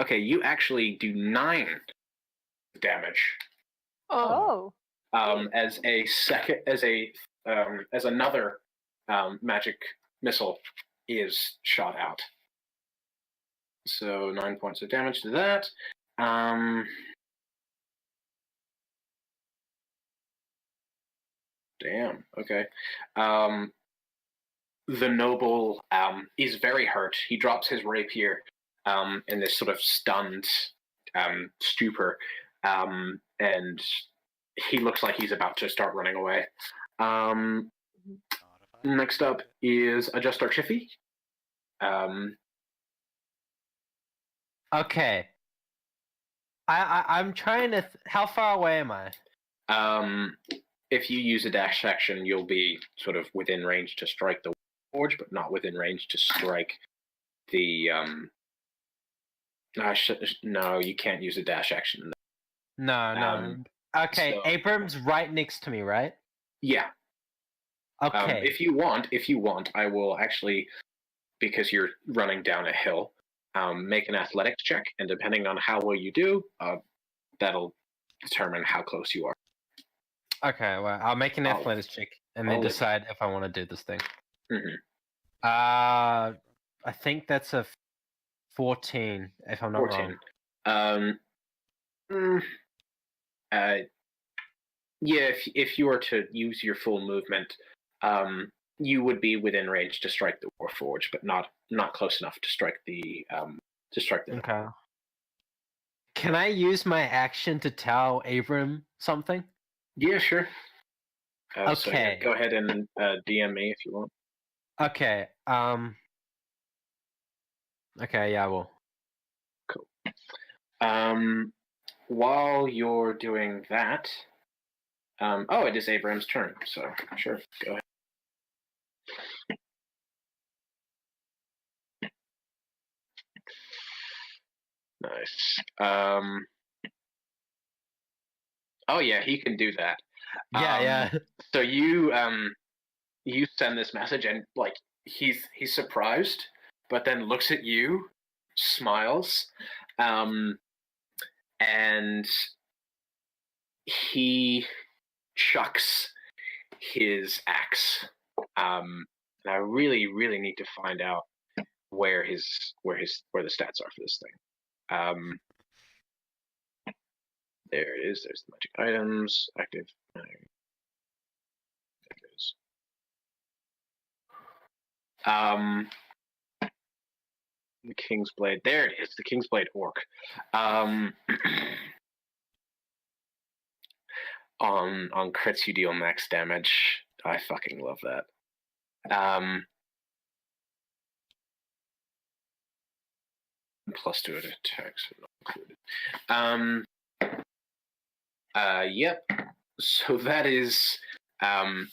Okay, you actually do 9 damage.
Oh.
As another magic missile is shot out. So 9 points of damage to that. Damn. Okay. The noble is very hurt. He drops his rapier in this sort of stunned stupor, and he looks like he's about to start running away. Next up is Adjustar Chiffy.
Okay. I'm trying to. How far away am I?
If you use a dash action, you'll be sort of within range to strike the forge, but not within range to strike the. No, you can't use a dash action.
No. Okay,
so-
Abram's right next to me, right?
Yeah.
Okay.
If you want, I will actually, because you're running down a hill, make an athletics check, and depending on how well you do, that'll determine how close you are.
Okay, well, I'll make an athletics check and then
I'll let-
decide if I want to do this thing.
Mhm.
I think that's a 14, if I'm not
14.
wrong.
Yeah, if you were to use your full movement, you would be within range to strike the Warforged, but not close enough to strike the
Okay. Can I use my action to tell Abram something?
Yeah, sure. So yeah,
Okay.
go ahead and DM me if you want.
Okay. Okay, yeah, I will.
While you're doing that, it is Abraham's turn, so sure, go ahead. Nice. Oh yeah, he can do that.
Yeah.
So you send this message, and like he's surprised, but then looks at you, smiles, and he chucks his axe. And I really need to find out where the stats are for this thing. There it is. There's the magic items. Active. There it is. The King's Blade. There it is. The King's Blade Orc. On crits you deal max damage. I fucking love that. +2 attacks not included. Yep. So that is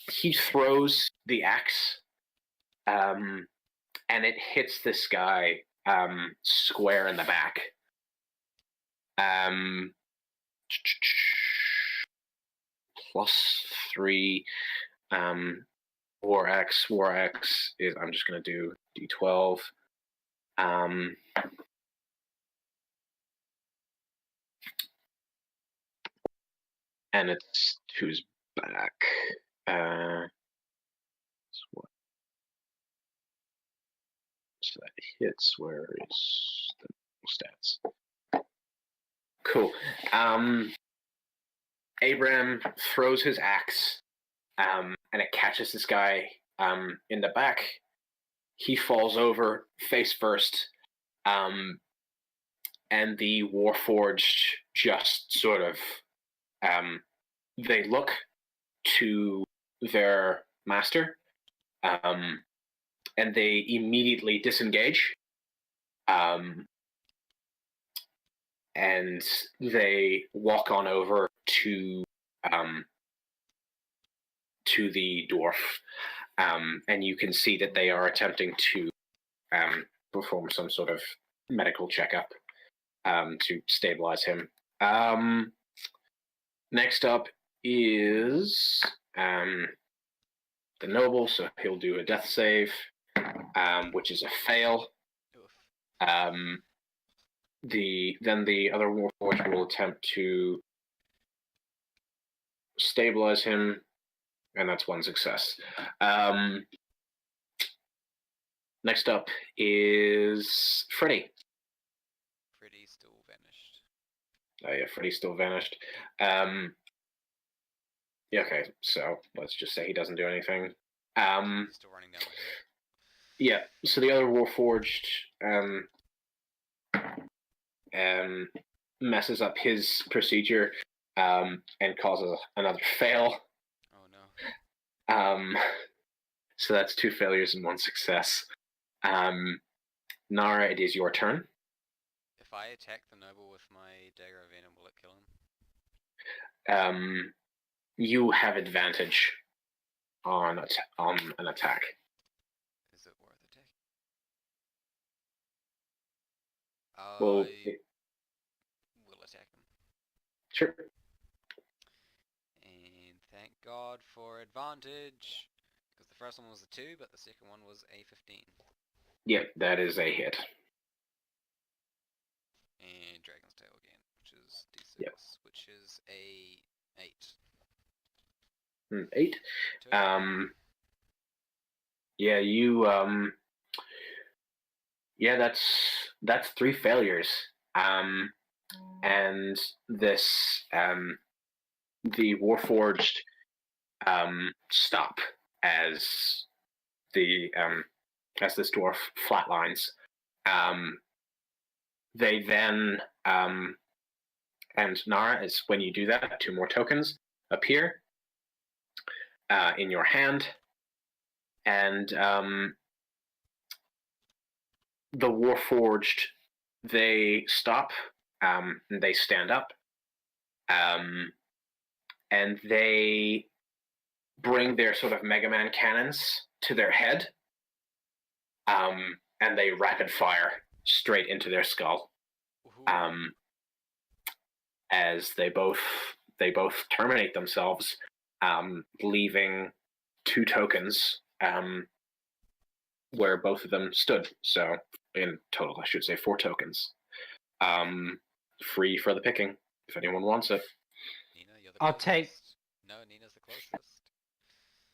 he throws the axe, and it hits this guy square in the back. +3 War X is, I'm just gonna do D12. And it's to his back. So that hits. Where is the stats? Cool. Abram throws his axe, and it catches this guy in the back. He falls over face first, and the Warforged just sort of they look to their master, and they immediately disengage, and they walk on over to the dwarf, and you can see that they are attempting to perform some sort of medical checkup to stabilize him. Next up is the noble, so he'll do a death save, which is a fail.
Oof.
Then the other warforged will attempt to stabilize him, and that's one success. Next up is Freddy.
Freddy still vanished.
Oh yeah, Freddy's still vanished. Yeah, okay, so let's just say he doesn't do anything.
He's still running down the hill.
Yeah, so the other warforged messes up his procedure and causes another fail.
Oh no.
So that's 2 failures and 1 success. Nara, it is your turn.
If I attack the noble with my dagger of venom, will it kill him?
You have advantage on an attack.
Is it worth attacking?
Well,
Will attack him.
sure.
And thank God for advantage, because the first one was a 2, but the second one was a 15.
Yep, that is a hit.
And Dragon's Tail again, which is D6,
Yep.
which is a 8.
8.
2.
Yeah, you yeah, that's 3 failures. And this the Warforged stop as this dwarf flatlines. They then and Nara, is when you do that, 2 more tokens appear in your hand, and the Warforged, they stop, and they stand up, and they bring their sort of Mega Man cannons to their head, and they rapid fire straight into their skull,
Ooh.
as they both terminate themselves, leaving 2 tokens where both of them stood. So in total, I should say 4 tokens, free for the picking if anyone wants it.
Nina, you're the
I'll
closest.
take-
No, Nina's the closest.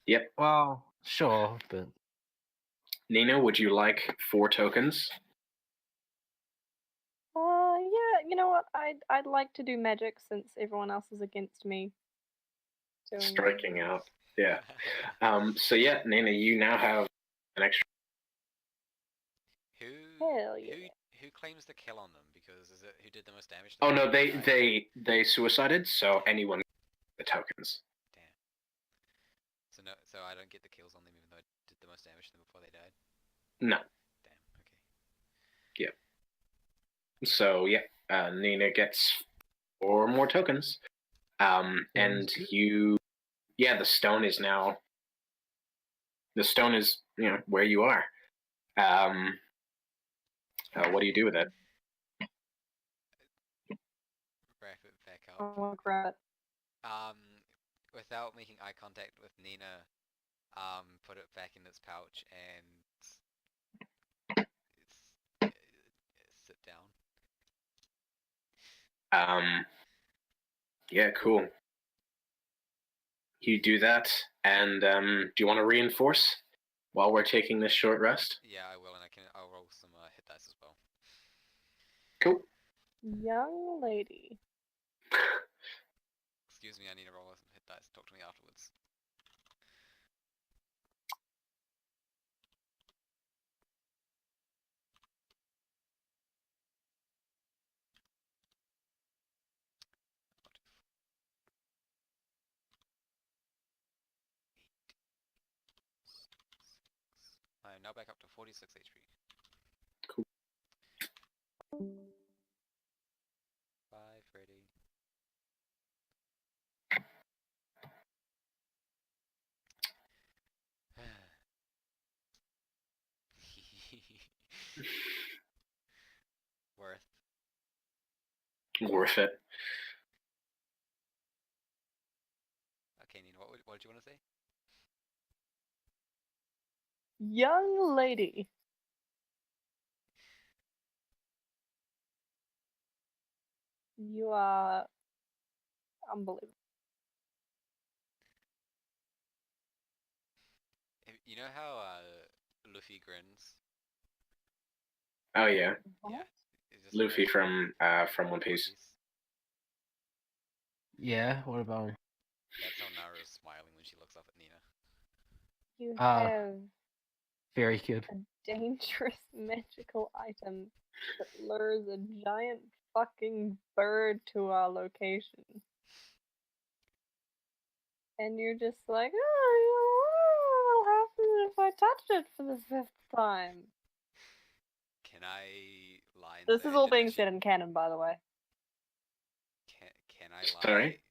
Yep.
Well, sure, but
Nina, would you like 4 tokens?
Yeah, you know what? I'd like to do magic since everyone else is against me. Doing
Striking out. Yeah. So yeah, Nina, you now have an extra.
Hell yeah.
Who claims the kill on them? Because is it who did the most damage? to
Oh
them?
no,
Right.
they suicided. So anyone the tokens.
Damn. So I don't get the kills on them even though I did the most damage to them before they died.
No.
Damn. Okay.
So yeah, Nina gets 4 more tokens. And you, yeah, the stone is where you are. What do you do with it?
Wrap it back
I
up.
want to grab it.
Without making eye contact with Nina, put it back in its pouch and sit down.
Yeah, cool. You do that, and do you want to reinforce while we're taking this short rest?
Yeah, I will, and I'll roll some hit dice as well.
Cool.
Young lady.
Excuse me, I need to roll some hit dice. Talk to me afterwards. now back up to 46 HP.
Cool.
Bye, Freddy. Worth.
Worth it.
Okay, Nina, what did you want to say?
Young lady. You are unbelievable.
You know how Luffy grins?
Oh yeah,
Yeah. It's just
Luffy
very
from One Piece.
Yeah, what about him?
That's how Nara is smiling when she looks up at Nina.
You
Ah.
have
Very good.
a dangerous magical item that lures a giant fucking bird to our location. And you're just like, oh, what happens if I touch it for the 5th time?
Can I lie and
This
say
is
I
all
didn't
being
actually...
said in canon, by the way.
Can I lie?
Sorry?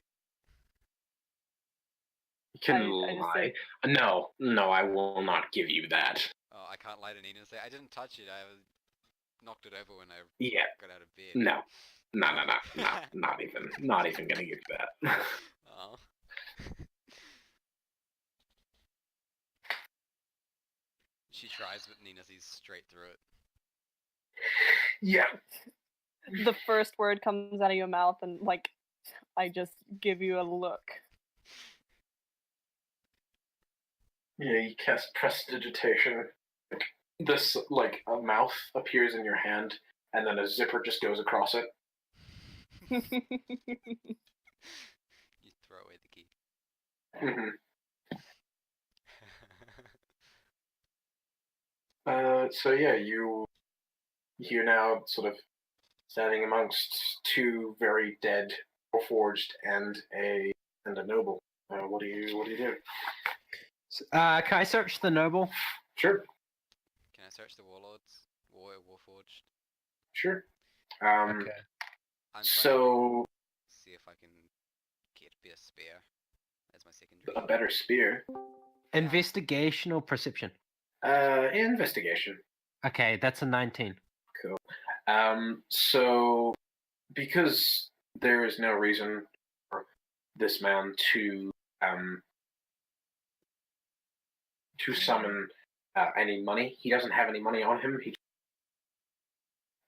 You can
I just
lie.
said-
No, I will not give you that.
Oh, I can't lie to Nina and say I didn't touch it. I knocked it over when I
Yeah,
got out of bed.
no, not even gonna give you that.
Oh. She tries, but Nina sees straight through it.
Yeah.
The first word comes out of your mouth, and like, I just give you a look.
Yeah, you cast prestidigitation. This, like, a mouth appears in your hand, and then a zipper just goes across it.
You throw away the key.
Mm-hmm. So yeah, you're now sort of standing amongst two very dead Warforged and a noble. What do you do?
Can I search the noble?
Sure,
Can I search the warlords? Warforged?
sure.
I'm
Okay.
trying
So
to see if I can get a spear as my secondary.
a better spear.
Investigation or perception?
Investigation.
Okay, that's a 19.
Cool. So because there is no reason for this man to summon any money. He doesn't have any money on him. He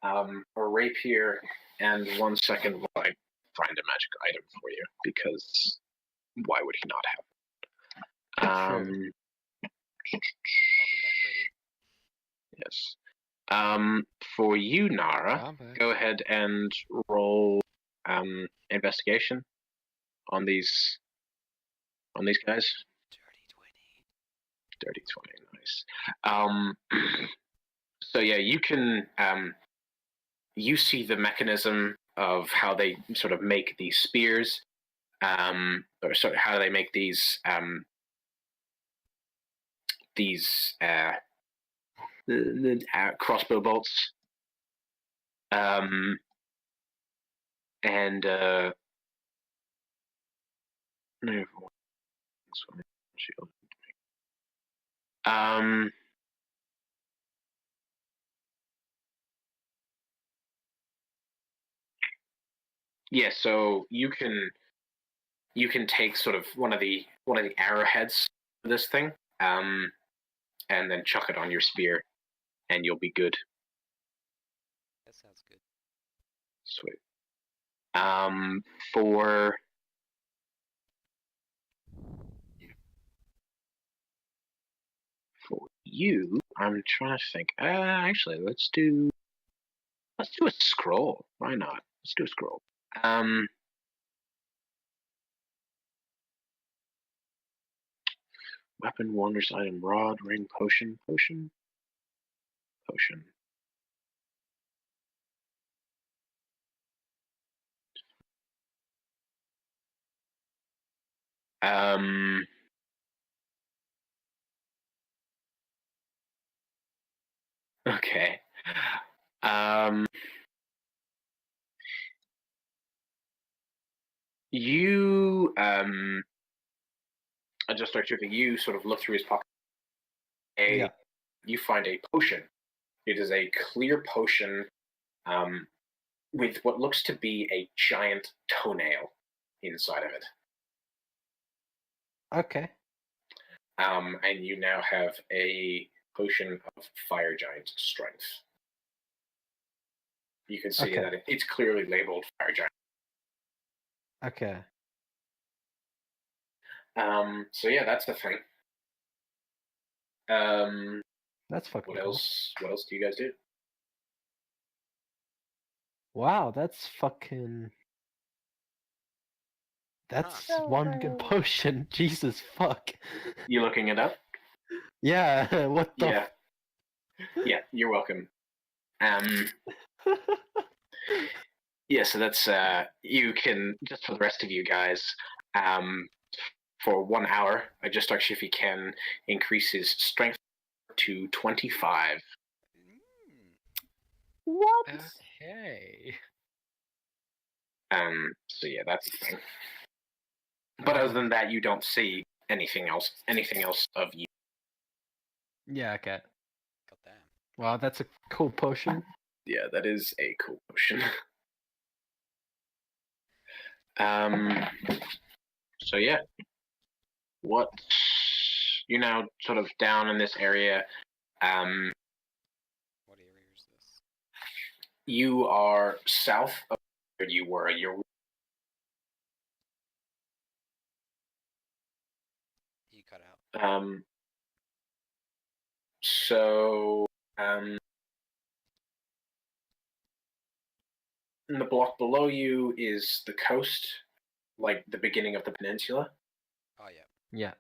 a rapier, and 1 second while I find a magic item for you, because why would he not have?
Sure.
Welcome back, Freddy.
Yes. For you, Nara, go ahead and roll investigation on these guys.
Dirty 20.
Dirty 20, nice. So yeah, you can you see the mechanism of how they sort of make these spears, or sort of how they make these crossbow bolts, and yeah, so you can take sort of one of the arrowheads of this thing, and then chuck it on your spear, and you'll be good.
That sounds good.
Sweet. For you, I'm trying to think. Actually, let's do a scroll. Why not? Let's do a scroll. Weapon, wonders, item, rod, ring, potion. Um, Okay. Um, you just start shifting. You sort of look through his pocket.
Yeah.
You find a potion. It is a clear potion with what looks to be a giant toenail inside of it.
Okay.
And you now have a potion of fire giant strength. You can see
Okay.
that it's clearly labeled fire giant.
Okay.
So yeah, that's the thing.
That's fucking
What
cool.
else? What else do you guys do?
Wow, that's fucking. That's
So
one good
brave.
potion. Jesus fuck.
You looking it up?
Yeah. What the?
Yeah. Yeah, you're welcome. Yeah, so that's you can just for the rest of you guys, for 1 hour, just Shiffy can increase his strength to 25.
What?
Okay.
So yeah, that's the thing. But other than that, you don't see anything else of you.
Yeah. Okay.
Goddamn.
Wow, that's a cool potion.
Yeah, that is a cool potion. So yeah, what you're now sort of down in this area.
What area is this?
You are south of where you were. You're
You cut out.
So in the block below you is the coast, like the beginning of the peninsula.
Oh yeah.
Yeah.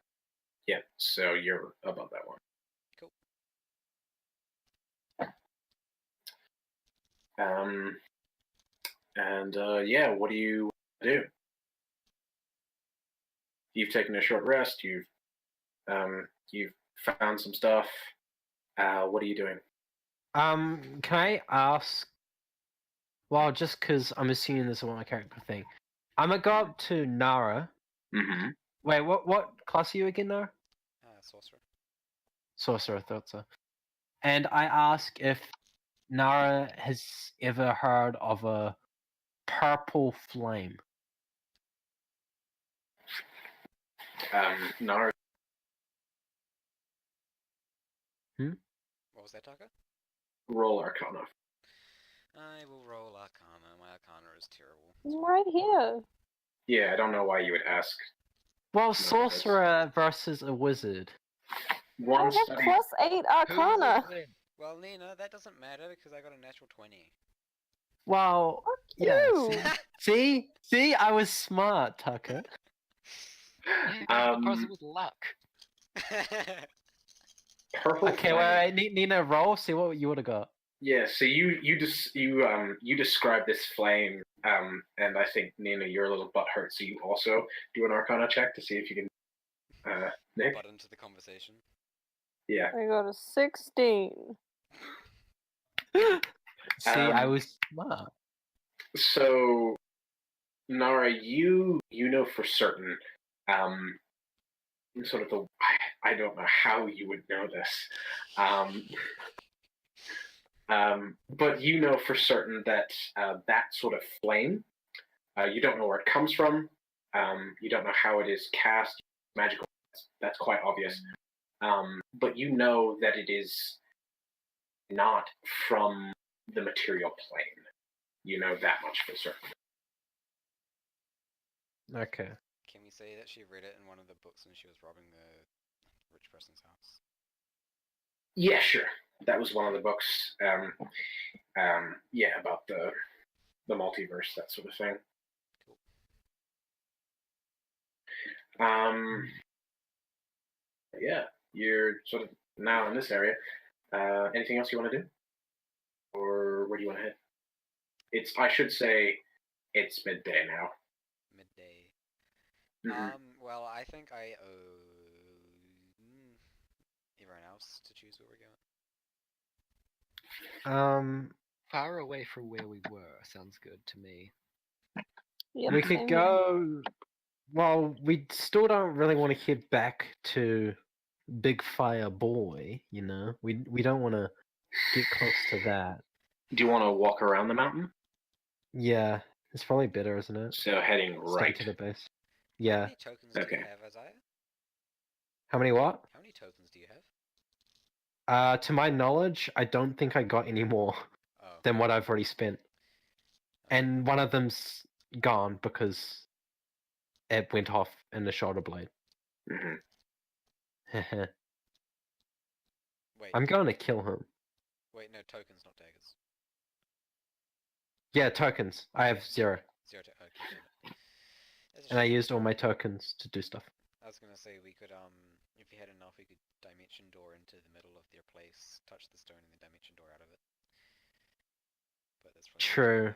Yeah, so you're above that one.
Cool.
And yeah, what do you do? You've taken a short rest. You've found some stuff. What are you doing?
Can I ask? Well, just because I'm assuming this is one of my character thing, I'm gonna go up to Nara.
Mm-hmm.
Wait, what class are you again, Nara?
Sorcerer.
Sorcerer, I thought so. And I ask if Nara has ever heard of a purple flame.
Nara.
What was that, Taka?
Roll Arcana.
I will roll Arcana. My Arcana is terrible.
I'm right here.
Yeah, I don't know why you would ask.
Well,
that's-
sorcerer versus a wizard.
I
One
have
study.
+8 Arcana.
Well, Nina, that doesn't matter because I got a natural 20.
Well,
Fuck
yeah.
you.
See, I was smart, Tucker.
Yeah, the puzzle was luck.
Purple.
Okay,
flame.
wait, Nina, roll. See what you would have got.
Yeah, so you describe this flame, and I think Nina, you're a little butthurt, so you also do an Arcana check to see if you can, Nick.
Butt into the conversation.
Yeah.
I got a 16.
See, I was smart.
So, Nara, you know for certain, sort of I don't know how you would know this, but you know for certain that that sort of flame, you don't know where it comes from, you don't know how it is cast, magical. That's quite obvious, but you know that it is not from the material plane. You know that much for certain.
Okay.
Can we say that she read it in one of the books when she was robbing the rich person's house?
Yeah, sure. That was one of the books. Yeah, about the multiverse, that sort of thing.
Cool.
Yeah, you're sort of now in this area. Anything else you want to do, or where do you want to head? I should say, it's midday now.
Midday.
Mhm.
Well, I think I owe everyone else to choose where we're going.
Far away from where we were sounds good to me.
Yep,
we
same
could
here.
go. Well, we still don't really want to head back to Big Fire Boy. You know, we don't want to get close to that.
Do you want to walk around the mountain?
Yeah, it's probably better, isn't it?
So heading
Stay
right.
to the base.
How
Yeah.
many tokens do
Okay.
you have, Isaiah?
How many what?
How many tokens do you have?
To my knowledge, I don't think I got any more
Oh.
than what I've already spent. And one of them's gone because it went off in the shoulder blade.
hmm
Wait,
I'm going to kill him.
wait, no, tokens, not daggers.
Yeah, tokens. I have 0.
0 to okay. That's a
And I
shame.
used all my tokens to do stuff.
I was gonna say we could if you had enough we could dimension door into the middle of their place, touch the stone and then dimension door out of it. But that's probably
True.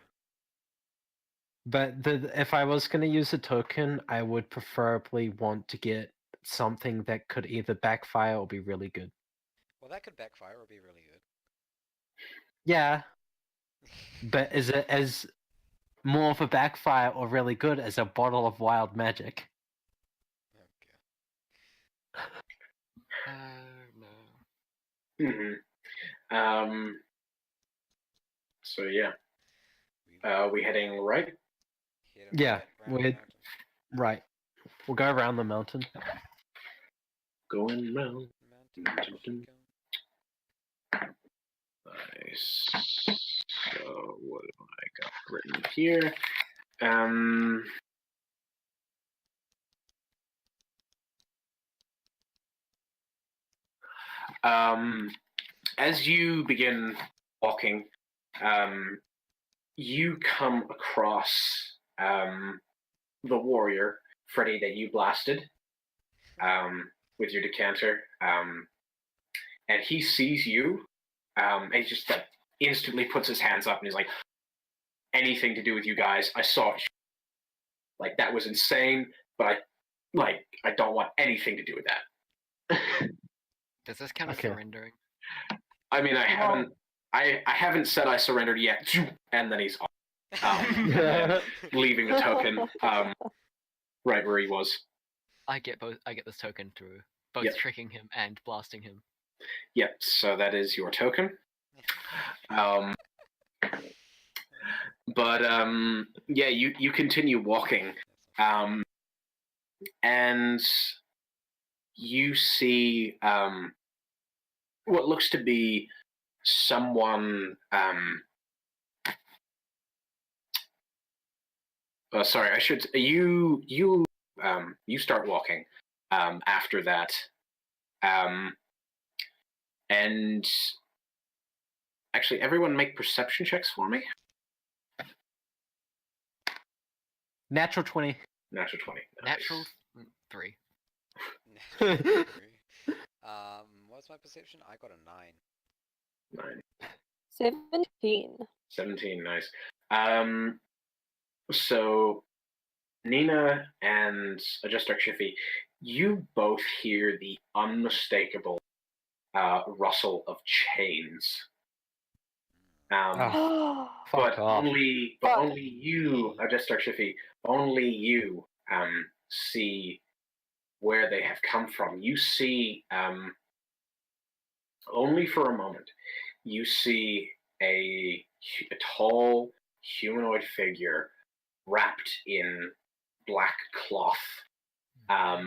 But if I was going to use a token, I would preferably want to get something that could either backfire or be really good.
Well, that could backfire or be really good.
Yeah, but is it as more of a backfire or really good as a bottle of wild magic?
Okay.
No.
hmm So yeah, we heading right?
Hit 'em
Yeah,
right round the
we're-
mountain.
Right. We'll go around the mountain.
Going round.
Mountain, keep going.
Nice. So what have I got written here? As you begin walking, you come across the warrior, Freddy, that you blasted with your decanter. And he sees you, and he just like instantly puts his hands up and he's like, anything to do with you guys, I saw it. Like, that was insane, but I don't want anything to do with that.
Does this count as
Okay.
surrendering?
I mean, I haven't said I surrendered yet, and then he's off, leaving the token right where he was.
I get this token through both
Yep.
tricking him and blasting him.
Yep, so that is your token. But yeah, you continue walking, and you see what looks to be someone. Sorry, I should. You start walking after that, and actually, everyone make perception checks for me.
Natural 20.
Natural 20. Nice.
Natural 3.
What's my perception? I got a 9.
9.
17.
17, nice. So Nina and Adjuster Chiffy, you both hear the unmistakable rustle of chains.
Fuck
But
off.
only you, Adjuster Chiffy, only you see where they have come from. You see, only for a moment, you see a tall humanoid figure wrapped in black cloth, head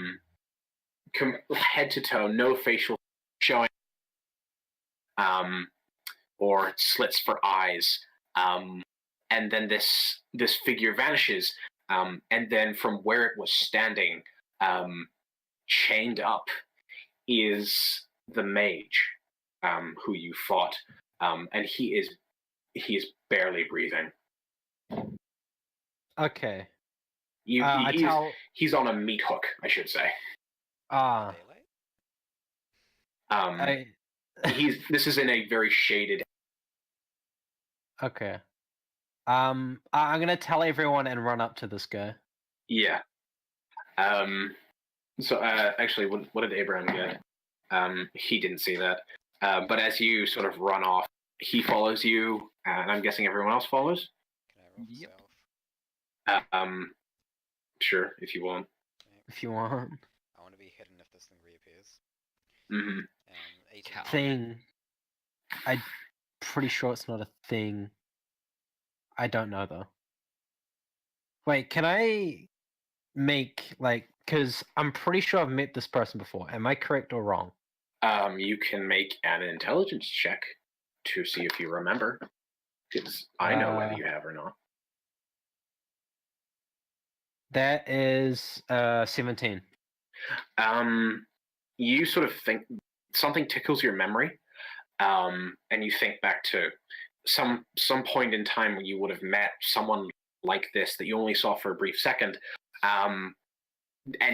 to toe, no facial showing, or slits for eyes, and then this figure vanishes, and then from where it was standing, chained up, is the mage who you fought, and he is barely breathing.
Okay.
He's on a meat hook, I should say.
Daylight?
This is in a very shaded.
Okay. I'm gonna tell everyone and run up to this guy.
Yeah. So actually, what did Abraham get? He didn't see that. But as you sort of run off, he follows you, and I'm guessing everyone else follows.
Can I roll
Yep.
stealth?
Sure, if you want.
If you want.
I want to be hidden if this thing reappears.
Mm-hmm.
18.
Cow.
Thing. I'm pretty sure it's not a thing. I don't know though. Wait, can I make like? Because I'm pretty sure I've met this person before. Am I correct or wrong?
You can make an intelligence check to see if you remember, because I know whether you have or not.
That is 17.
You sort of think something tickles your memory, and you think back to some point in time when you would have met someone like this that you only saw for a brief second, and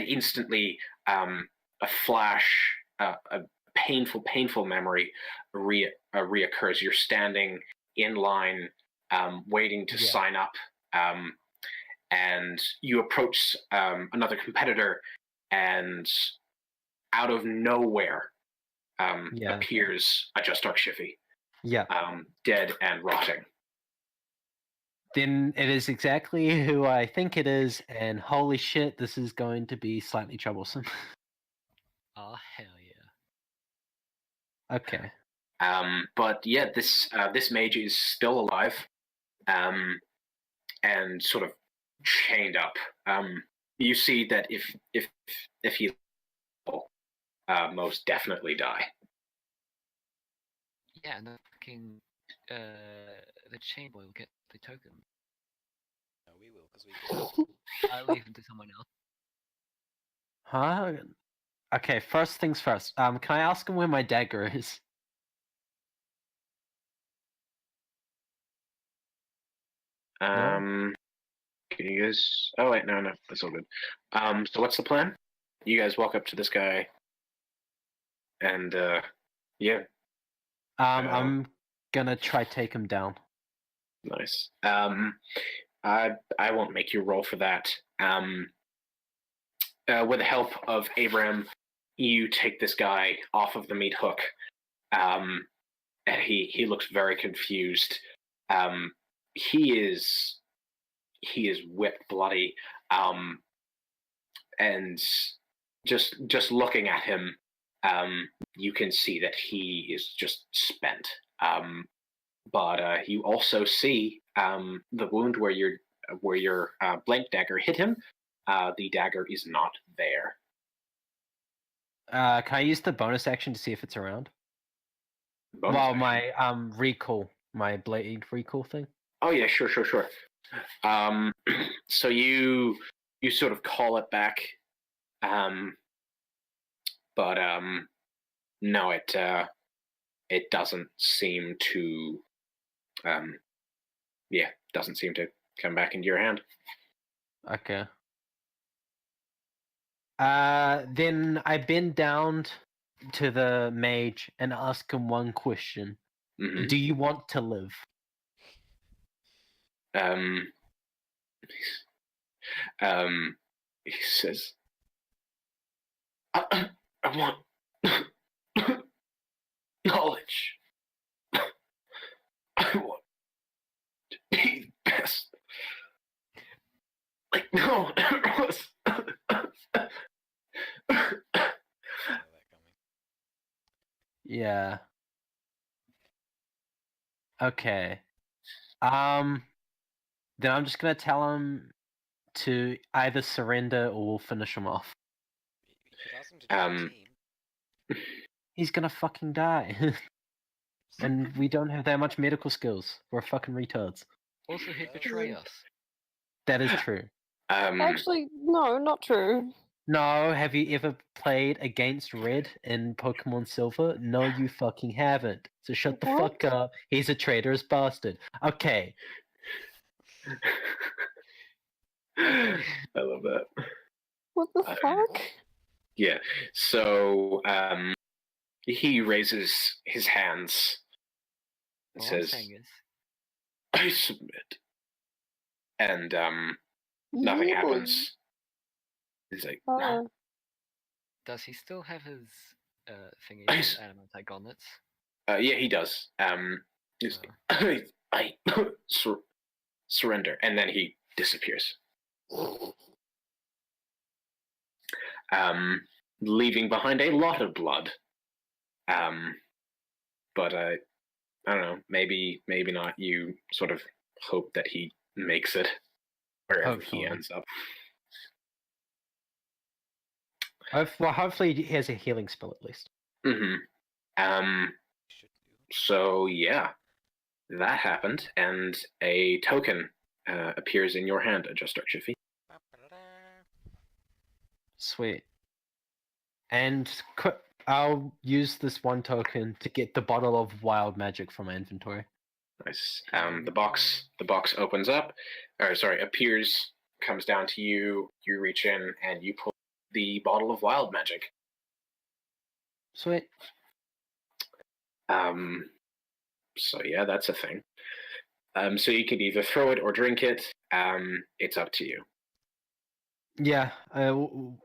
instantly a flash, a painful memory reoccurs. You're standing in line, waiting to sign up, and you approach another competitor, and out of nowhere appears a Just Dark Shiffy,
Yeah.
dead and rotting.
Then it is exactly who I think it is, and holy shit, this is going to be slightly troublesome.
Oh hell yeah.
Okay.
But yeah, this mage is still alive, and sort of chained up. You see that if he most definitely die.
Yeah, and the fucking the chain boy will get the token.
No, we will, because we did.
I'll leave him to someone else.
Huh? Okay, first things first. Can I ask him where my dagger is?
Can you guys? Oh wait, no, that's all good. So what's the plan? You guys walk up to this guy, and yeah,
I'm gonna try take him down.
nice. I won't make you roll for that. With the help of Abraham, you take this guy off of the meat hook, and he looks very confused. He is whipped bloody, and just looking at him, you can see that he is just spent. But you also see the wound where your blank dagger hit him. The dagger is not there.
Can I use the bonus action to see if it's around?
Bonus
Well,
action.
my recall, my blade recall thing.
Oh yeah, sure. So you sort of call it back, but no, it doesn't seem to, doesn't seem to come back into your hand.
Okay. Then I bend down to the mage and ask him one question.
Mhm.
Do you want to live?
He says, I want knowledge. I want to be the best. Like no one ever was.
Saw that coming.
Yeah. Okay. Then I'm just gonna tell him to either surrender or we'll finish him off.
You could ask him to join the team.
He's gonna fucking die. And we don't have that much medical skills. We're fucking retards.
Also, he'd betray us.
That is true.
Actually, no, not true.
No, have you ever played against Red in Pokemon Silver? No, you fucking haven't. So shut the
What?
fuck up. He's a traitorous bastard. Okay.
I love that.
What the fuck?
Yeah. So he raises his hands and
All I'm
says,
saying is,
I submit. And nothing
Yeah.
happens. He's like,
Oh.
does he still have his thingy,
Nice.
adamantite gauntlets?
yeah, he does. He's I surrender, and then he disappears. Leaving behind a lot of blood. But I don't know. Maybe not. You sort of hope that he makes it wherever he
Hopefully.
ends up.
Hopefully he has a healing spell at least.
Mm-hmm.
Should do.
So yeah, that happened, and a token appears in your hand, Adjuster Chiffy.
Ba-ba-da-da.
Sweet. And I'll use this one token to get the bottle of wild magic from my inventory.
Nice. The box opens up, or sorry, appears, comes down to you. You reach in and you pull the bottle of wild magic.
Sweet.
So yeah, that's a thing. So you could either throw it or drink it. It's up to you.
Yeah.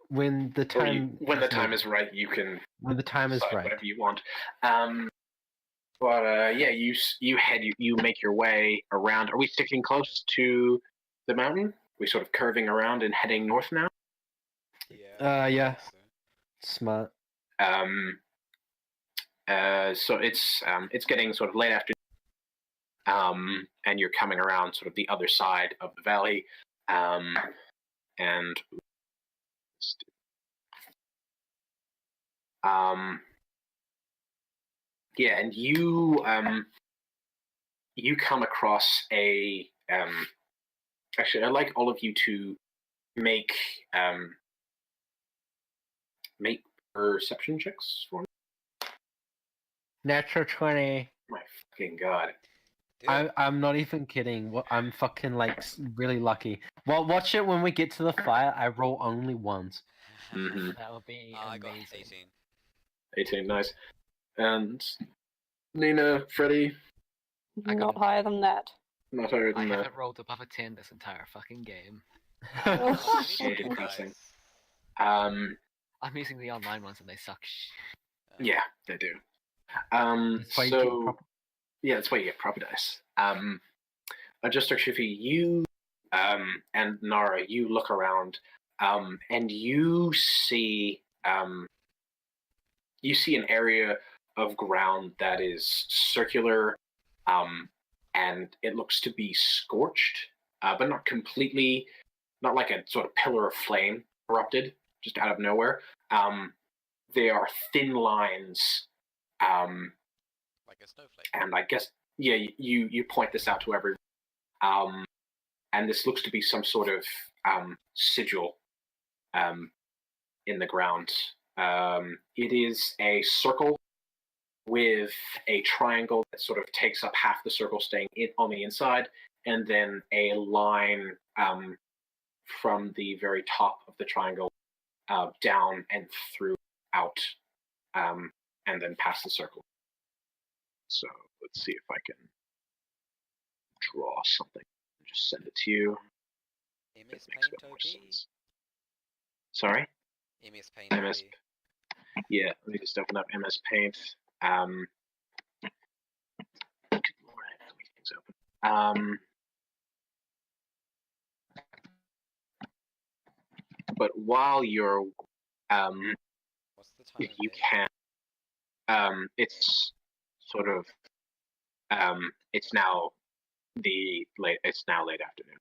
When the time
When the time is right, you can
when the time is
decide
right.
whatever you want. But yeah, you make your way around. Are we sticking close to the mountain? We sort of curving around and heading north now.
Yeah.
Yeah.
I guess so.
Smart.
So it's getting sort of late afternoon, and you're coming around sort of the other side of the valley, and yeah, and you come across a actually, I'd like all of you to make perception checks for me.
Natural 20.
My fucking god.
Do it.
I'm not even kidding. I'm fucking like really lucky. Well, watch it when we get to the fight. I roll only ones.
Mhm.
That would be
I got
amazing.
18.
18, nice. And Nina, Freddy,
I got
Not higher than that.
not higher
I
than that.
haven't rolled above a 10 this entire fucking game.
Oh,
So
Really good,
depressing.
guys.
I'm using the online ones and they suck.
Yeah, they do.
That's why you get
So
proper-
yeah, that's why you get proper dice. Adjuster Shifi, you and Nara, you look around, and you see an area of ground that is circular, and it looks to be scorched, but not completely, not like a sort of pillar of flame erupted just out of nowhere. There are thin lines,
Like a snowflake.
and I guess yeah, you point this out to everyone. And this looks to be some sort of sigil in the ground. It is a circle with a triangle that sort of takes up half the circle, staying on the inside, and then a line from the very top of the triangle down and through out, and then past the circle. So let's see if I can draw something and just send it to you. It
MS
makes a
Paint
bit more
OP.
sense. Sorry?
MS Paint
MS
OP.
Yeah, let me just open up MS Paint. Good lord, I have so many things open. But while you're,
What's the time
if
of
you
day?
can, it's sort of, it's now late afternoon.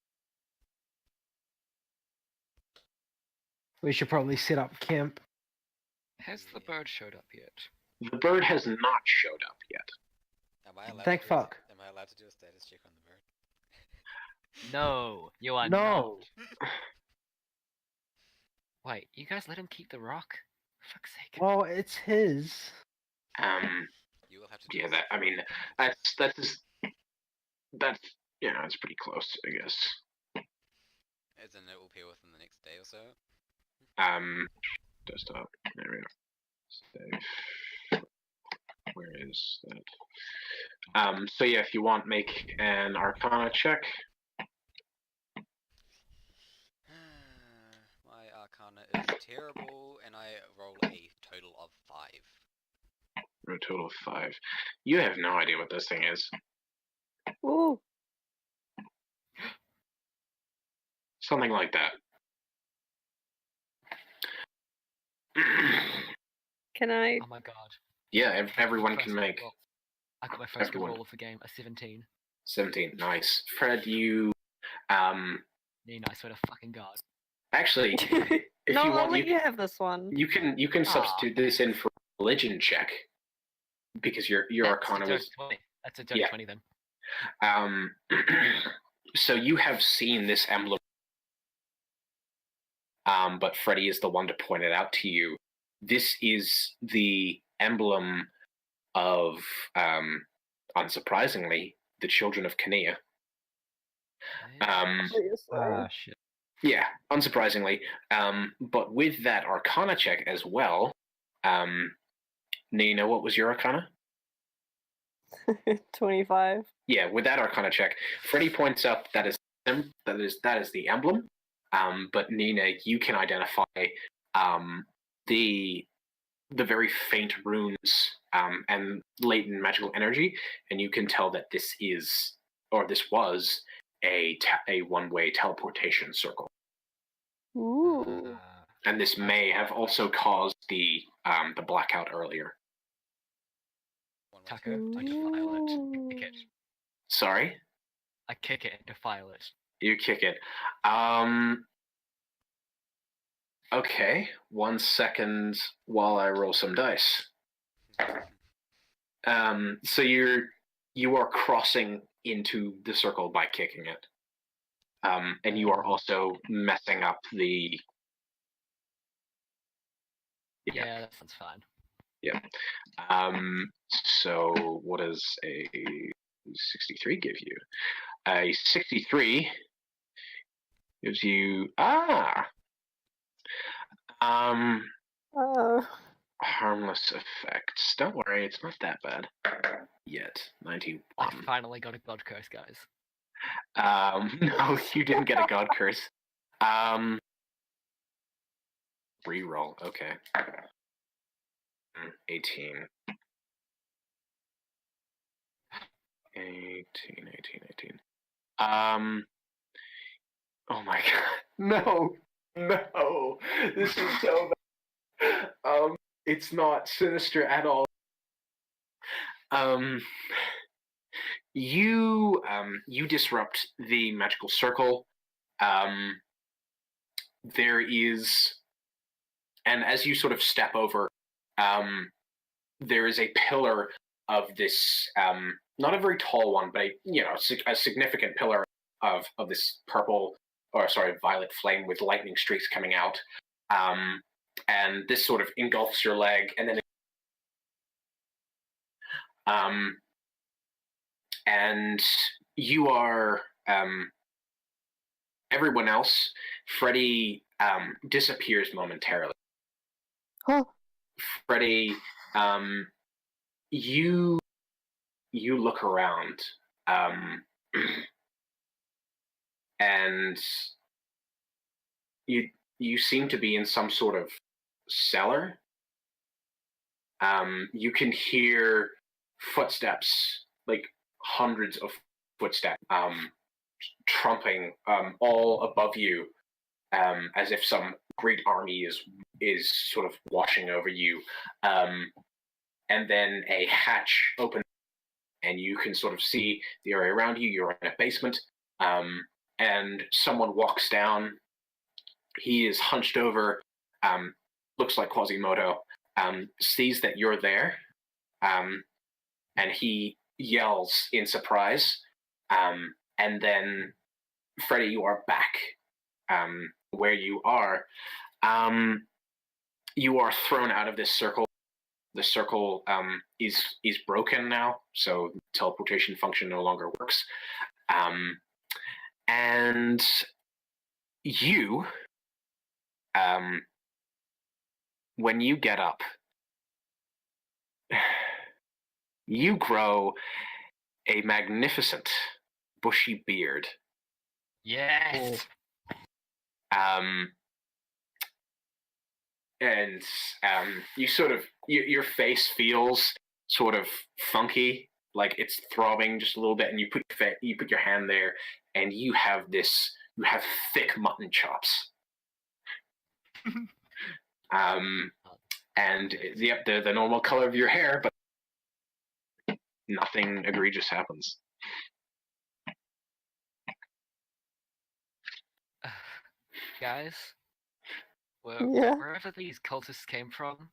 We should probably set up camp.
Has the bird showed up yet?
The bird has not showed up yet.
Am I allowed
Thank
to do
fuck.
Am I allowed to do a status check on the bird?
No, you are
No.
not. Wait, you guys let him keep the rock? For fuck's sake.
Well, it's his.
You will have to do
Yeah,
a
that, I mean, that's it's pretty close, I guess.
as in it will appear within the next day or so.
Desktop. There we go. Save. Where is that? So yeah, if you want, make an Arcana check.
My Arcana is terrible, and I roll a total of 5.
For a total of 5. You have no idea what this thing is.
Ooh.
Something like that.
Can I?
Oh my god.
Yeah,
I got my
everyone
first
can
good
make
roll. I got my first good
everyone.
roll of the game, a 17.
17. Nice. Fred, you
Nina, I swear to fucking god.
actually, if
No,
you
I'll
want,
let you have this one.
you can
Ah.
substitute this in for a religion check because your
That's
arcana
a dirty
was
20. That's a dirty
Yeah.
20 then.
so you have seen this emblem, but Freddy is the one to point it out to you. This is the emblem of, unsurprisingly, the children of Kania.
Obviously.
Shit.
Yeah, unsurprisingly. But with that arcana check as well, Nina, what was your arcana?
25.
Yeah, with that arcana check, Freddy points out that is the emblem. But Nina, you can identify the very faint runes and latent magical energy, and you can tell that this was a one-way teleportation circle,
Ooh.
and this may have also caused the blackout earlier.
Taco, I defile it. Kick it.
Sorry,
I kick it and defile it.
you kick it. Okay, 1 second while I roll some dice. So you are crossing into the circle by kicking it, and you are also messing up the.
Yeah, that sounds fine.
Yeah. So what does a 63 give you? A 63 gives you
Oh.
harmless effects. Don't worry, it's not that bad yet. 91.
I finally got a god curse, guys.
No, you didn't get a god curse. Reroll. Okay. 18. 18. Oh my god. No. This is so bad. It's not sinister at all. You disrupt the magical circle. There is, and as you sort of step over, there is a pillar of this, not a very tall one, but a significant pillar of this violet flame with lightning streaks coming out. And this sort of engulfs your leg, and then and you are everyone else. Freddy disappears momentarily.
Oh.
Freddy, you look around, and you seem to be in some sort of cellar. You can hear footsteps, like hundreds of footsteps, trumping all above you, as if some great army is sort of washing over you. And then a hatch opens, and you can sort of see the area around you. You're in a basement, and someone walks down. He is hunched over, looks like Quasimodo, sees that you're there, and he yells in surprise. And then, Freddy, you are back where you are. You are thrown out of this circle. The circle is broken now, so teleportation function no longer works. And you, when you get up, you grow a magnificent bushy beard.
Yes!
And you sort of your face feels sort of funky, like it's throbbing just a little bit, and you put your hand there, and you have thick mutton chops. And yep, they're the normal color of your hair, but nothing egregious happens.
Guys,
Yeah.
wherever these cultists came from,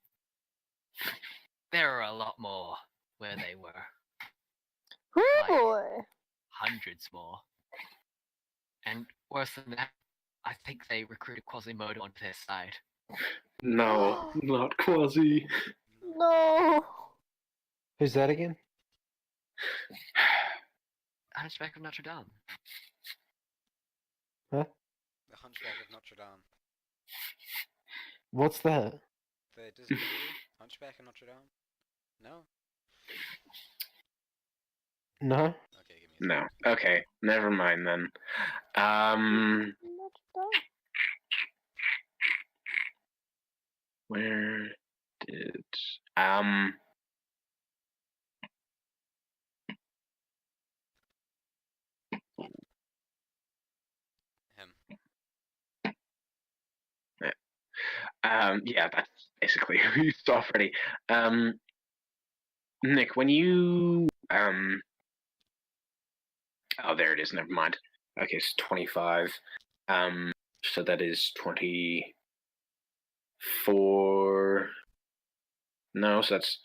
there are a lot more where they were. Like,
Boy.
hundreds more. And worse than that, I think they recruited Quasimodo onto their side.
No, not Quasi.
No.
Who's that again?
Hunchback of Notre Dame.
Huh?
The Hunchback of Notre Dame.
What's that?
The Disney movie? Hunchback of Notre Dame? No?
No.
Okay, give me a
No.
second.
Okay, never mind then. Where did
Him.
yeah, that's basically who you saw already. Nick, when you oh, there it is. Never mind. Okay, it's 25. So that is 24. No, so that's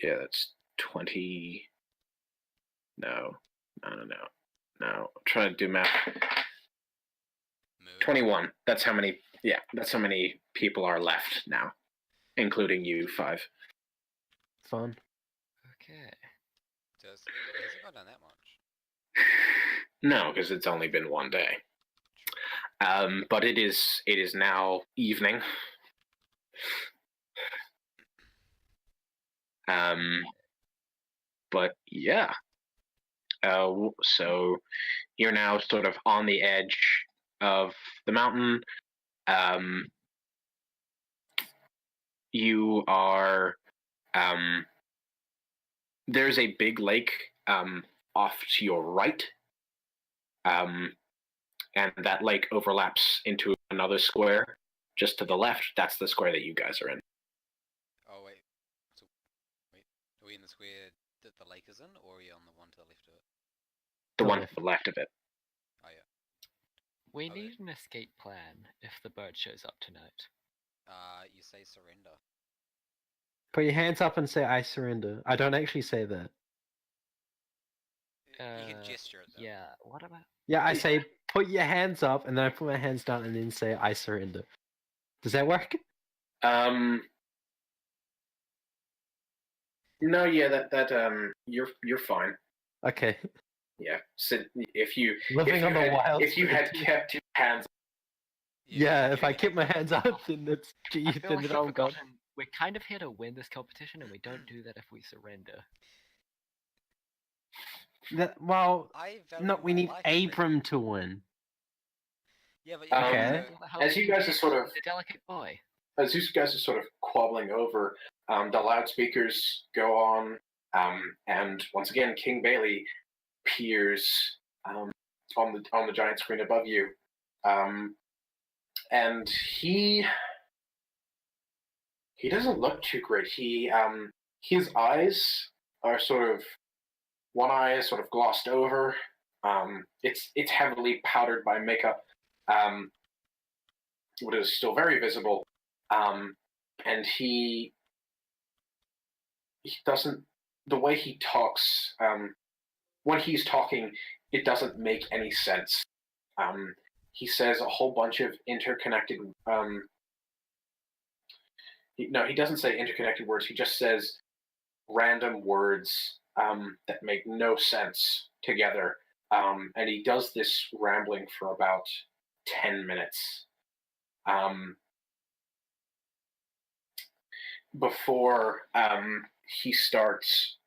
that's 20. No. I'm trying to do math.
Move.
21. That's how many. Yeah, that's how many people are left now, including you 5.
Fun.
Okay.
Has it not done that much?
No, because it's only been one day. But it is now evening. But yeah. So you're now sort of on the edge of the mountain. You are. There's a big lake off to your right. And that lake overlaps into another square just to the left. That's the square that you guys are in.
Oh, wait. So, wait. Are we in the square that the lake is in, or are we on the one to the left of it?
The
The
one
left.
to the left of it.
Oh, yeah.
We
Okay.
need an escape plan if the bird shows up tonight.
You say surrender.
Put your hands up and say, I surrender. I don't actually say that.
You can gesture it, though.
Yeah, what about...
Yeah, I say, put your hands up, and then I put my hands down and then say, I surrender. Does that work?
No, yeah, that you're fine.
Okay.
Yeah. So if you
Living on the wild
if you had
side.
kept your hands,
Yeah, if I
keep
keep my hands up, then that's
I feel like
then
you've
I'm gone.
forgotten. We're kind of here to win this competition, and we don't do that if we surrender.
Well,
I value
no, we
my
need
life, Fred.
Abram to win.
Yeah, but
Okay.
as you guys are sort of
The delicate boy.
as you guys are sort of quabbling over, the loudspeakers go on, and once again, King Bailey appears on the giant screen above you, and he doesn't look too great. His eyes are sort of, one eye is sort of glossed over. It's heavily powdered by makeup, but is still very visible. And he doesn't, the way he talks, when he's talking, it doesn't make any sense. He says a whole bunch of interconnected, he doesn't say interconnected words, he just says random words that make no sense together. And he does this rambling for about 10 minutes. Before he starts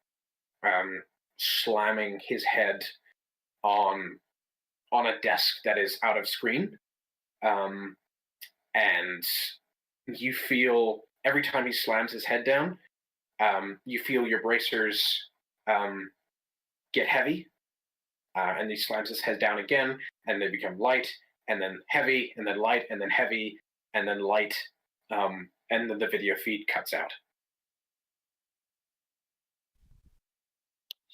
slamming his head on a desk that is out of screen, and you feel every time he slams his head down, you feel your bracers get heavy, and he slams his head down again, and they become light, and then heavy, and then light, and then heavy, and then light, and then the video feed cuts out.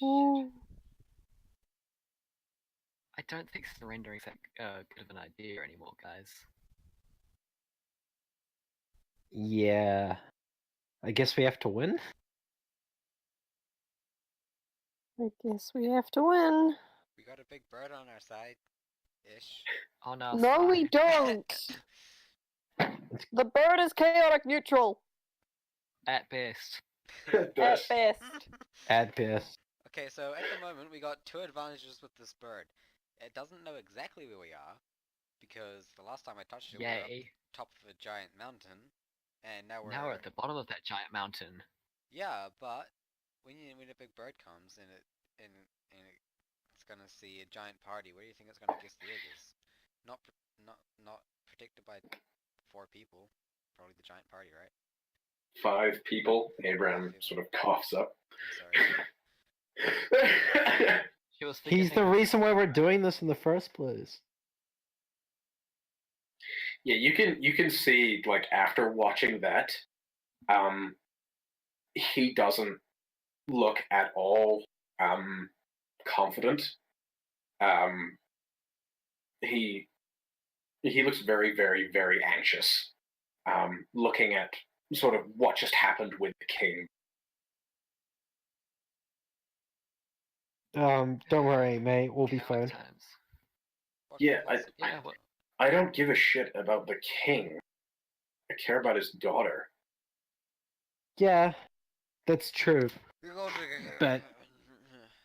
Ooh.
I don't think surrendering's that good of an idea anymore, guys.
Yeah. I guess we have to win?
I guess we have to win.
We got a big bird on our side. Ish.
On our
No, we
side.
don't. The bird is chaotic neutral
At best.
at best.
At best.
Okay, so at the moment we got 2 advantages with this bird. It doesn't know exactly where we are, because the last time I touched it, we were up
Yay.
top of a giant mountain, and now we're...
Now we're at the bottom of that giant mountain.
Yeah, but when a big bird comes and it's gonna see a giant party, where do you think it's gonna guess the edges? Not predicted by 4 people. Probably the giant party, right?
5 people. Abraham sort of coughs up.
I'm sorry.
She was
He's the
forgetting-
reason why we're doing this in the first place.
Yeah, you can see, like, after watching that, he doesn't look at all confident. He looks very, very, very anxious, looking at sort of what just happened with the king.
Don't worry, mate. We'll be
chaotic
fine.
times.
Yeah,
Yeah, well,
I don't give a shit about the king. I care about his daughter.
Yeah, that's true. But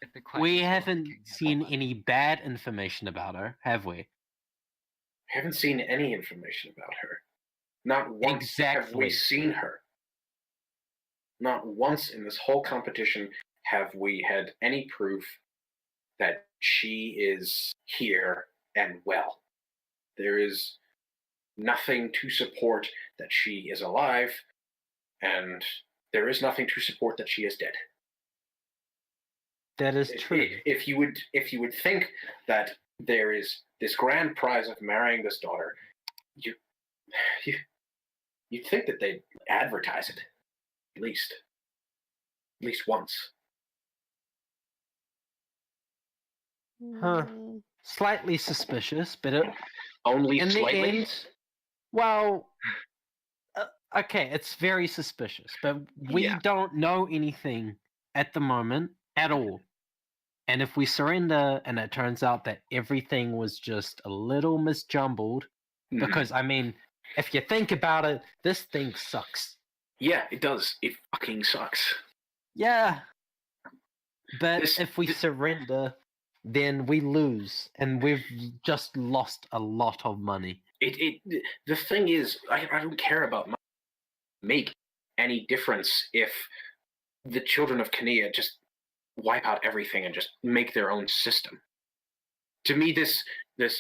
if the
we
question is, will the
haven't
king have
seen
more money?
any bad information about her, have we?
I haven't seen any information about her. Not once have we
Exactly.
seen her. Not once in this whole competition have we had any proof that she is here and well. There is nothing to support that she is alive, and there is nothing to support that she is dead.
That is true.
If you would think that there is this grand prize of marrying this daughter, you'd think that they'd advertise it, at least once.
Huh.
Mm,
Slightly suspicious, but it,
Only
in the
slightly.
end, well, okay, it's very suspicious, but we
Yeah.
don't know anything at the moment at all. And if we surrender and it turns out that everything was just a little misjumbled,
Mhm.
because, I mean, if you think about it, this thing sucks.
Yeah, it does. It fucking sucks.
Yeah. But
This-
if we surrender, then we lose, and we've just lost a lot of money.
The thing is, I don't care about money. Make any difference if the children of Kania just wipe out everything and just make their own system. To me, this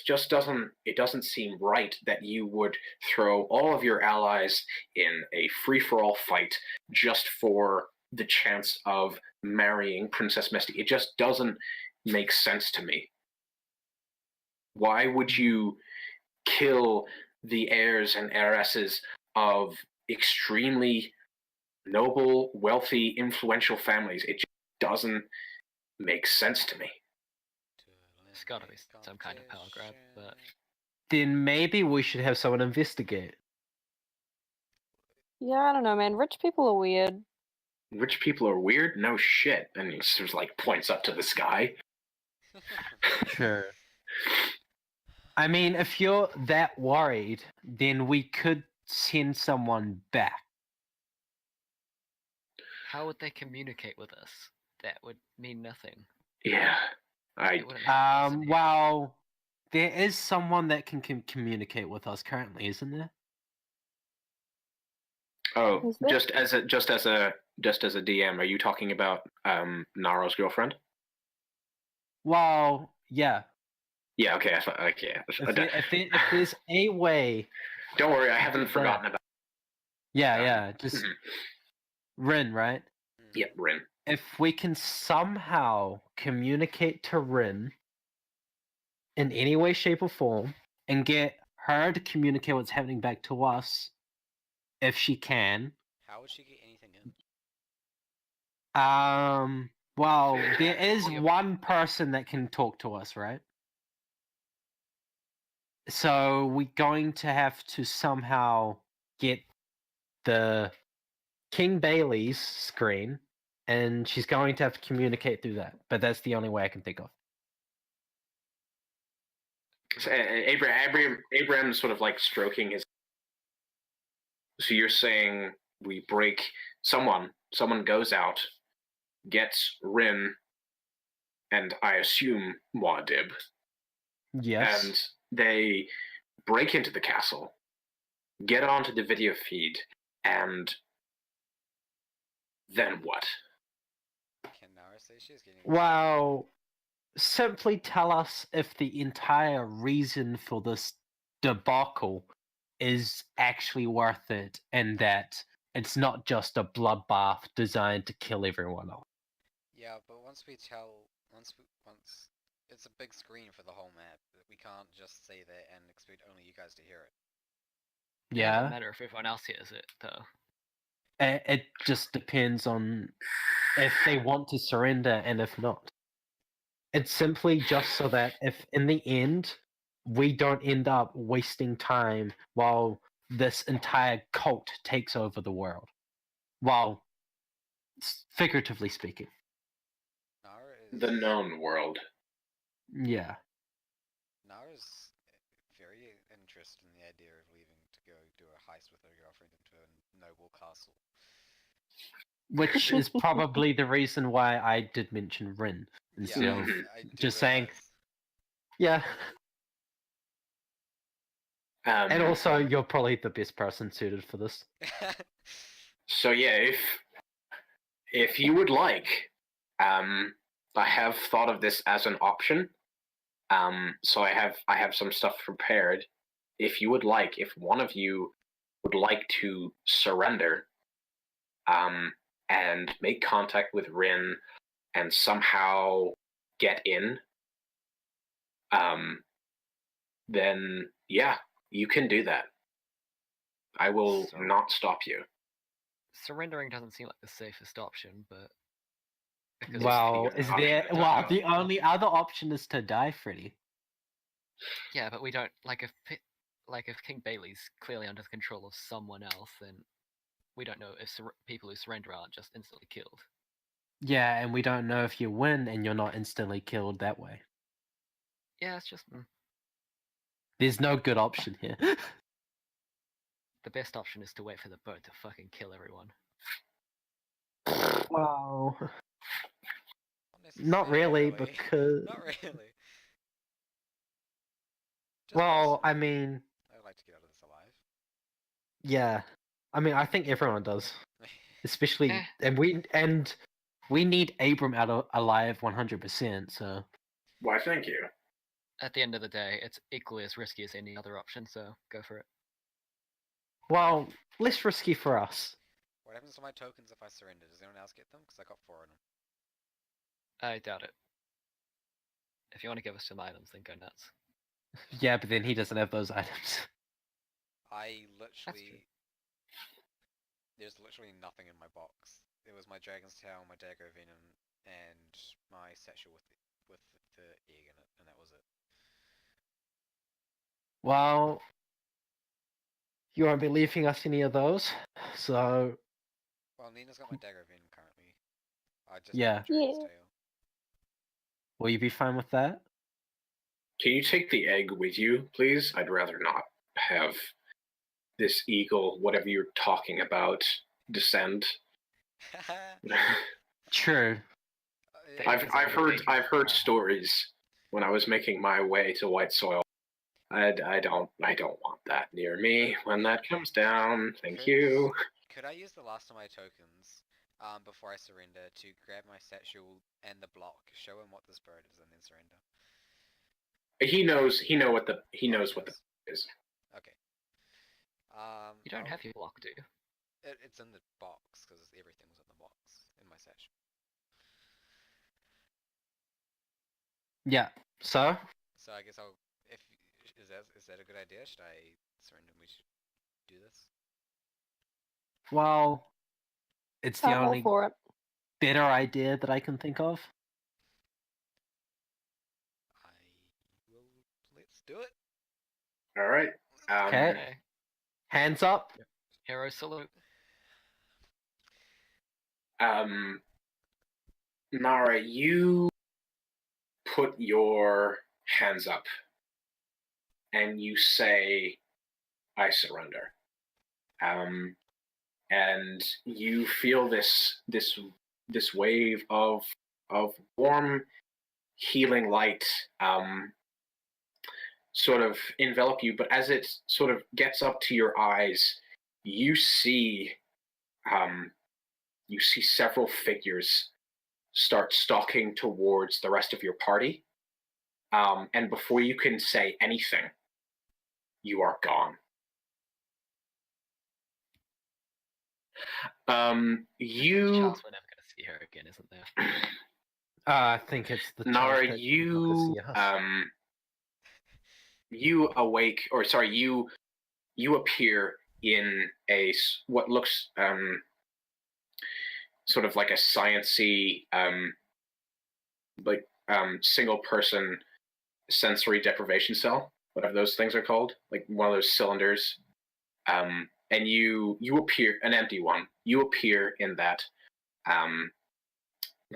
just doesn't seem right that you would throw all of your allies in a free-for-all fight just for the chance of marrying Princess Misty. It just doesn't make sense to me. Why would you kill the heirs and heiresses of extremely noble, wealthy, influential families? It just doesn't make sense to me.
It's gotta be some kind of power grab, but
Then maybe we should have someone investigate.
yeah, I don't know, man. Rich people are weird.
Rich people are weird? No shit. And he sort of like points up to the sky.
Sure. I mean, if you're that worried, then we could send someone back.
how would they communicate with us? That would mean nothing.
Yeah.
It wouldn't help us in any way.
Well, there is someone that can communicate with us currently, isn't there?
Oh,
Is there?
just as a DM, are you talking about Naro's girlfriend?
Well, yeah.
Yeah, okay. Okay.
If there's a way,
Don't worry, I haven't forgotten about
yeah, just
Mhm.
Rin, right?
Yep, Rin.
If we can somehow communicate to Rin in any way, shape, or form, and get her to communicate what's happening back to us, if she can.
How would she get anything in?
Well,
Yeah.
there is
Yep.
one person that can talk to us, right? So we're going to have to somehow get the King Bailey's screen, and she's going to have to communicate through that. But that's the only way I can think of.
So, Abraham's sort of like stroking his. So you're saying we break someone goes out, gets Rin, and I assume Muad'Dib,
Yes.
and they break into the castle, get onto the video feed, and then what?
Can Nara say she's getting?
Well, simply tell us if the entire reason for this debacle is actually worth it, and that it's not just a bloodbath designed to kill everyone off.
Yeah, but once it's a big screen for the whole map. We can't just say that and expect only you guys to hear it.
It
Yeah,
doesn't matter if everyone else hears it, though.
it just depends on if they want to surrender and if not. It's simply just so that if in the end we don't end up wasting time while this entire cult takes over the world. Well, figuratively speaking.
Nara is
The known world.
Yeah.
Nara's very interested in the idea of leaving to go do a heist with her girlfriend into a noble castle.
Which is probably the reason why I did mention Rin instead
Yeah,
of
I do
just saying,
realize.
yeah. And
Um,
also, you're probably the best person suited for this.
so yeah, if you would like, I have thought of this as an option. So I have some stuff prepared. If you would like, if one of you would like to surrender, and make contact with Rin and somehow get in, then yeah, you can do that. I will
So-
not stop you.
Surrendering doesn't seem like the safest option, but because
Well,
the
is
option
there?
to
Well,
die.
the only other option is to die, Freddy.
yeah, but we don't if King Bailey's clearly under the control of someone else, then we don't know if people who surrender aren't just instantly killed.
Yeah, and we don't know if you win and you're not instantly killed that way.
Yeah, it's just
There's no good option here.
the best option is to wait for the boat to fucking kill everyone.
Well,
Not
not really,
necessarily.
because.
Not really. Just
Well, I
personally,
mean,
I'd like to get out of this alive.
yeah. I mean, I think everyone does, especially,
Eh.
and we need Abram alive 100%. So
Why, thank you.
At the end of the day, it's equally as risky as any other option, so go for it.
well, less risky for us.
What happens to my tokens if I surrender? Does anyone else get them? Because I got 4 of them.
I doubt it. If you want to give us some items, then go nuts.
Yeah, but then he doesn't have those items.
I literally... There's literally nothing in my box. It was my Dragon's Tail, my Dagger of Venom, and my satchel with the egg in it, and that was it.
Well, you won't be leaving us any of those, so
Well, Nina's got my Dagger of Venom currently. I just
Yeah.
have Dragon's
Yeah.
Tail.
will you be fine with that?
Can you take the egg with you, please? I'd rather not have this eagle, whatever you're talking about, descend.
True.
I've heard stories when I was making my way to White Soil. I don't want that near me when that comes down. Thank you.
Could I use the last of my tokens before I surrender to grab my satchel and the block, show him what this bird is, and then surrender?
He knows what the is.
Okay.
You don't have your block, do you?
It's in the box because everything was in the box in my satchel.
Yeah. So
So I guess I'll. If is that a good idea? Should I surrender? We should do this.
well, it's the
I'm all
only
for it.
better idea that I can think of.
I will. Let's do it.
All right.
Okay.
Okay.
Hands up.
Hero salute.
Nara, you put your hands up and you say, "I surrender." And you feel this wave of warm, healing light sort of envelop you. But as it sort of gets up to your eyes, you see several figures start stalking towards the rest of your party. And before you can say anything, you are gone.
There's a
You,
chance we're never gonna see her again, isn't there?
I think it's the
Nara,
chance that people
you,
see us.
you awake, or sorry, you appear in what looks sort of like a sciencey, single person sensory deprivation cell, whatever those things are called, like one of those cylinders. And you appear, an empty one. You appear in that.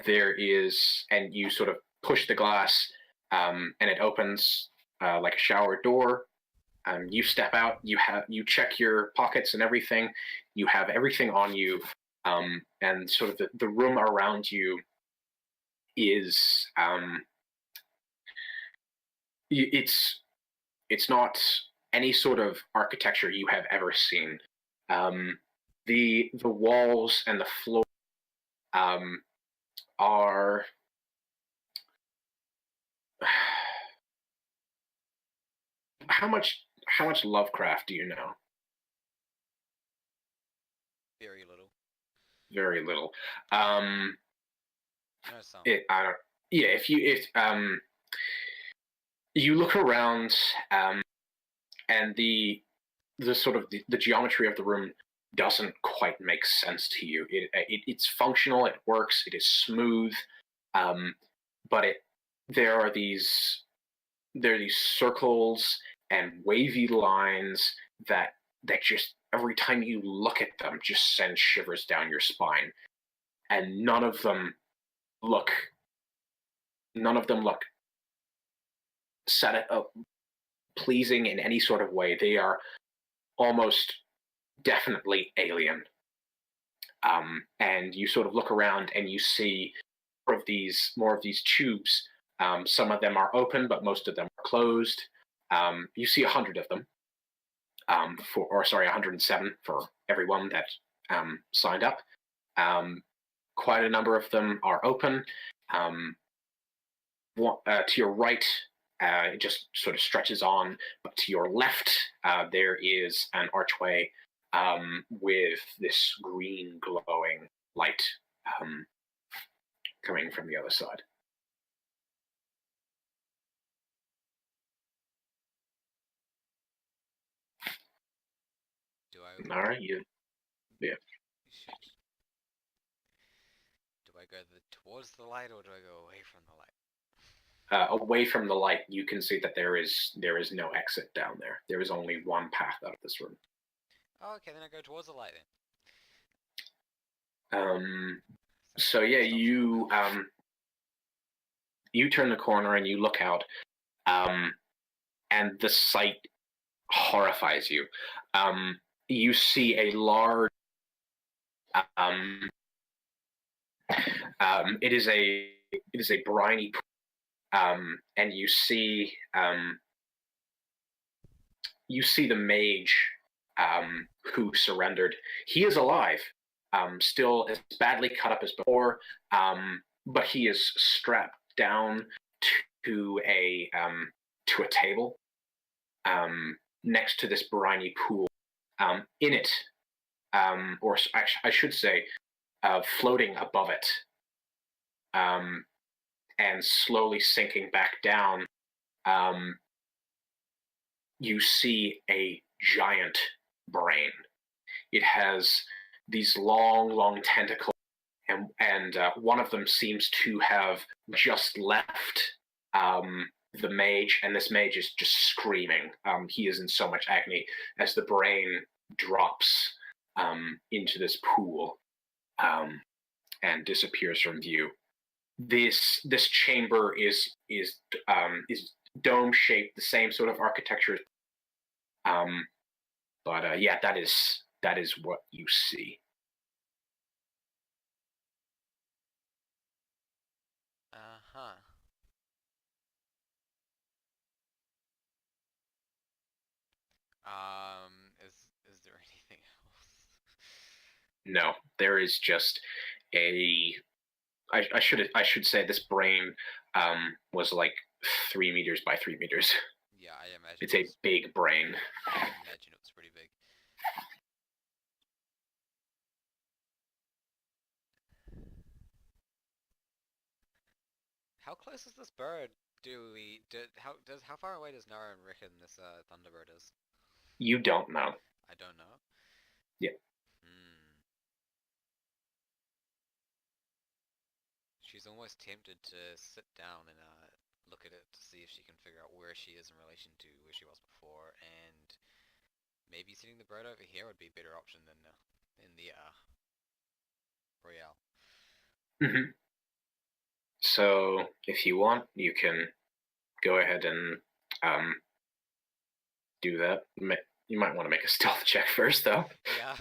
There is, and you sort of push the glass, and it opens like a shower door. You step out. You check your pockets and everything. You have everything on you, and sort of the room around you is it's not any sort of architecture you have ever seen. The walls and the floor are how much Lovecraft do you know?
Very little.
Very little.
No, some.
I don't. Yeah, if you look around, and the sort of the geometry of the room doesn't quite make sense to you. It's functional. It works. It is smooth, but there are these circles and wavy lines that just every time you look at them just send shivers down your spine, and none of them look set up pleasing in any sort of way. They are almost definitely alien. And you sort of look around and you see more of these tubes. Some of them are open, but most of them are closed. You see 100 of them, 107 for everyone that signed up. Quite a number of them are open. To your right, it just sort of stretches on, but to your left, there is an archway with this green glowing light coming from the other side.
Do I?
All right, you. Yeah.
Should, do I go towards the light or do I go away from the light?
Away from the light, you can see that there is no exit down there. There is only one path out of this room.
Oh, okay, then I go towards the light then.
So yeah, you turn the corner and you look out, and the sight horrifies you. You see a large. It is a briny pool, and you see the mage who surrendered. He is alive, still as badly cut up as before, but he is strapped down to a table next to this briny pool. In it, or I should say, floating above it, and slowly sinking back down, you see a giant brain. It has these long tentacles, and one of them seems to have just left the mage, and this mage is just screaming. He is in so much agony as the brain drops into this pool and disappears from view. This chamber is dome shaped, the same sort of architecture. But yeah, that is what you see.
Uh-huh. Is there anything else?
No, there is just a. I should say this brain was like 3 meters by 3 meters.
Yeah, I imagine
It's a big brain.
I imagine it was pretty big. How close is this bird? How far away does Nara reckon this Thunderbird is?
You don't know.
I don't know.
Yeah.
She's almost tempted to sit down and look at it to see if she can figure out where she is in relation to where she was before, and maybe sitting the bird over here would be a better option than in the Royale.
Mm-hmm. So if you want, you can go ahead and do that. You might want to make a stealth check first, though.
Yeah,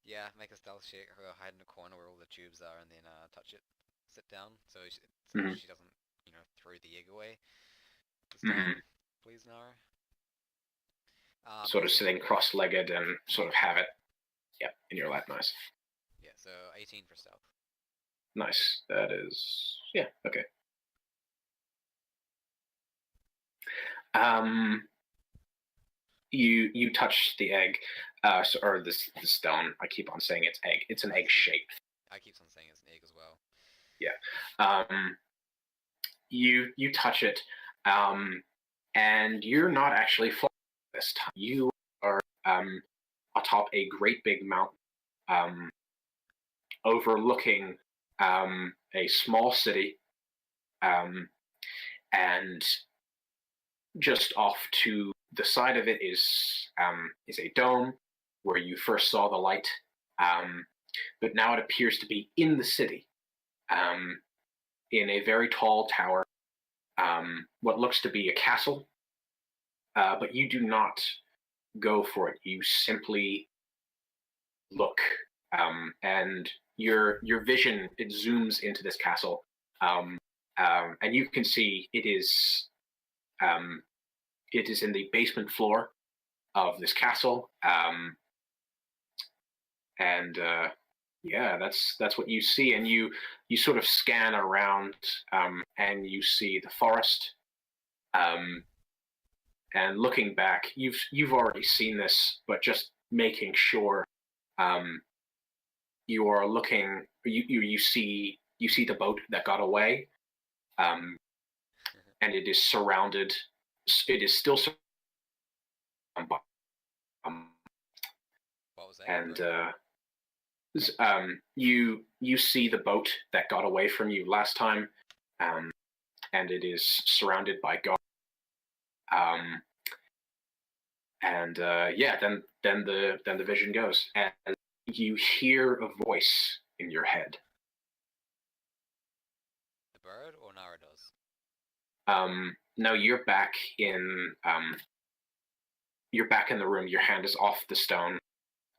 yeah, make a stealth check, or hide in a corner where all the tubes are, and then touch it, sit down, so she doesn't, throw the egg away. This time, please, Nara.
Sort of sitting cross-legged and sort of have it, in your lap. Nice.
Yeah, so 18 for stealth.
Nice. That is, okay. You touch the egg, or the stone. I keep on saying it's egg. It's an egg shape.
I keep on saying it's an egg as well.
Yeah. You touch it, and you're not actually falling this time. You are atop a great big mountain, overlooking a small city, and just off to the side of it is a dome where you first saw the light, but now it appears to be in the city, in a very tall tower, what looks to be a castle, but you do not go for it. You simply look, and your vision, it zooms into this castle, and you can see it is in the basement floor of this castle, and that's what you see. And you sort of scan around, and you see the forest. And looking back, you've already seen this, but just making sure, you are looking. You see the boat that got away, and it is surrounded. It is still surrounded by,
What was that?
and you see the boat that got away from you last time, and it is surrounded by guards. Then the vision goes, and you hear a voice in your head.
The bird or Nara does?
No, you're back in the room. Your hand is off the stone,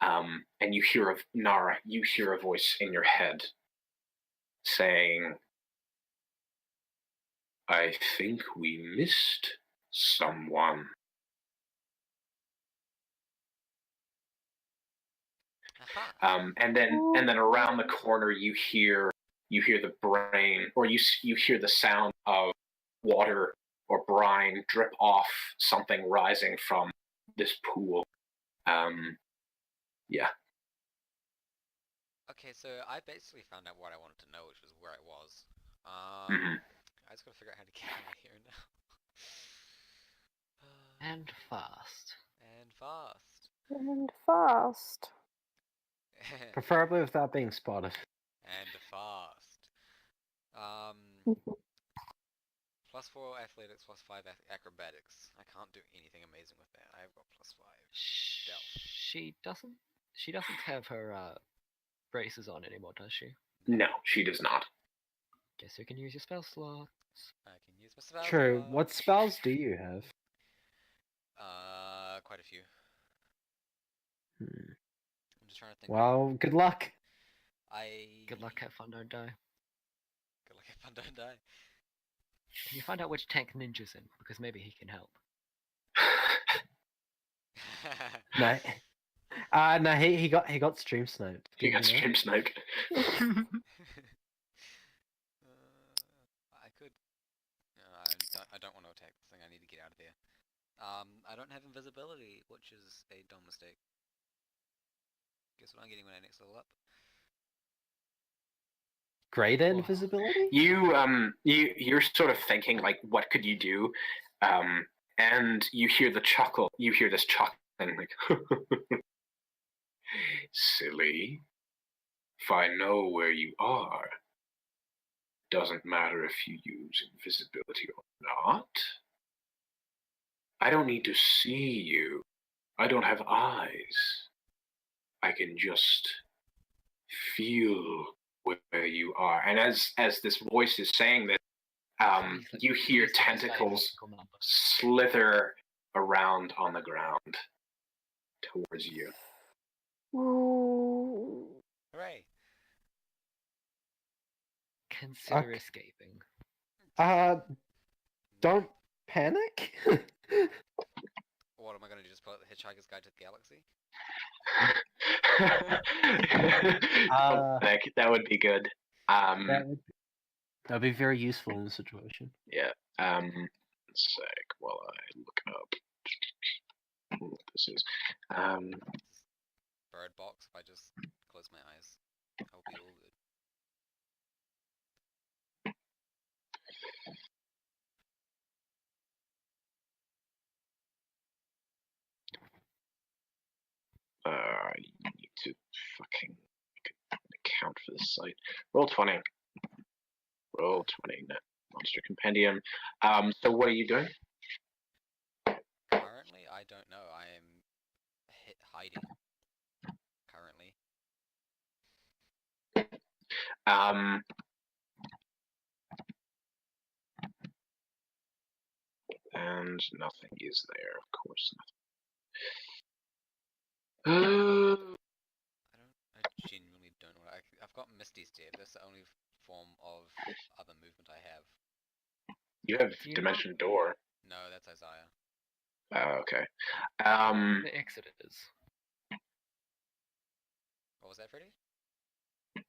and you hear Nara. You hear a voice in your head saying, "I think we missed someone." And then around the corner you hear the brain, or you hear the sound of water or brine drip off something rising from this pool. Yeah.
Okay, so I basically found out what I wanted to know, which was where I was.
Mhm.
I just gotta figure out how to get out of here now.
And fast.
And fast.
And fast.
Preferably without being spotted.
And fast. +4 athletics, +5 acrobatics. I can't do anything amazing with that. I've got +5 stealth.
She doesn't. She doesn't have her braces on anymore, does she?
No, she does not.
Guess you can use your spell slot.
I can use my spell
True.
slot.
What spells do you have?
Quite a few.
Hmm.
I'm just trying to think.
Well, good luck.
Good luck, have fun, don't die.
Good luck, have fun, don't die.
Can you find out which tank Ninja's in? Because maybe he can help.
No. No, he got stream sniped.
She got
Did you know?
stream sniped.
I could. I don't want to attack this thing. I need to get out of there. I don't have invisibility, which is a dumb mistake. Guess what I'm getting when I next level up?
Greater
Wow.
invisibility?
You're sort of thinking like, what could you do? And you hear the chuckle. You hear this chuckling like, silly. If I know where you are, doesn't matter if you use invisibility or not. I don't need to see you. I don't have eyes. I can just feel where you are. And as this voice is saying that, you hear
Please let us die a
tentacles
mystical number.
slither around on the ground towards you.
Ooh.
Hooray!
Consider
Okay.
escaping.
Don't panic.
What am I gonna do? Just pull out the Hitchhiker's Guide to the Galaxy?
That would be good.
That'd be very useful in the situation.
Yeah. Sec while I look up what this is.
Bird box. If I just close my eyes, I'll be all good.
You need to fucking make an account for this site. Roll 20. Roll 20. Net Monster Compendium. So what are you doing?
Currently, I don't know. I am hiding. Currently.
And nothing is there, of course. Nothing.
I genuinely don't know. I've got Misty Step. That's the only form of other movement I have.
You have
Do you
Dimension Door.
No, that's Isaiah.
Okay.
The exit is.
What was that, Freddy?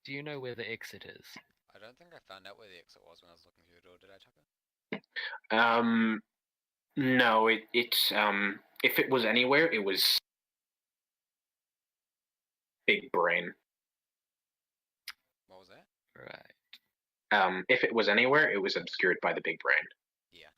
Do you know where the exit is?
I don't think I found out where the exit was when I was looking through the door. Did I, Tucker?
No. If it was anywhere, it was Big Brain.
What was that?
Right.
If it was anywhere, it was obscured by the Big Brain.
Yeah.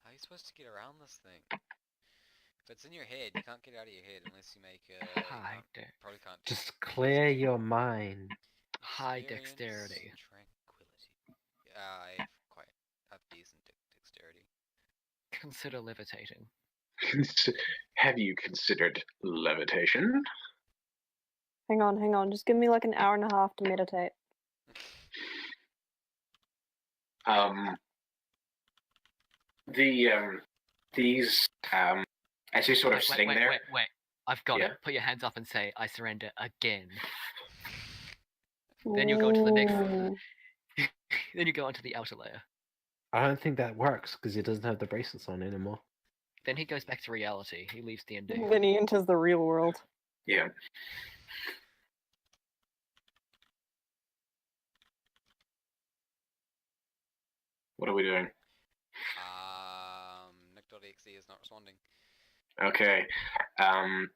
How are you supposed to get around this thing? If it's in your head, you can't get out of your head unless you make
High
probably can't.
Just clear your mind.
High
Experience
dexterity.
Tranquility. I've decent dexterity.
Consider levitating.
Have you considered levitation?
Hang on. Just give me like an hour and a half to meditate.
These as you're sort of sitting there.
Wait. I've got
Yeah.
it. Put your hands up and say, I surrender again. Then you'll go to the next.
Ooh.
Then you go onto the outer layer.
I don't think that works because he doesn't have the bracelets on anymore.
Then he goes back to reality. He leaves D&D.
Then he enters the real world.
Yeah. What are we doing?
Nick.exe is not responding.
Okay.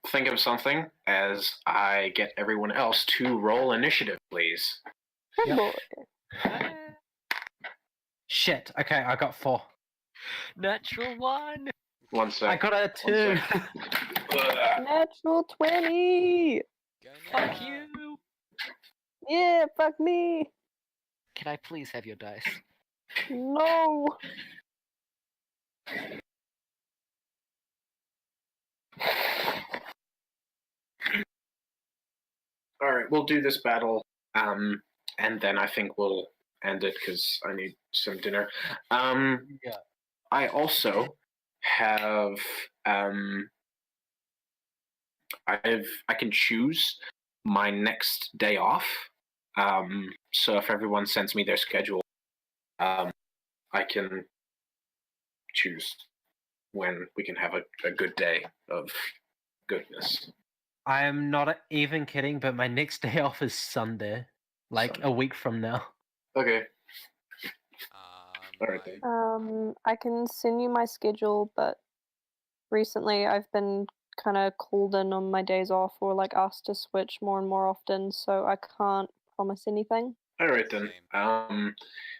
Think of something as I get everyone else to roll initiative, please.
Good boy.
Shit. Okay, I got 4.
Natural 1!
1 sec.
I got a 2.
Natural 20!
Go
Fuck
now.
you!
Yeah, fuck me!
Can I please have your dice?
No!
All right, we'll do this battle, and then I think we'll end it because I need some dinner.
Yeah.
I also have I can choose my next day off. So if everyone sends me their schedule, I can choose when we can have a good day of goodness.
I am not even kidding, but my next day off is Sunday. Like
Sunday.
a week from now.
Okay. All right
I-
then.
I can send you my schedule, but recently I've been kind of called in on my days off or like asked to switch more and more often, so I can't promise anything.
All right then.
Same.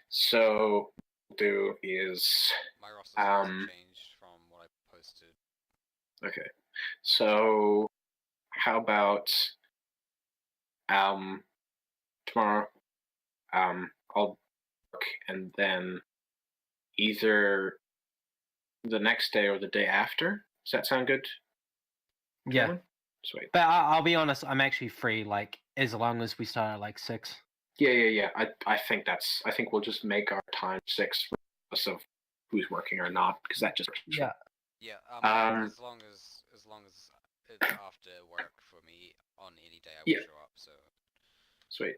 So what we'll do is
My roster hasn't changed from what I posted.
okay. So how about tomorrow I'll work and then either the next day or the day after. Does that sound good?
Yeah.
Everyone? Sweet.
But I'll be honest, I'm actually free, like, as long as we start at like 6.
Yeah. I think we'll just make our time 6 regardless of who's working or not, because that just
Yeah.
Yeah.
Um,
as long as it's after work for me on any day I will
Yeah.
show up. So
Sweet.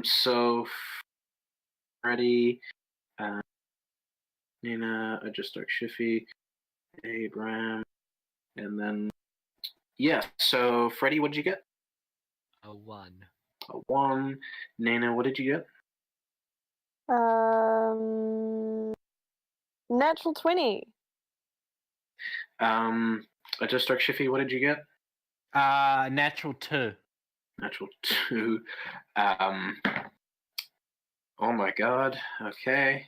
So Freddie, Nina, just Dark Shiffy, Abraham, and then so Freddie, what did you get?
A 1.
A 1. Nina, what did you get?
Natural 20.
Just Dark Shiffy, what did you get?
Natural 2.
Natural 2. Oh my god. Okay.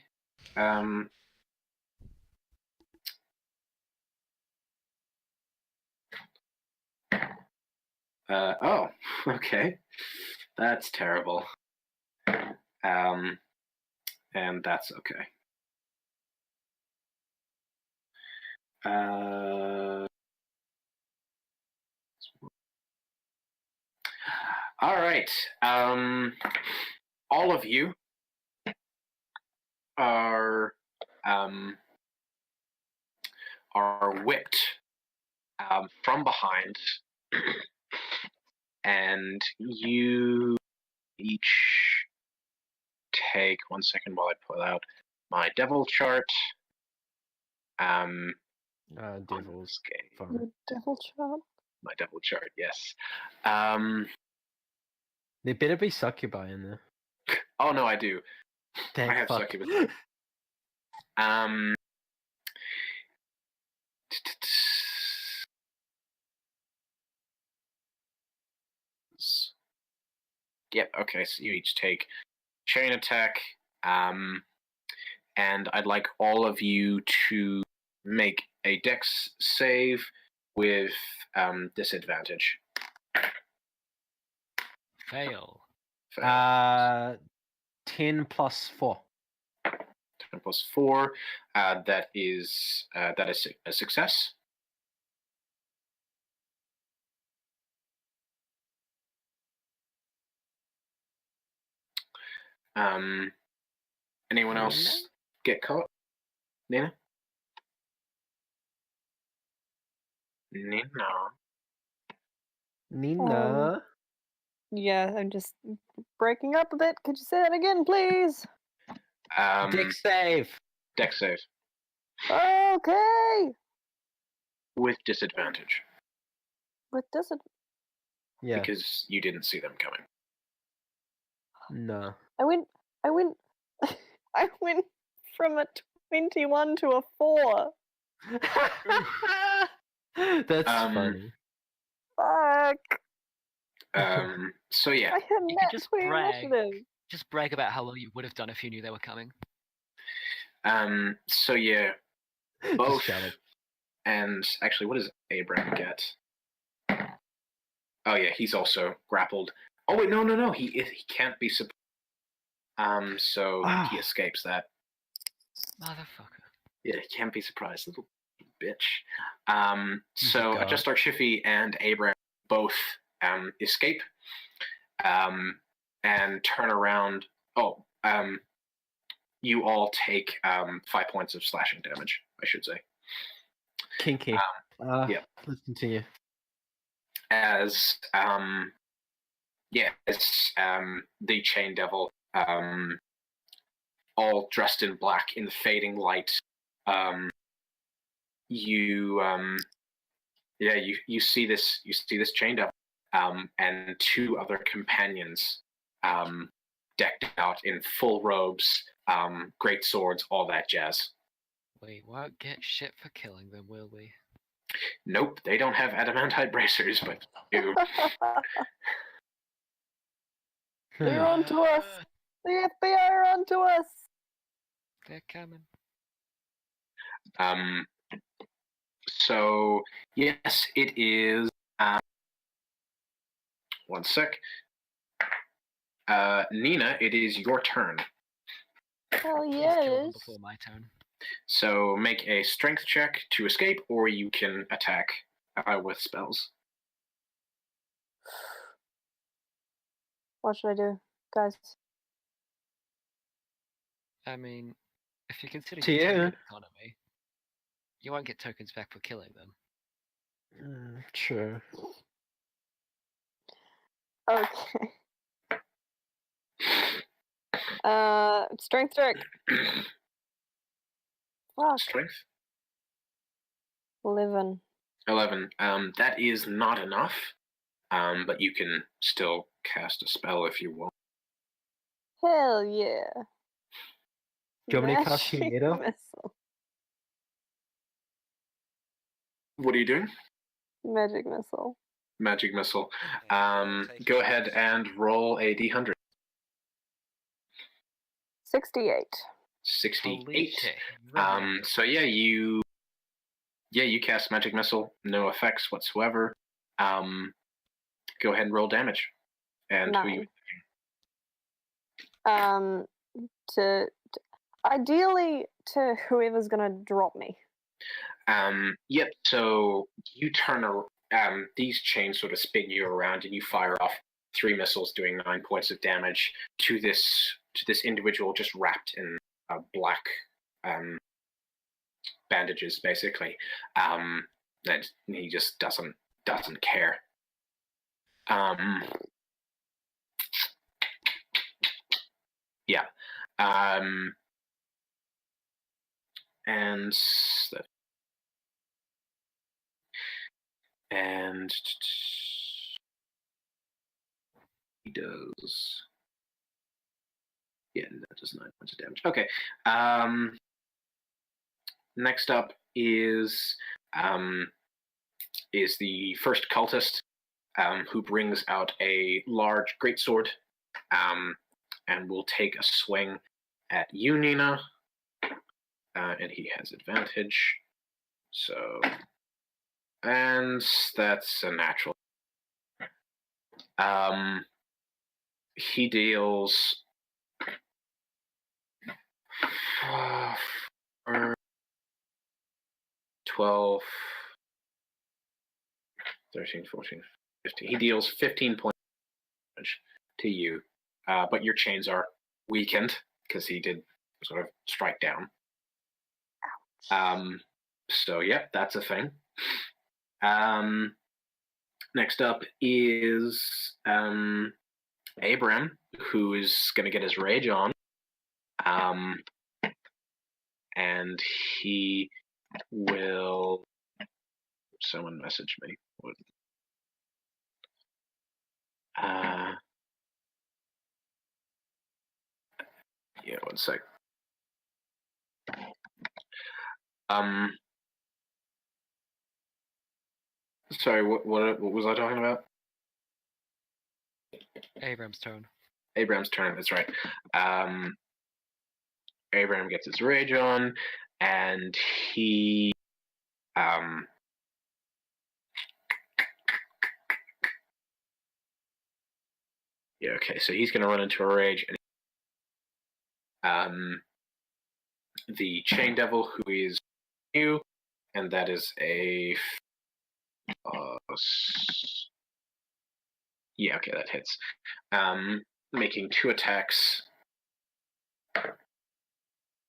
Oh, okay. That's terrible. And that's okay. All right. All of you are whipped from behind, and you each take 1 second while I pull out my devil chart.
Devils.
Okay,
The devil chart.
my devil chart, yes.
There better be succubi in there.
Oh no, I do.
Thank
I have
fuck.
succubus. Yep. Okay. So you each take chain attack, and I'd like all of you to make a dex save with disadvantage.
Fail.
10 plus 4.
10 plus 4. That is a success. Anyone else get caught? Nina? Nina.
Nina.
Yeah, I'm just breaking up a bit. Could you say that again, please?
Dex save.
Dex save.
Okay.
with disadvantage
With this,
Yeah.
because you didn't see them coming.
No.
I went, I went from a 21 to a 4.
That's
Um,
funny.
Fuck.
So yeah,
I had
You
nat
could just
20
brag.
initiative.
Just brag about how well you would have done if you knew they were coming.
so yeah, both.
Just shout it.
And actually, what does Abraham get? Oh yeah, he's also grappled. Oh wait, no, he can't be surprised. So he escapes that.
Motherfucker.
Yeah, he can't be surprised, little bitch. So
God.
Adjust Shiffy and Abraham both escape, and turn around. Oh, you all take 5 points of slashing damage, I should say.
Kinky.
yeah.
Let's continue.
As the Chain Devil, all dressed in black in the fading light, you see this Chain Devil, and two other companions, decked out in full robes, great swords, all that jazz.
We won't get shit for killing them, will we?
Nope, they don't have adamantite bracers, but you.
They're on to us. The FBI are on to us.
They're coming.
So yes, it is. One sec. Nina, it is your turn.
Hell
Please
yeah,
kill
it
them
is.
before my turn.
So make a strength check to escape, or you can attack with spells.
What should I do, guys?
I mean, if you consider
To
your
you.
token economy, you won't get tokens back for killing them.
True.
Okay. Strength check. Fuck.
Strength
11.
11. That is not enough. But you can still cast a spell if you want.
Hell yeah.
Do you want me to cast
Magic
Tornado?
missile.
What are you doing?
Magic missile.
Magic missile.
Take
Go
it.
ahead and roll a d100.
68.
68.
Holy
So yeah, you cast magic missile, no effects whatsoever. Go ahead and roll damage. And who you?
9. Ideally to whoever's gonna drop me.
Yep. So you turn these chains sort of spin you around, and you fire off 3 missiles, doing 9 points of damage to this individual just wrapped in black bandages, basically. And he just doesn't care. Yeah. And he does. Yeah, that does 9 points of damage. Okay. Next up is the first cultist, who brings out a large greatsword, and will take a swing at you, Nina. And he has advantage. So, and that's a natural. He deals 12, 13, 14, 15. He deals 15 points of damage to you, but your chains are weakened because he did sort of strike down. So yeah, that's a thing. Next up is Abram, who is going to get his rage on, and he will Someone message me. What? Yeah, one sec. Sorry, what was I talking about?
Abram's turn.
Abraham's turn. That's right. Abraham gets his rage on, and he yeah, okay, so he's gonna run into a rage, and the Chain Devil, who is new, and that is a yeah, okay, that hits. Making 2 attacks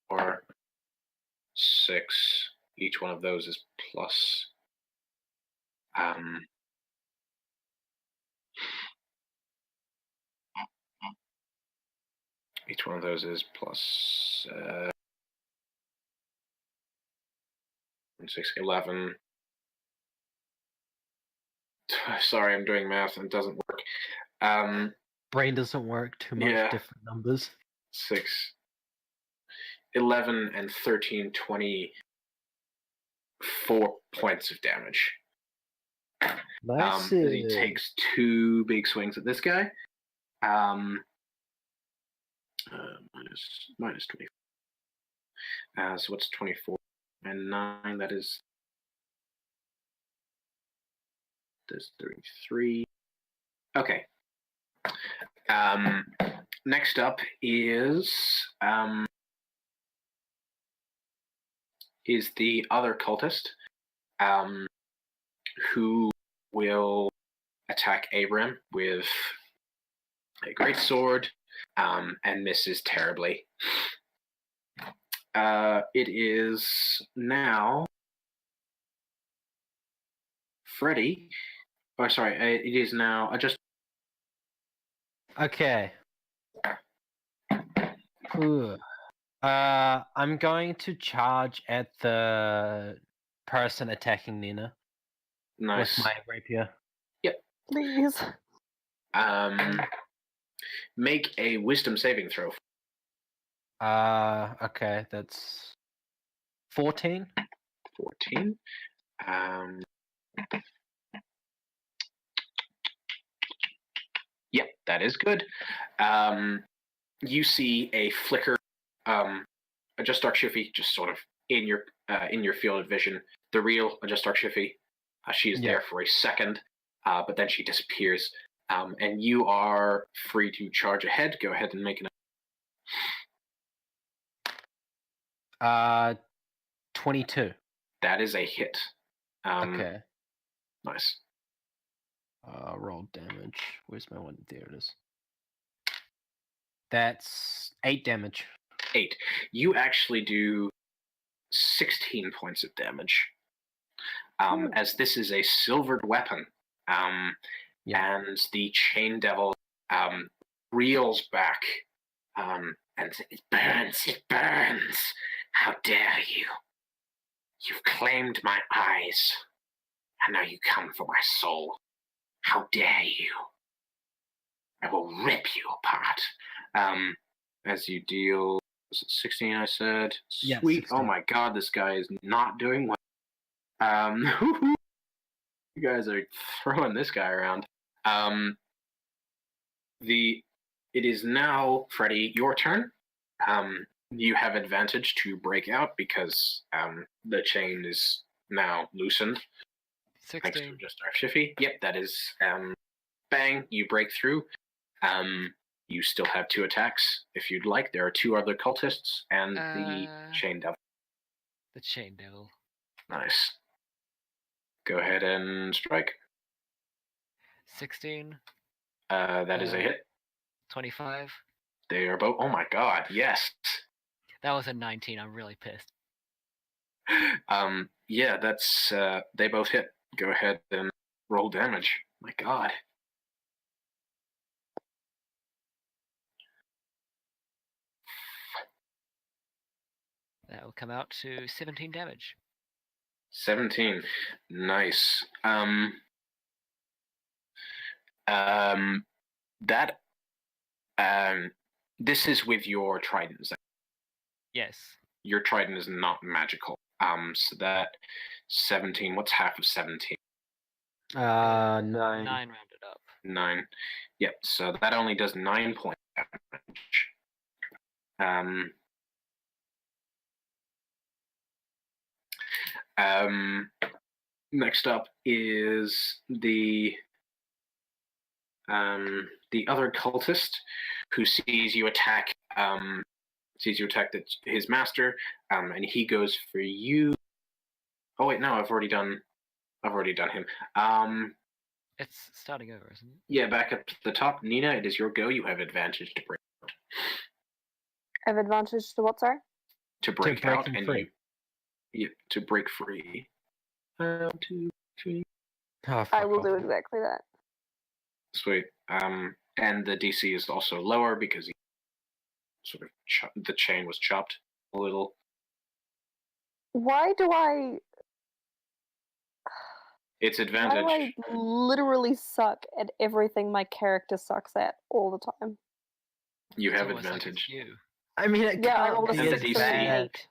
or 6. Each one of those is plus. Each one of those is plus 6, 11. Sorry, I'm doing math and it doesn't work.
Brain doesn't work too much.
Yeah.
Different numbers.
6, 11, and 13, 24 points of damage.
Nice.
As he takes 2 big swings at this guy. Minus 24. So what's 24 and 9? That's 33. Okay. Next up is the other cultist, who will attack Abram with a great sword, and misses terribly. It is now Freddy. Oh, sorry. It is now just.
Okay. Ooh. I'm going to charge at the person attacking Nina
Nice.
with my rapier.
Please.
Make a wisdom saving throw.
Okay, that's 14.
14. Yep, that is good. You see a flicker, a Just Dark Shiffy, just sort of in your field of vision. The real Just Dark Shiffy, she is there for a second, but then she disappears. And you are free to charge ahead. Go ahead and make an.
22.
That is a hit.
Okay.
Nice.
Roll damage. Where's my one? There it is. That's 8 damage.
8. You actually do 16 points of damage. As this is a silvered weapon. And the Chain Devil reels back. And it burns. How dare you? You've claimed my eyes. And now you come for my soul. How dare you? I will rip you apart. As you deal, was it 16 I said?
Yeah,
Sweet.
16.
Oh my god, this guy is not doing well. You guys are throwing this guy around. It is now, Freddy, your turn. You have advantage to break out because the chain is now loosened.
16.
Thanks to Just Dark Shiffy. Yep, that is bang, you break through. You still have 2 attacks if you'd like. There are 2 other cultists and the Chain Devil.
The Chain Devil.
Nice. Go ahead and strike.
16.
That is a hit.
25.
They are both. Oh my god, yes.
That was a 19. I'm really pissed.
Yeah, that's they both hit. Go ahead and roll damage. My god.
That will come out to 17 damage.
17. Nice. That this is with your trident.
Yes.
Your trident is not magical. So that 17. What's half of 17?
9.
9 rounded up.
9. Yep. So that only does 9 points damage. Next up is the other cultist who sees you attack his master, and he goes for you. Oh wait, no, I've already done him.
It's starting over, isn't it?
Yeah, back up to the top. Nina, it is your go. You have advantage to break
I have advantage to what, sorry?
to break out,
breaking
and
free.
to break free. 1, 2, 3.
Oh,
I
fuck
will
off.
do exactly that.
Sweet. And the DC is also lower because he sort of the chain was chopped a little.
Why do I
It's advantage.
why do I literally suck at everything my character sucks at all the time?
You
It's
have
almost like it's
advantage,
you.
I mean, it
Yeah, I
can't
rolled a
be
And the
as
6 and then an
bad.
8.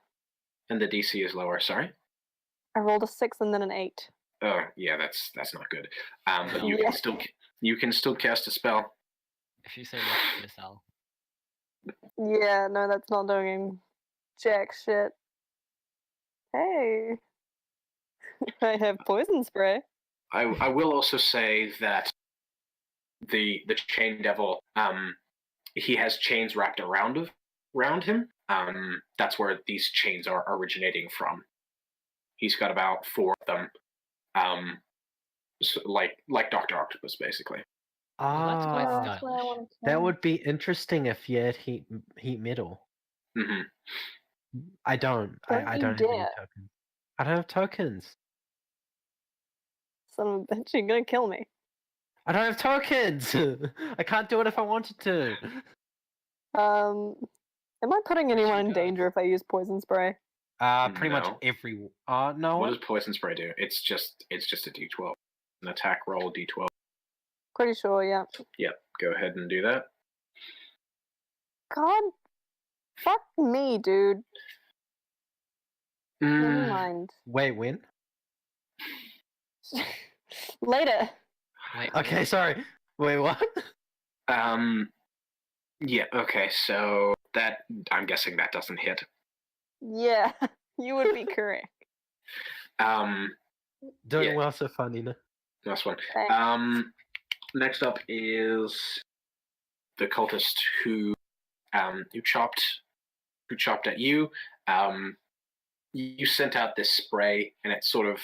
and the DC is lower. Sorry.
I rolled a 6 and then an 8.
Oh yeah, that's not good. But you
Yeah.
can still cast a spell.
If you say electric missile.
Yeah, no, that's not doing jack shit. Hey. I have poison spray.
I will also say that the chain devil, he has chains wrapped around him. That's where these chains are originating from. He's got about 4 of them. So like Dr. Octopus, basically.
Well, that's quite
Ah,
That's what I
stylish.
wanted to
that
know.
would be interesting if you had heat metal.
Hmm
I don't.
Don't
I
you
don't have any
dare.
tokens. I don't have tokens.
Son of a bitch, you're gonna kill me.
I don't have tokens. I can't do it if I wanted to.
Am I putting
Yes,
anyone
she
in danger if I use poison spray?
Pretty much
No.
every. No.
What does poison spray do? It's just a D12, an attack roll D12.
Pretty sure, yeah.
Yep, go ahead and do that.
God, fuck me, dude. Never
Mm,
mind.
Wait, when?
Later.
Wait,
Okay, sorry. Wait, what?
yeah. Okay, so that I'm guessing that doesn't hit.
Yeah, you would be correct.
Doing
Yeah.
well so far, Nina.
Last one.
Thanks.
Next up is the cultist who chopped at you. You sent out this spray, and it sort of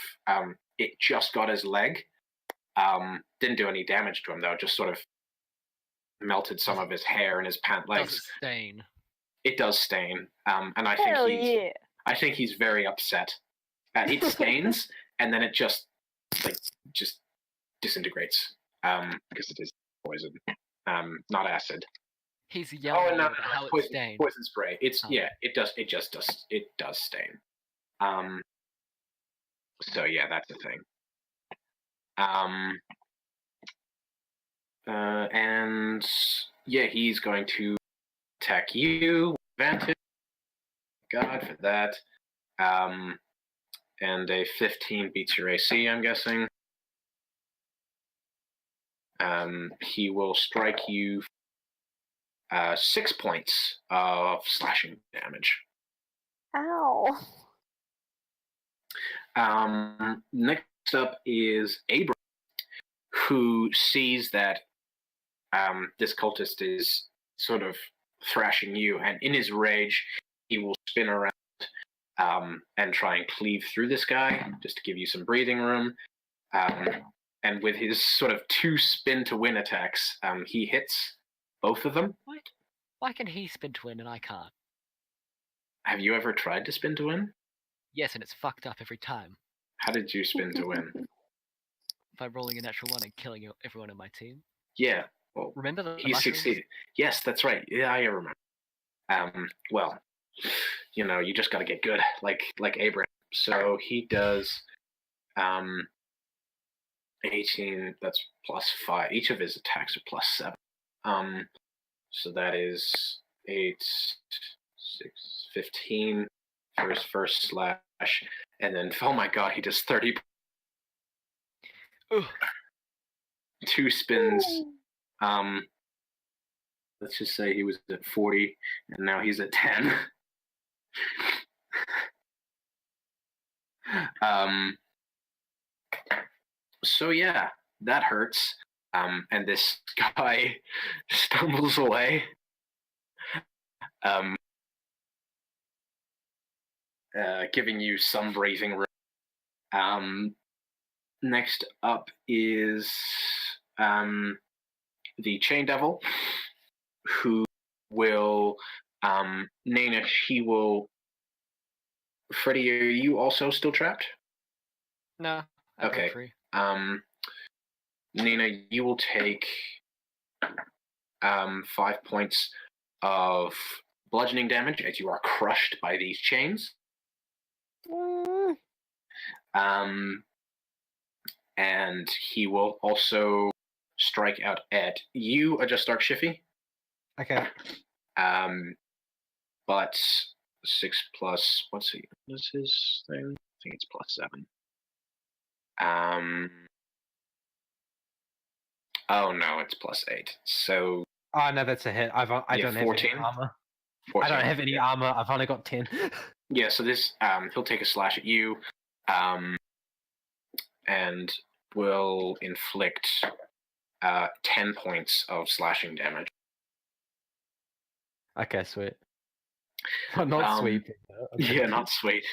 it just got his leg. Didn't do any damage to him though. Just sort of melted some of his hair and his pant
does it
legs.
stain?
It does stain, and I
Hell
think
yeah.
I think he's very upset. It stains, and then it just disintegrates because it is poison, not acid.
He's yelling
Oh no,
about how it's
poison,
stained.
poison spray. It's
Oh.
yeah, it does stain. So yeah, that's the thing. And yeah, he's going to attack you. Advantage. God for that. And a 15 beats your AC, I'm guessing. He will strike you 6 points of slashing damage.
Ow.
Next up is Abram, who sees that this cultist is sort of thrashing you, and in his rage, he will spin around and try and cleave through this guy, just to give you some breathing room. And with his sort of 2 spin to win attacks, he hits both of them.
What? Why can he spin to win and I can't?
Have you ever tried to spin to win?
Yes, and it's fucked up every time.
How did you spin to win?
By rolling a natural 1 and killing everyone in my team.
Yeah, well,
Remember the
he
mushrooms?
succeeded. Yes, that's right. Yeah, I remember. Well, you just got to get good, like Abram. So he does 18. That's +5. Each of his attacks are +7. So that is 8, 6, 15 for his first slash, and then oh my god, he does 30.
Ugh.
2 spins.
Ooh.
Let's just say he was at 40, and now he's at 10. So yeah, that hurts. And this guy stumbles away. Giving you some breathing room. Next up is the Chain Devil, who will Nana. She will. Freddy, are you also still trapped?
No. I broke
Okay.
free.
Nina, you will take 5 points of bludgeoning damage as you are crushed by these chains.
Mm.
And he will also strike out at you, Adjust Dark Shiffy.
Okay.
But 6 plus, what's his thing? I think it's +7. Oh no, it's +8. So
Oh no, that's a hit. I don't have
14?
any armor.
14.
I don't have any armor. I've only got 10.
Yeah, so this he'll take a slash at you, and will inflict 10 points of slashing damage.
Okay, sweet. Well, not sweet. Okay.
Yeah, not sweet.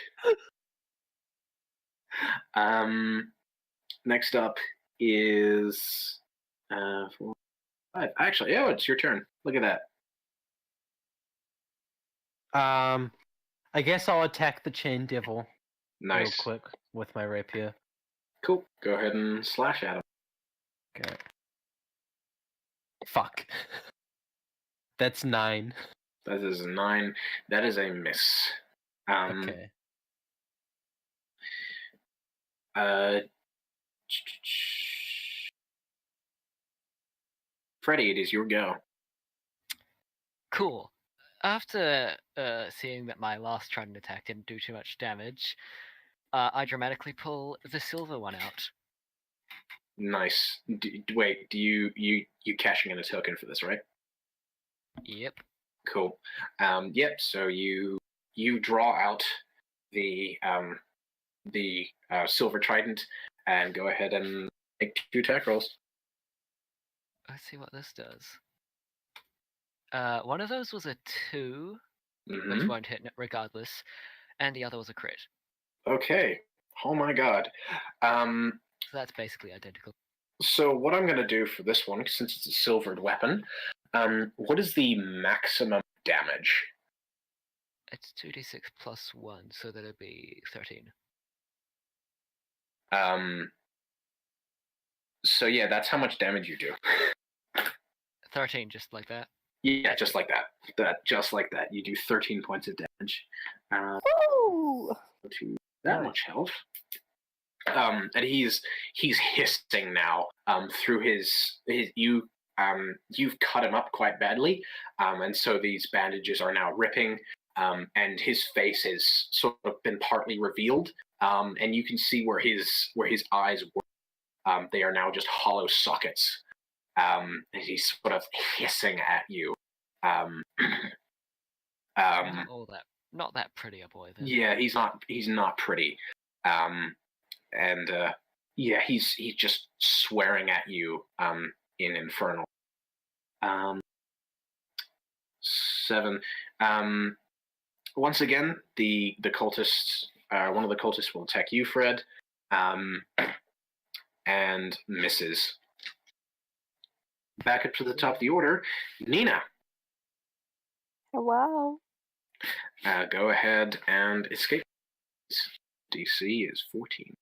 Next up is 4, 5. Actually, oh, it's your turn. Look at that.
I guess I'll attack the Chain Devil
Nice.
real quick with my rapier.
Cool. Go ahead and slash at him.
Okay. Fuck. That's 9.
That is a 9. That is a miss.
Okay.
Freddy, it is your go.
Cool. After seeing that my last trident attack didn't do too much damage, I dramatically pull the silver one out.
Nice. Wait, do you cashing in a token for this, right?
Yep.
Cool. Yep. So you draw out the silver trident and go ahead and make 2 attack rolls.
Let's see what this does. One of those was a 2, which won't hit regardless, and the other was a crit.
Okay. Oh my god.
So that's basically identical.
So what I'm going to do for this one, since it's a silvered weapon, what is the maximum damage?
It's 2d6 plus 1, so that'd be 13.
So yeah, that's how much damage you do.
13, just like that.
Yeah, just like that. Just like that. You do 13 points of damage.
Ooh.
To that much health. And he's hissing now. Through you've cut him up quite badly. And so these bandages are now ripping. And his face has sort of been partly revealed. And you can see where his eyes were. They are now just hollow sockets. And he's sort of hissing at you.
Not that pretty a boy then.
Yeah, he's not pretty. And yeah, he's just swearing at you in Infernal. 7. Once again, the cultists, one of the cultists will attack you, Fred, and misses. Back up to the top of the order, Nina.
Wow.
Go ahead and escape. DC is 14.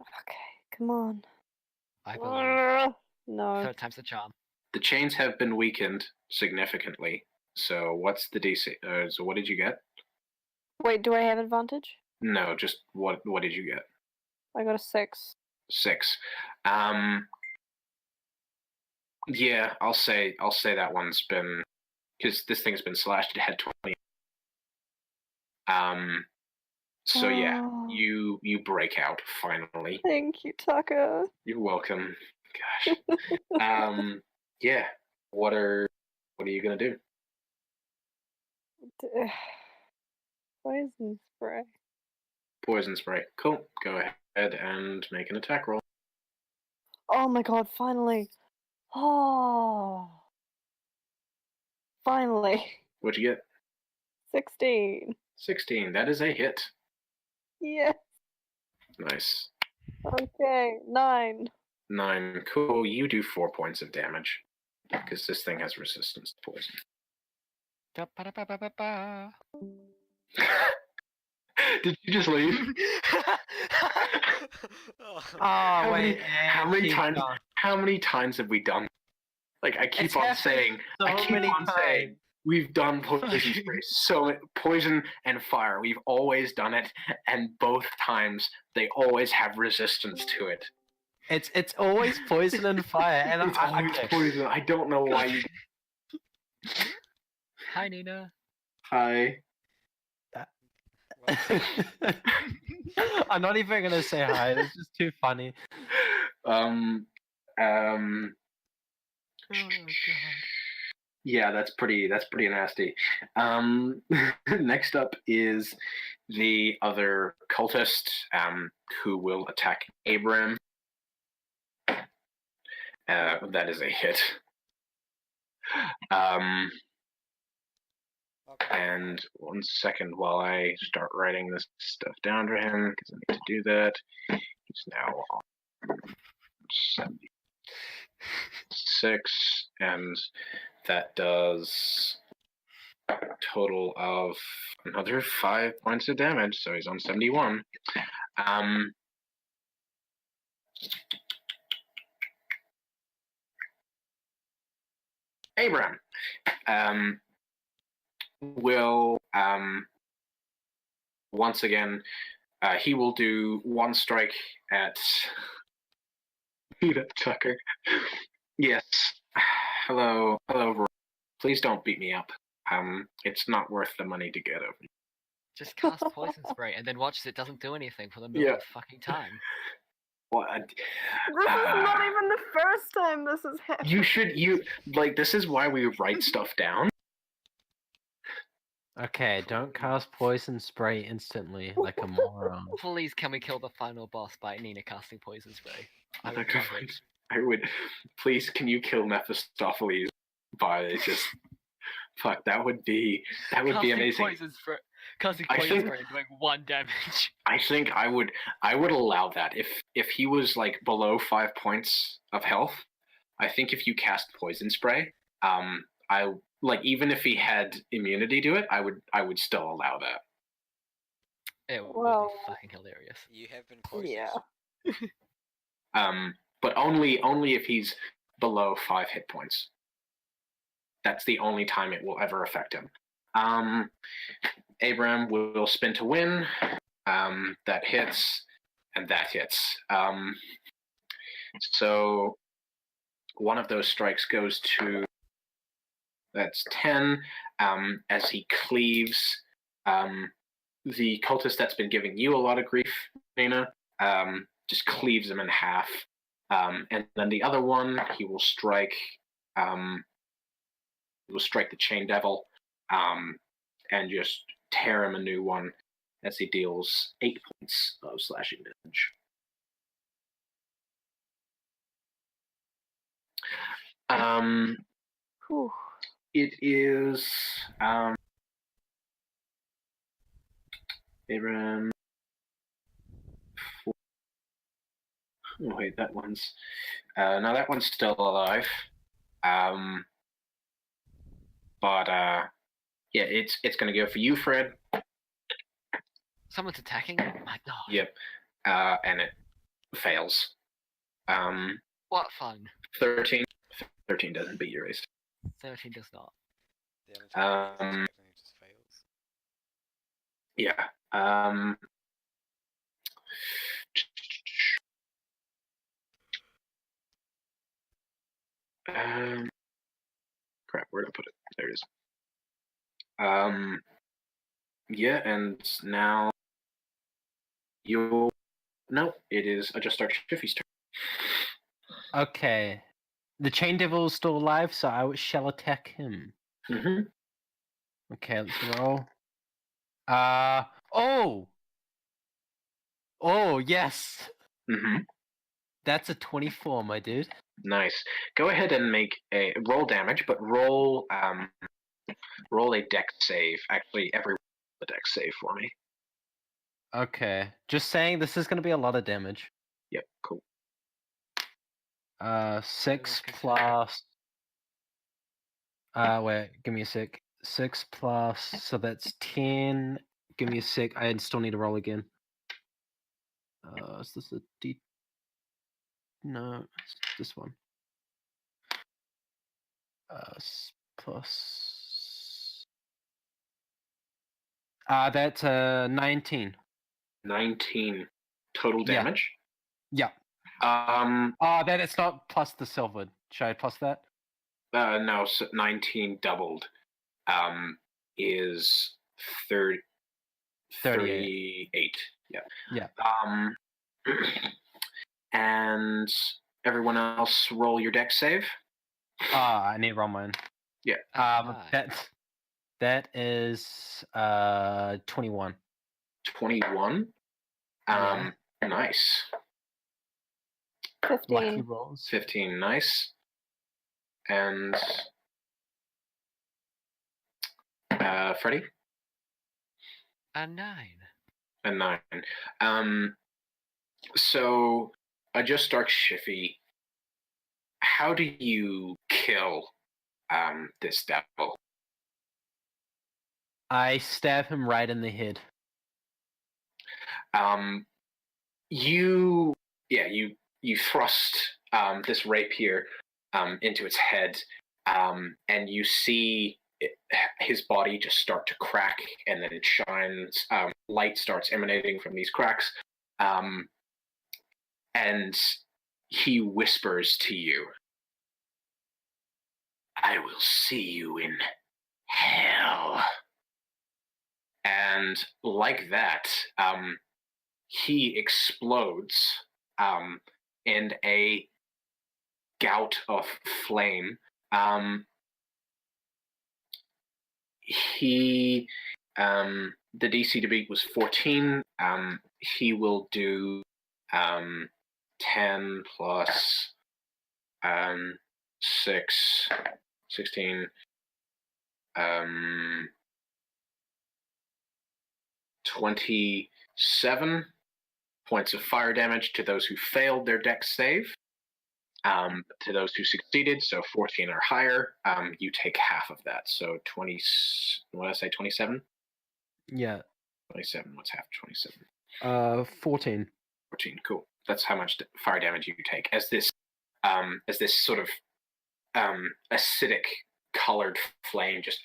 Okay, come on.
I believe.
No.
3rd time's the charm.
The chains have been weakened significantly. So what's the DC? So what did you get?
Wait, do I have advantage?
No, just what did you get?
I got a 6.
6. Yeah, I'll say that one's been, because this thing's been slashed. It had 20. So yeah,
Oh,
you break out finally.
thank you, Tucker.
You're welcome. Gosh. Yeah. What are you gonna do?
Poison spray.
Poison spray. Cool. Go ahead and make an attack roll.
Oh my god, finally. Oh. Finally.
What'd you get?
16.
16. That is a hit.
Yes.
Nice.
Okay, 9.
9. Cool. You do 4 points of damage because this thing has resistance to poison.
Da-ba-da-ba-ba-ba-ba.
Did you just leave?
Oh.
wait.
How many
keep
times?
going.
How many times have we done? Like I keep
It's
on
happened
saying.
so
I keep
many
on saying.
times.
We've done poison spray, so poison and fire. We've always done it, and both times they always have resistance to it.
It's always poison and fire, and
It's always
okay.
poison. I don't know why you.
Hi, Nina.
Hi.
I'm not even gonna say hi. It's just too funny.
Um.
Oh god.
Yeah, that's pretty nasty. Next up is the other cultist, who will attack Abram. That is a hit. And 1 second while I start writing this stuff down for him, because I need to do that. He's now on 76, and that does a total of another 5 points of damage, so he's on 71. Abram will once again he will do one strike at Tucker. Yes. Hello, Roy. Please don't beat me up. It's not worth the money to get over.
Just cast poison spray and then watch as it doesn't do anything for the middle of fucking time.
What?
This is not even the first time this has happened.
This is why we write stuff down.
Okay, don't cast poison spray instantly like a moron.
Please, can we kill the final boss by Nina casting poison spray? I would
Okay,
love it.
I would. Please, can you kill Mephistopheles by just? Fuck, that would be amazing.
Casting
I
poison
think-
spray and doing 1 damage.
I think I would allow that if he was like below 5 points of health. I think if you cast poison spray, I like even if he had immunity to it, I would still allow that.
It would
Well,
be fucking hilarious.
You have been quoted.
yeah.
But only if he's below 5 hit points. That's the only time it will ever affect him. Abram will spin to win. That hits, and that hits. So one of those strikes goes to. That's 10. As he cleaves the cultist that's been giving you a lot of grief, Nina, just cleaves him in half. And then the other one, he will strike. He will strike the Chain Devil, and just tear him a new one as he deals 8 points of slashing damage.
Whew.
It is Abram. Oh wait, that one's no, that one's still alive. But yeah, it's gonna go for you, Fred.
Someone's attacking him? My god.
Yep. And it fails.
What fun.
13. 13 doesn't beat your race.
13 does not.
Damage
Um,
just fails.
Yeah. Crap, where'd I put it? There it is. Yeah, and now you'll. No, it is. I just start Shiffy's turn.
Okay. The Chain Devil is still alive, so I shall attack him.
Mm-hmm.
Okay, let's roll. Oh! Oh, yes!
Mm-hmm.
That's a 24, my dude.
Nice. Go ahead and make a roll damage, but roll a dex save. Actually, every the dex save for me.
Okay. Just saying, this is going to be a lot of damage.
Yep, cool.
6
Okay.
plus... wait, give me a sec. 6 plus... So that's 10. Give me a sec. I still need to roll again. Is this a D... No, it's this one. Plus... that's 19.
19 total
Yeah.
damage.
Yeah. Then it's not plus the silver. Should I plus that?
No, so 19 doubled. Is 38. Yeah.
Yeah.
And everyone else roll your dex save.
I need to roll mine.
Yeah.
That is 21.
21.
Yeah.
Nice.
Lucky
15.
rolls.
15, nice. And Freddy?
A 9.
A 9. So I just start Shiffy. How do you kill this devil?
I stab him right in the head.
You thrust this rapier into its head, and you see his body just start to crack, and then it shines. Light starts emanating from these cracks, and he whispers to you, "I will see you in hell." And like that, he explodes in a gout of flame. The DC to beat was 14. He will do 10 plus 6, 16, 27 points of fire damage to those who failed their dex save. To those who succeeded, so 14 or higher, you take half of that. So 20, what did I say, 27?
Yeah.
27, what's half 27?
14.
14, cool. That's how much fire damage you take. As this sort of acidic colored flame just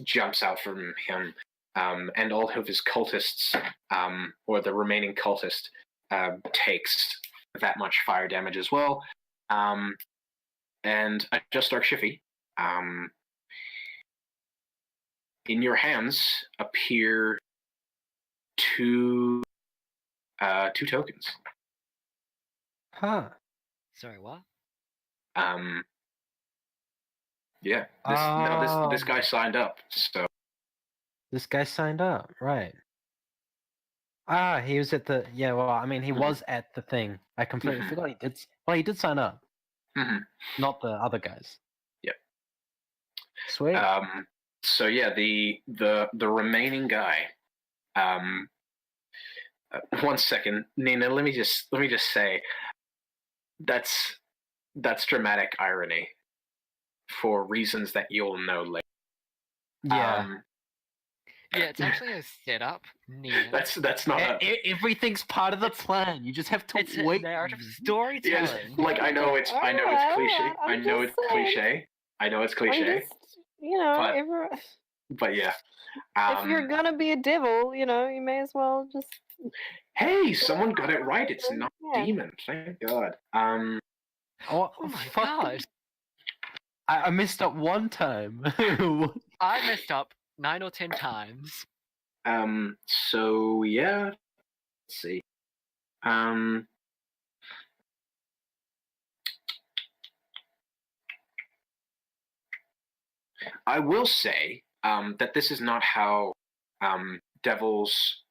jumps out from him, and all of his cultists, or the remaining cultist, takes that much fire damage as well. And I just start Shiffy. In your hands appear two tokens.
Huh.
Sorry, what?
Yeah. This guy signed up, so
This guy signed up, right. He was at the... Yeah, well, I mean, he was at the thing. I completely forgot he did... Well, he did sign up. Not the other guys.
Yep.
Sweet.
So yeah, the remaining guy. One second, Nina. Let me just say, that's dramatic irony, for reasons that you'll know later.
Yeah.
Yeah, it's actually a setup. Nina.
That's not.
Everything's part of the plan. You just have to
It's
wait.
a narrative storytelling.
Yes, like I know it's cliche. I know it's cliche.
I'm just,
but yeah.
if you're gonna be a devil, you may as well just
Hey, someone got it right. It's not
Yeah.
demon. Thank God.
Oh,
Oh my
fuck.
god!
I messed up one time.
I messed up 9 or 10 times.
So yeah. Let's see. I will say that this is not how devils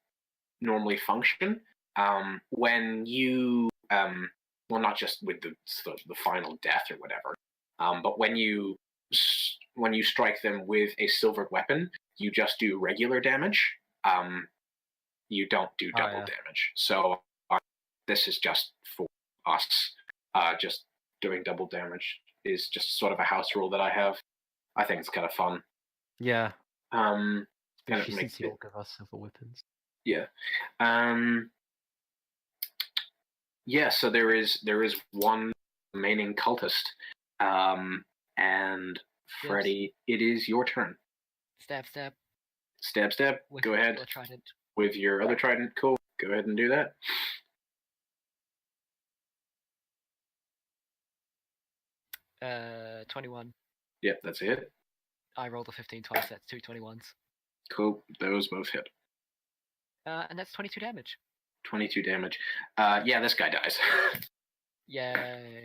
normally function. When you, well, not just with the final death or whatever, but when you strike them with a silvered weapon, you just do regular damage. You don't do double damage. So this is just for us. Just doing double damage is just sort of a house rule that I have. I think it's kind of fun.
Yeah.
Kind of
Especially
makes
since you
it,
all give us silver weapons.
yeah. Yeah, so there is one remaining cultist. And Freddy, it is your turn.
Stab, stab.
Stab, stab.
With
Go ahead.
your trident.
With your other trident. Cool. Go ahead and do that.
Uh, 21.
Yep, that's it.
I rolled a 15 twice. That's 2 21s.
Cool. Those both hit.
And that's 22 damage.
22 damage. Yeah, this guy dies.
Yay.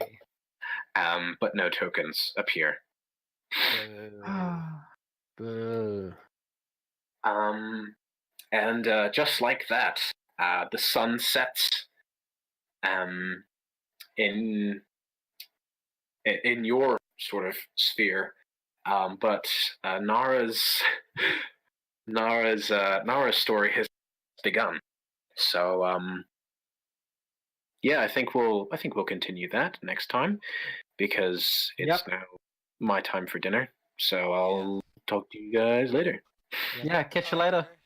But no tokens appear.
Boo.
And just like that, the sun sets in your sort of sphere, but Nara's story has begun. So yeah, I think we'll continue that next time because it's now my time for dinner. So I'll talk to you guys later.
Yeah, catch you later.
Bye.